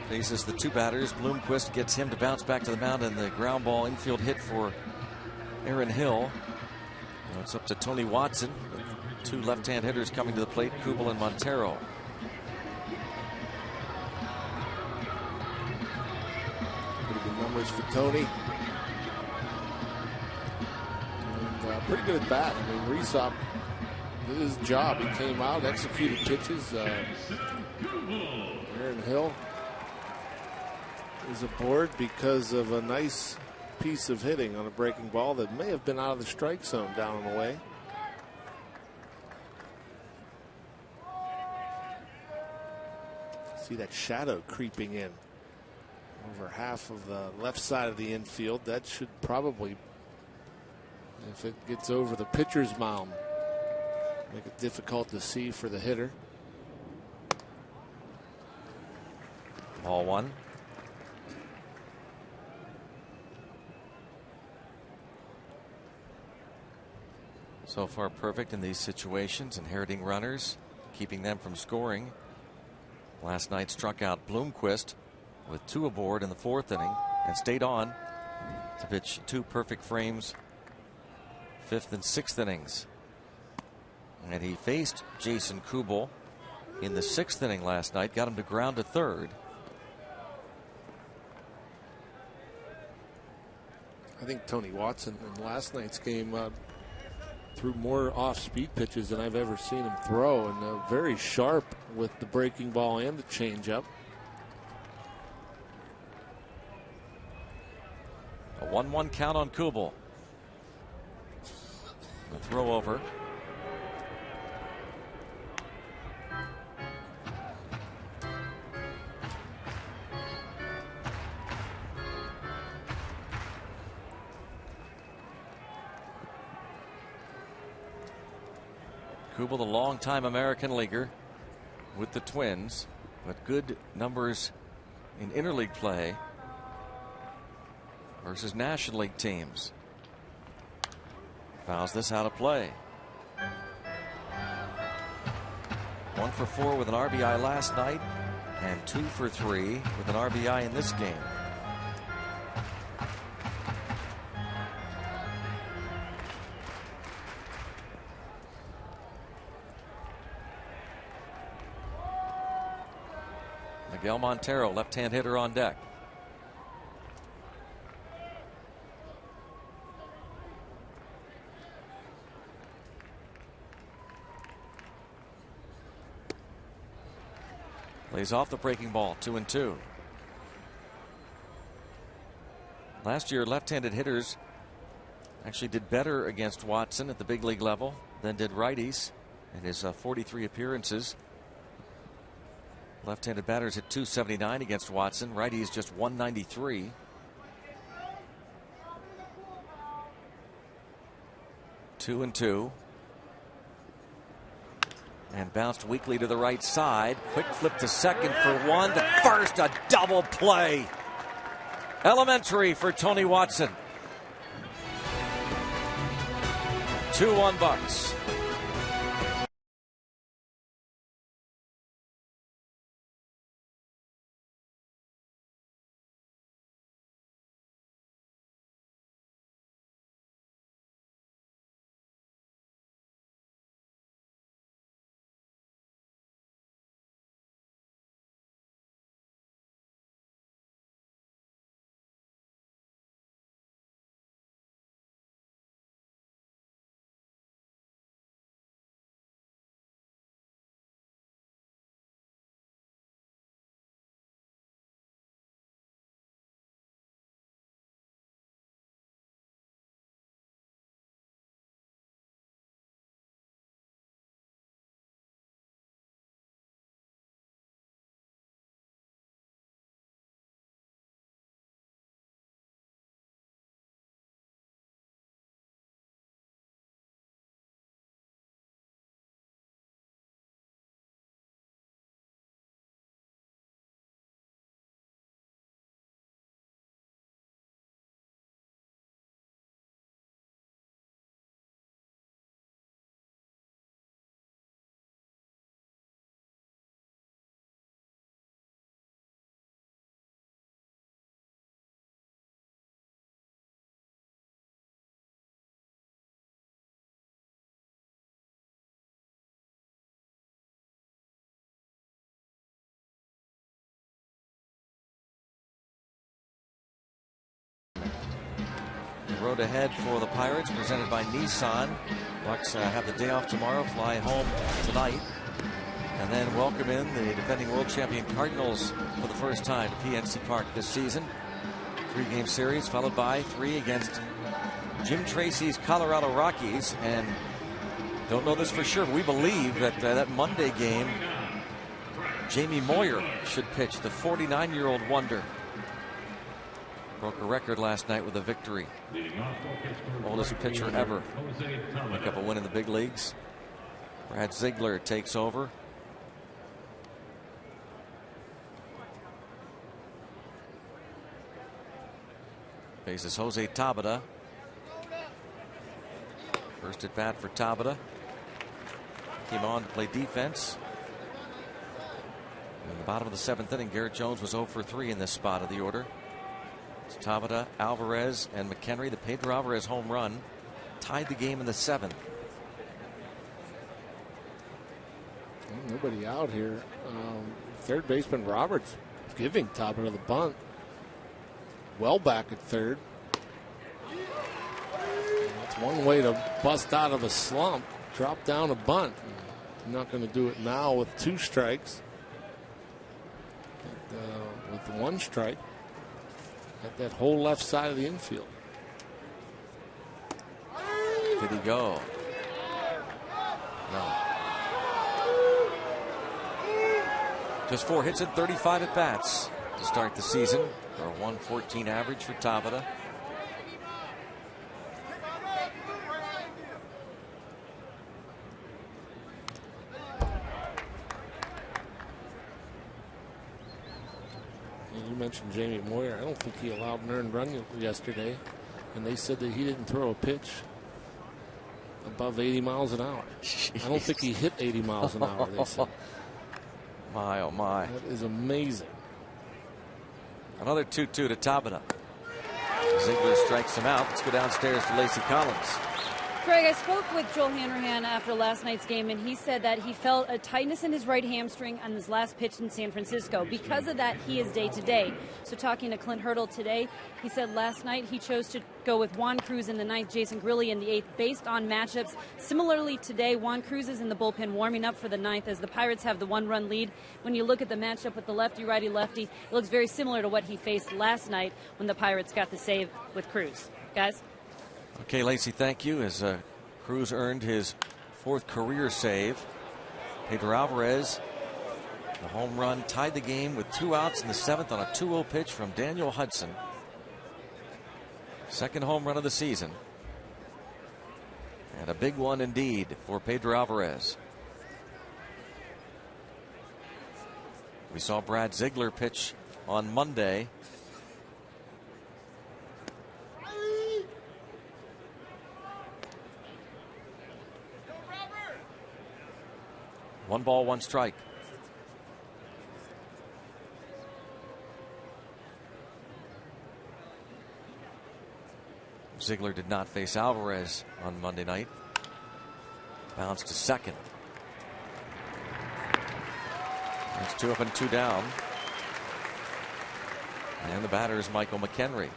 Faces the two batters. Bloomquist gets him to bounce back to the mound, and the ground ball infield hit for Aaron Hill. Now it's up to Tony Watson with two left-hand hitters coming to the plate, Kubel and Montero. Pretty good numbers for Tony. And pretty good at bat. I mean, Reesop did his job. He came out, executed pitches. Aaron Hill is aboard because of a nice piece of hitting on a breaking ball that may have been out of the strike zone down and away. See that shadow creeping in over half of the left side of the infield. That should probably, if it gets over the pitcher's mound, make it difficult to see for the hitter. Ball 1. So far perfect in these situations, inheriting runners, keeping them from scoring. Last night struck out Bloomquist with 2 aboard in the 4th inning and stayed on to pitch 2 perfect frames, 5th and 6th innings. And he faced Jason Kubel in the 6th inning last night, got him to ground to third. I think Tony Watson in last night's game threw more off-speed pitches than I've ever seen him throw, and very sharp with the breaking ball and the changeup. A 1-1 count on Kubel. The throw over. Kubel, the longtime American leaguer with the Twins, but good numbers in interleague play versus National League teams. Fouls this out of play. 1 for 4 with an RBI last night, and 2 for 3 with an RBI in this game. Miguel Montero, left-hand hitter, on deck. Lays off the breaking ball, 2-2. Last year, left-handed hitters actually did better against Watson at the big league level than did righties in his 43 appearances. Left-handed batters hit .279 against Watson. Righties just .193. Two and two. And bounced weakly to the right side. Quick flip to second for one. To first, a double play. Elementary for Tony Watson. 2-1 Bucks. Road ahead for the Pirates, presented by Nissan. Bucks have the day off tomorrow, fly home tonight, and then welcome in the defending world champion Cardinals for the first time to PNC Park this season. 3-game series followed by 3 against Jim Tracy's Colorado Rockies. And don't know this for sure, but we believe that that Monday game, Jamie Moyer should pitch, the 49-year-old wonder. Broke a record last night with a victory. Oldest pitcher ever pick up a win in the big leagues. Brad Ziegler takes over. Faces Jose Tabata. First at bat for Tabata. Came on to play defense. In the bottom of the 7th inning, Garrett Jones was 0 for 3 in this spot of the order. It's Tabata, Alvarez, and McHenry. The Pedro Alvarez home run tied the game in the 7th. No nobody out here. Third baseman Roberts giving Tabata the bunt. Well back at third. That's one way to bust out of a slump. Drop down a bunt. I'm not going to do it now with 2 strikes. But, with 1 strike, at that whole left side of the infield. Did he go? No. Just 4 hits and 35 at bats to start the season for a 114 average for Tabata. You mentioned Jamie Moyer. I don't think he allowed an earned run yesterday, and they said that he didn't throw a pitch above 80 miles an hour. Jeez. I don't think he hit 80 miles an hour, they said. My, oh my. That is amazing. Another 2-2 to Tabata. Ziegler strikes him out. Let's go downstairs to Lacey Collins. Craig, I spoke with Joel Hanrahan after last night's game, and he said that he felt a tightness in his right hamstring on his last pitch in San Francisco. Because of that, he is day-to-day. So talking to Clint Hurdle today, he said last night he chose to go with Juan Cruz in the 9th, Jason Grilli in the 8th, based on matchups. Similarly today, Juan Cruz is in the bullpen warming up for the 9th as the Pirates have the 1-run lead. When you look at the matchup with the lefty-righty lefty, it looks very similar to what he faced last night when the Pirates got the save with Cruz. Guys? Okay, Lacey, thank you. As Cruz earned his 4th career save. Pedro Alvarez, the home run, tied the game with 2 outs in the 7th on a 2-0 pitch from Daniel Hudson. 2nd home run of the season. And a big one indeed for Pedro Alvarez. We saw Brad Ziegler pitch on Monday. One ball, 1 strike. Ziegler did not face Alvarez on Monday night. Bounced to second. It's 2 up and 2 down. And the batter is Michael McHenry.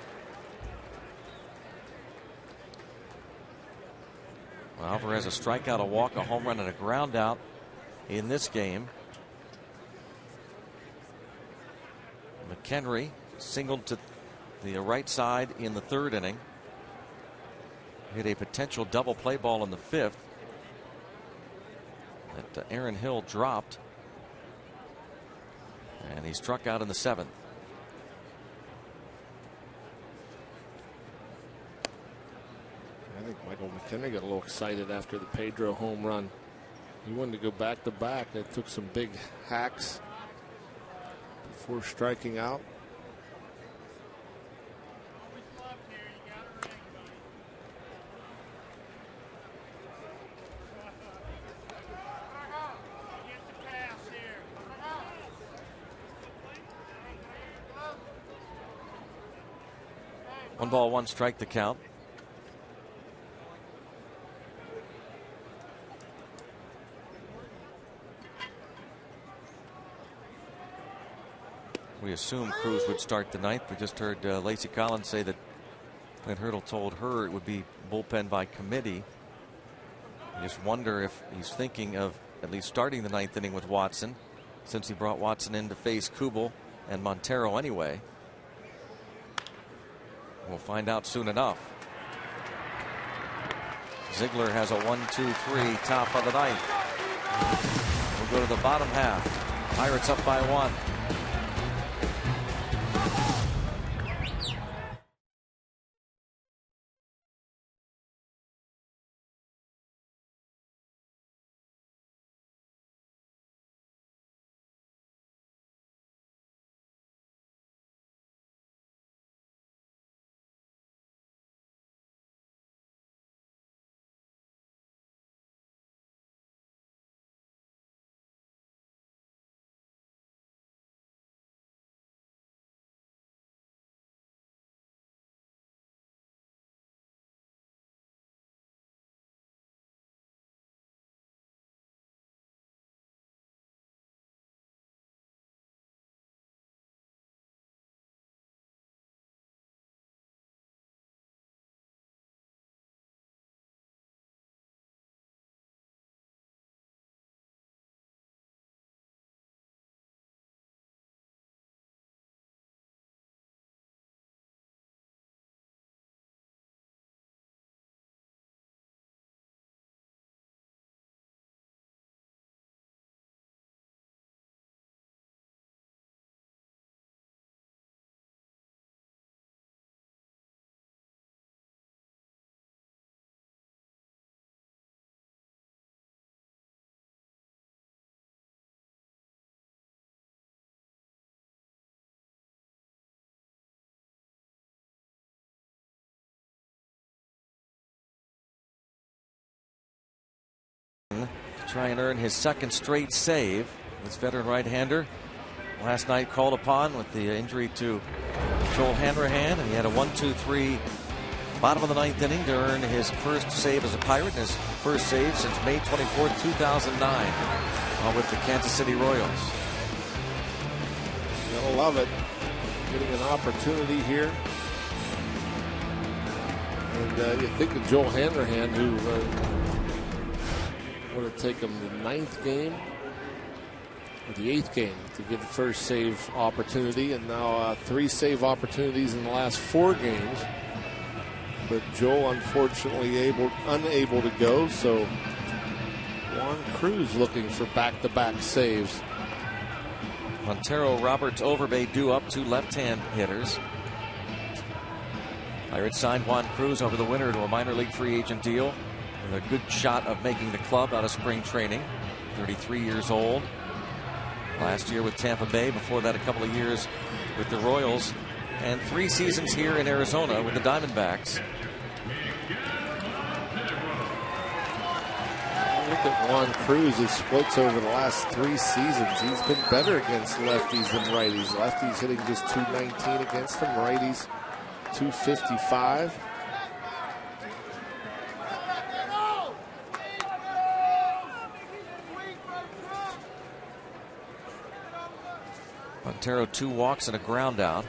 Well, Alvarez a strikeout, a walk, a home run, and a ground out in this game. McHenry singled to the right side in the 3rd inning. Hit a potential double play ball in the 5th that Aaron Hill dropped. And he struck out in the 7th. I think Michael McHenry got a little excited after the Pedro home run. He wanted to go back to back. That took some big hacks before striking out. One ball, 1 strike the count. We assumed Cruz would start the 9th. We just heard Lacey Collins say that Clint Hurdle told her it would be bullpen by committee. I just wonder if he's thinking of at least starting the 9th inning with Watson, since he brought Watson in to face Kubel and Montero anyway. We'll find out soon enough. Ziegler has a 1-2-3 top of the 9th. We'll go to the bottom half. Pirates up by 1. try and earn his second straight save. This veteran right-hander last night called upon with the injury to Joel Hanrahan, and he had a 1-2-3 bottom of the ninth inning to earn his first save as a Pirate, and his first save since May 24th, 2009 with the Kansas City Royals. You're gonna love it, getting an opportunity here. And you think of Joel Hanrahan, who would have taken the ninth game or the eighth game to get the first save opportunity, and now 3 save opportunities in the last 4 games. But Joel unfortunately unable to go, so Juan Cruz looking for back-to-back saves. Montero, Roberts, Overbay due up, 2 left-hand hitters. Pirates signed Juan Cruz over the winter to a minor league free agent deal with a good shot of making the club out of spring training. 33 years old. Last year with Tampa Bay, before that a couple of years with the Royals, and 3 seasons here in Arizona with the Diamondbacks. Look at Juan Cruz's splits over the last 3 seasons. He's been better against lefties than righties. Lefties hitting just .219 against him, righties .255. Montero 2 walks and a ground out.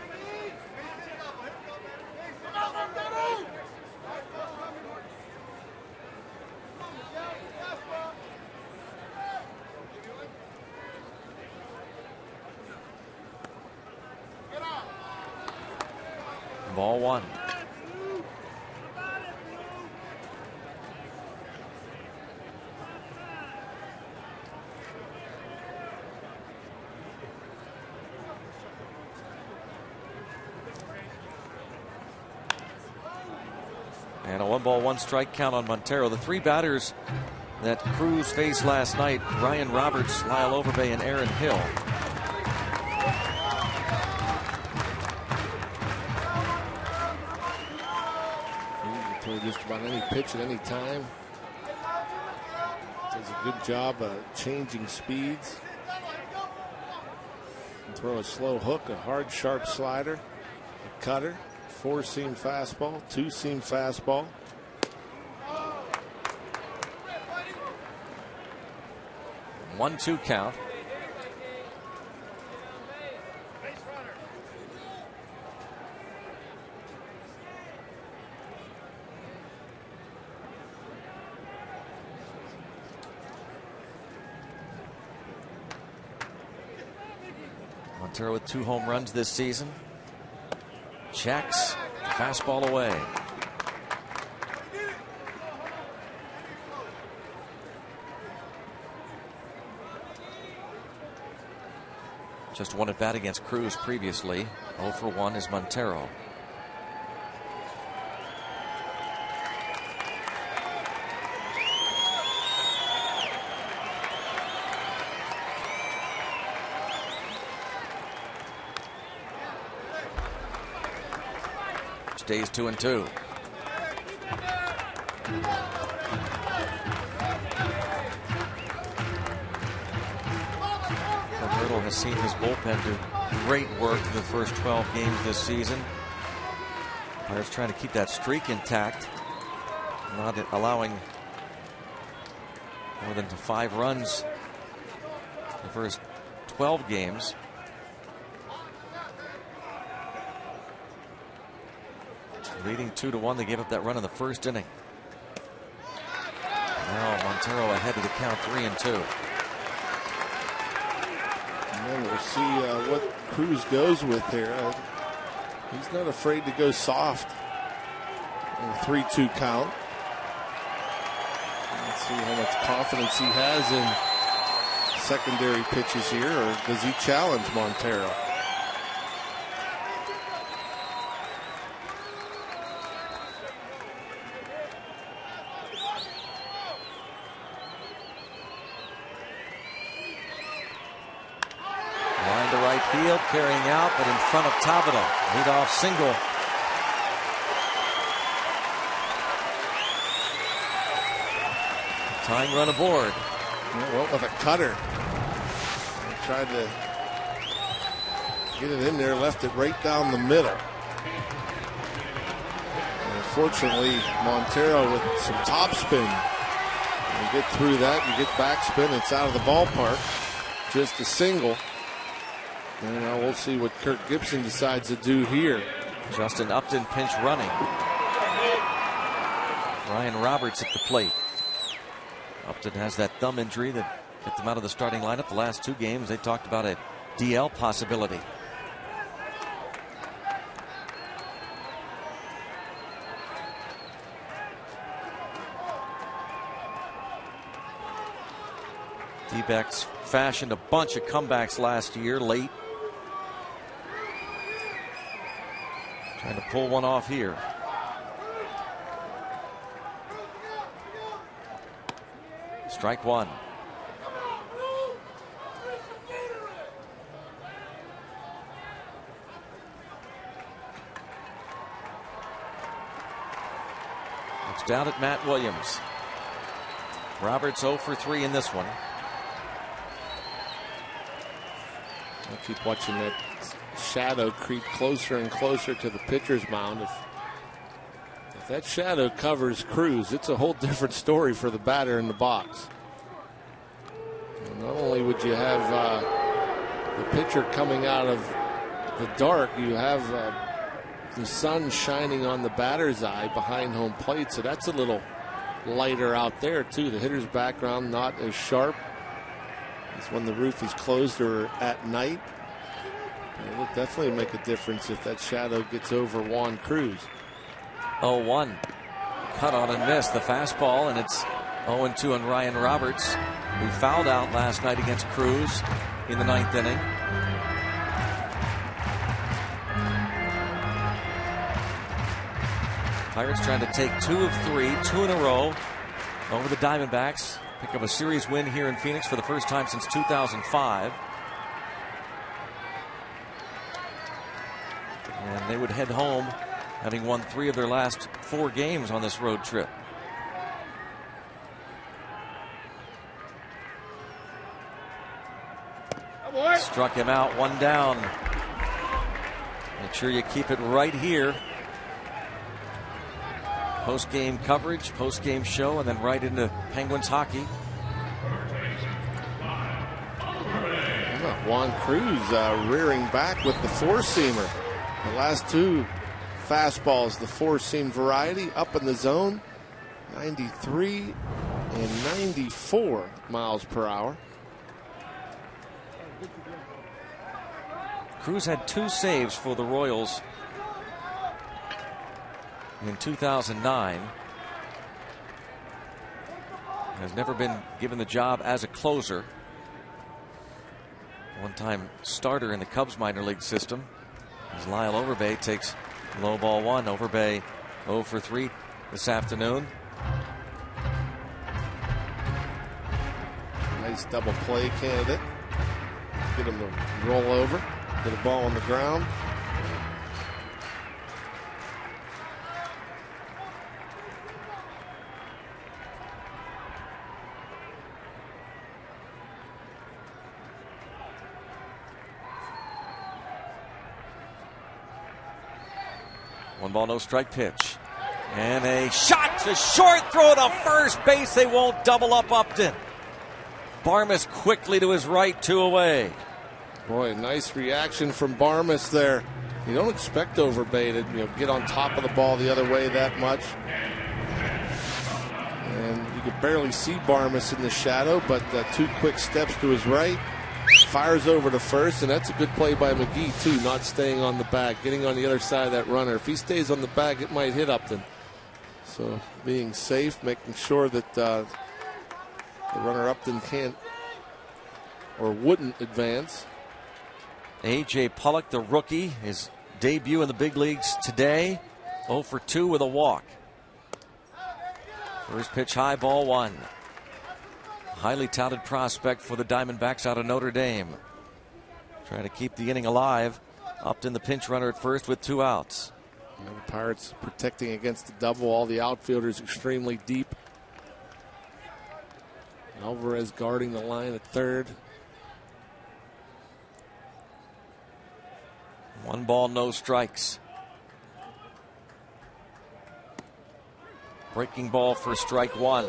Ball 1. And a 1-ball, 1-strike count on Montero. The 3 batters that Cruz faced last night: Ryan Roberts, Lyle Overbay, and Aaron Hill. Just about any pitch at any time. Does a good job of changing speeds. Throw a slow hook, a hard, sharp slider, a cutter, 4-seam fastball, 2-seam fastball. One-two count. Montero with 2 home runs this season. Checks, fastball away. Just 1 at bat against Cruz previously. 0 for 1 is Montero. Stays 2-2. Roberto has seen his bullpen do great work in the first 12 games this season. Pirates trying to keep that streak intact, not allowing more than 5 runs in the first 12 games. Leading 2-1, they gave up that run in the first inning. Now Montero ahead of the count, 3-2. And then we'll see what Cruz goes with here. He's not afraid to go soft in a 3-2 count. Let's see how much confidence he has in secondary pitches here, or does he challenge Montero? Field carrying out, but in front of Tabata. Leadoff single. Tying run aboard. Yeah, went with a cutter. Tried to get it in there, left it right down the middle. And unfortunately, Montero with some topspin. You get through that, you get backspin, it's out of the ballpark. Just a single. And now we'll see what Kirk Gibson decides to do here. Justin Upton pinch running. Ryan Roberts at the plate. Upton has that thumb injury that kept him out of the starting lineup the last 2 games. They talked about a DL possibility. D-backs fashioned a bunch of comebacks last year late. Trying to pull one off here. Strike one. Looks down at Matt Williams. Roberts 0 for 3 in this one. I'll keep watching that shadow creep closer and closer to the pitcher's mound. If that shadow covers Cruz, it's a whole different story for the batter in the box. And not only would you have the pitcher coming out of the dark, you have the sun shining on the batter's eye behind home plate, so that's a little lighter out there too. The hitter's background not as sharp as when the roof is closed or at night. It will definitely make a difference if that shadow gets over Juan Cruz. 0-1. Cut on and missed the fastball, and it's 0-2 on Ryan Roberts, who fouled out last night against Cruz in the 9th inning. Pirates trying to take 2 of 3, 2 in a row over the Diamondbacks. Pick up a series win here in Phoenix for the first time since 2005. And they would head home having won 3 of their last 4 games on this road trip. Struck him out, 1 down. Make sure you keep it right here. Post-game coverage, post-game show, and then right into Penguins hockey. Juan Cruz rearing back with the 4-seamer. The last 2 fastballs, the 4-seam variety, up in the zone, 93 and 94 miles per hour. Cruz had 2 saves for the Royals in 2009. Has never been given the job as a closer. One-time starter in the Cubs minor league system. As Lyle Overbay takes low ball 1. Overbay 0 for 3 this afternoon. Nice double play candidate. Get him to roll over. Get a ball on the ground. One ball, no strike pitch. And a shot to short, throw to first base. They won't double up Upton. Barmes quickly to his right, 2 away. Boy, nice reaction from Barmes there. You don't expect Overbay to get on top of the ball the other way that much. And you could barely see Barmes in the shadow, but 2 quick steps to his right. Fires over to first, and that's a good play by McGee, too, not staying on the bag, getting on the other side of that runner. If he stays on the bag, it might hit Upton. So being safe, making sure that the runner Upton can't or wouldn't advance. A.J. Pollock, the rookie, his debut in the big leagues today. 0 for 2 with a walk. First pitch high, ball 1. Highly touted prospect for the Diamondbacks out of Notre Dame. Trying to keep the inning alive. Upton the pinch runner at first with 2 outs. And the Pirates protecting against the double. All the outfielders extremely deep. Alvarez guarding the line at third. 1 ball, no strikes. Breaking ball for strike 1.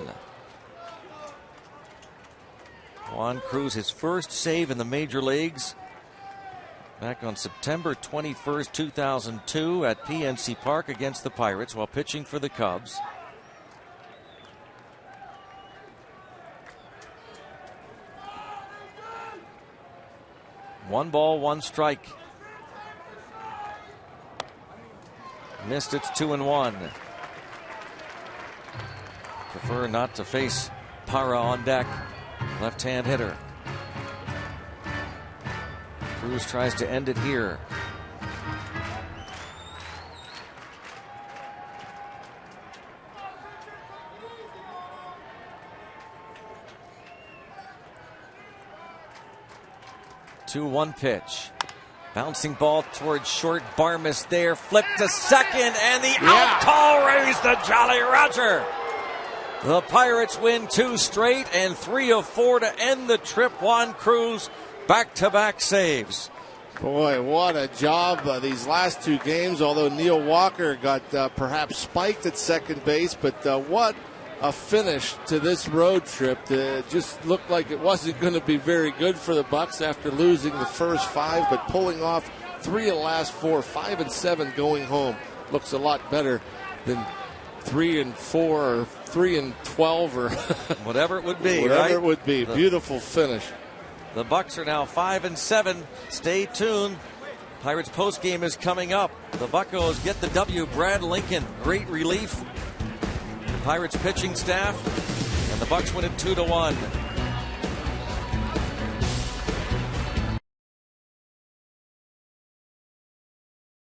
Juan Cruz, his first save in the major leagues back on September 21st, 2002 at PNC Park against the Pirates while pitching for the Cubs. One ball, one strike. Missed, it's 2-1. Prefer not to face Parra on deck. Left-hand hitter. Cruz tries to end it here. Two-one pitch. Bouncing ball towards short. Barmas there. Flipped to second, and the out call raised the Jolly Roger. The Pirates win 2 straight and 3 of 4 to end the trip. Juan Cruz, back-to-back saves. Boy, what a job these last 2 games, although Neil Walker got perhaps spiked at second base, but what a finish to this road trip. It just looked like it wasn't going to be very good for the Bucks after losing the first 5, but pulling off 3 of the last 4, 5 and 7 going home. Looks a lot better than 3 and 4 or 3 and 12 or whatever it would be. Whatever it would be. Beautiful finish. The Bucks are now 5 and 7. Stay tuned. Pirates post game is coming up. The Buccos get the W. Brad Lincoln, great relief. The Pirates pitching staff, and the Bucks win it 2-1.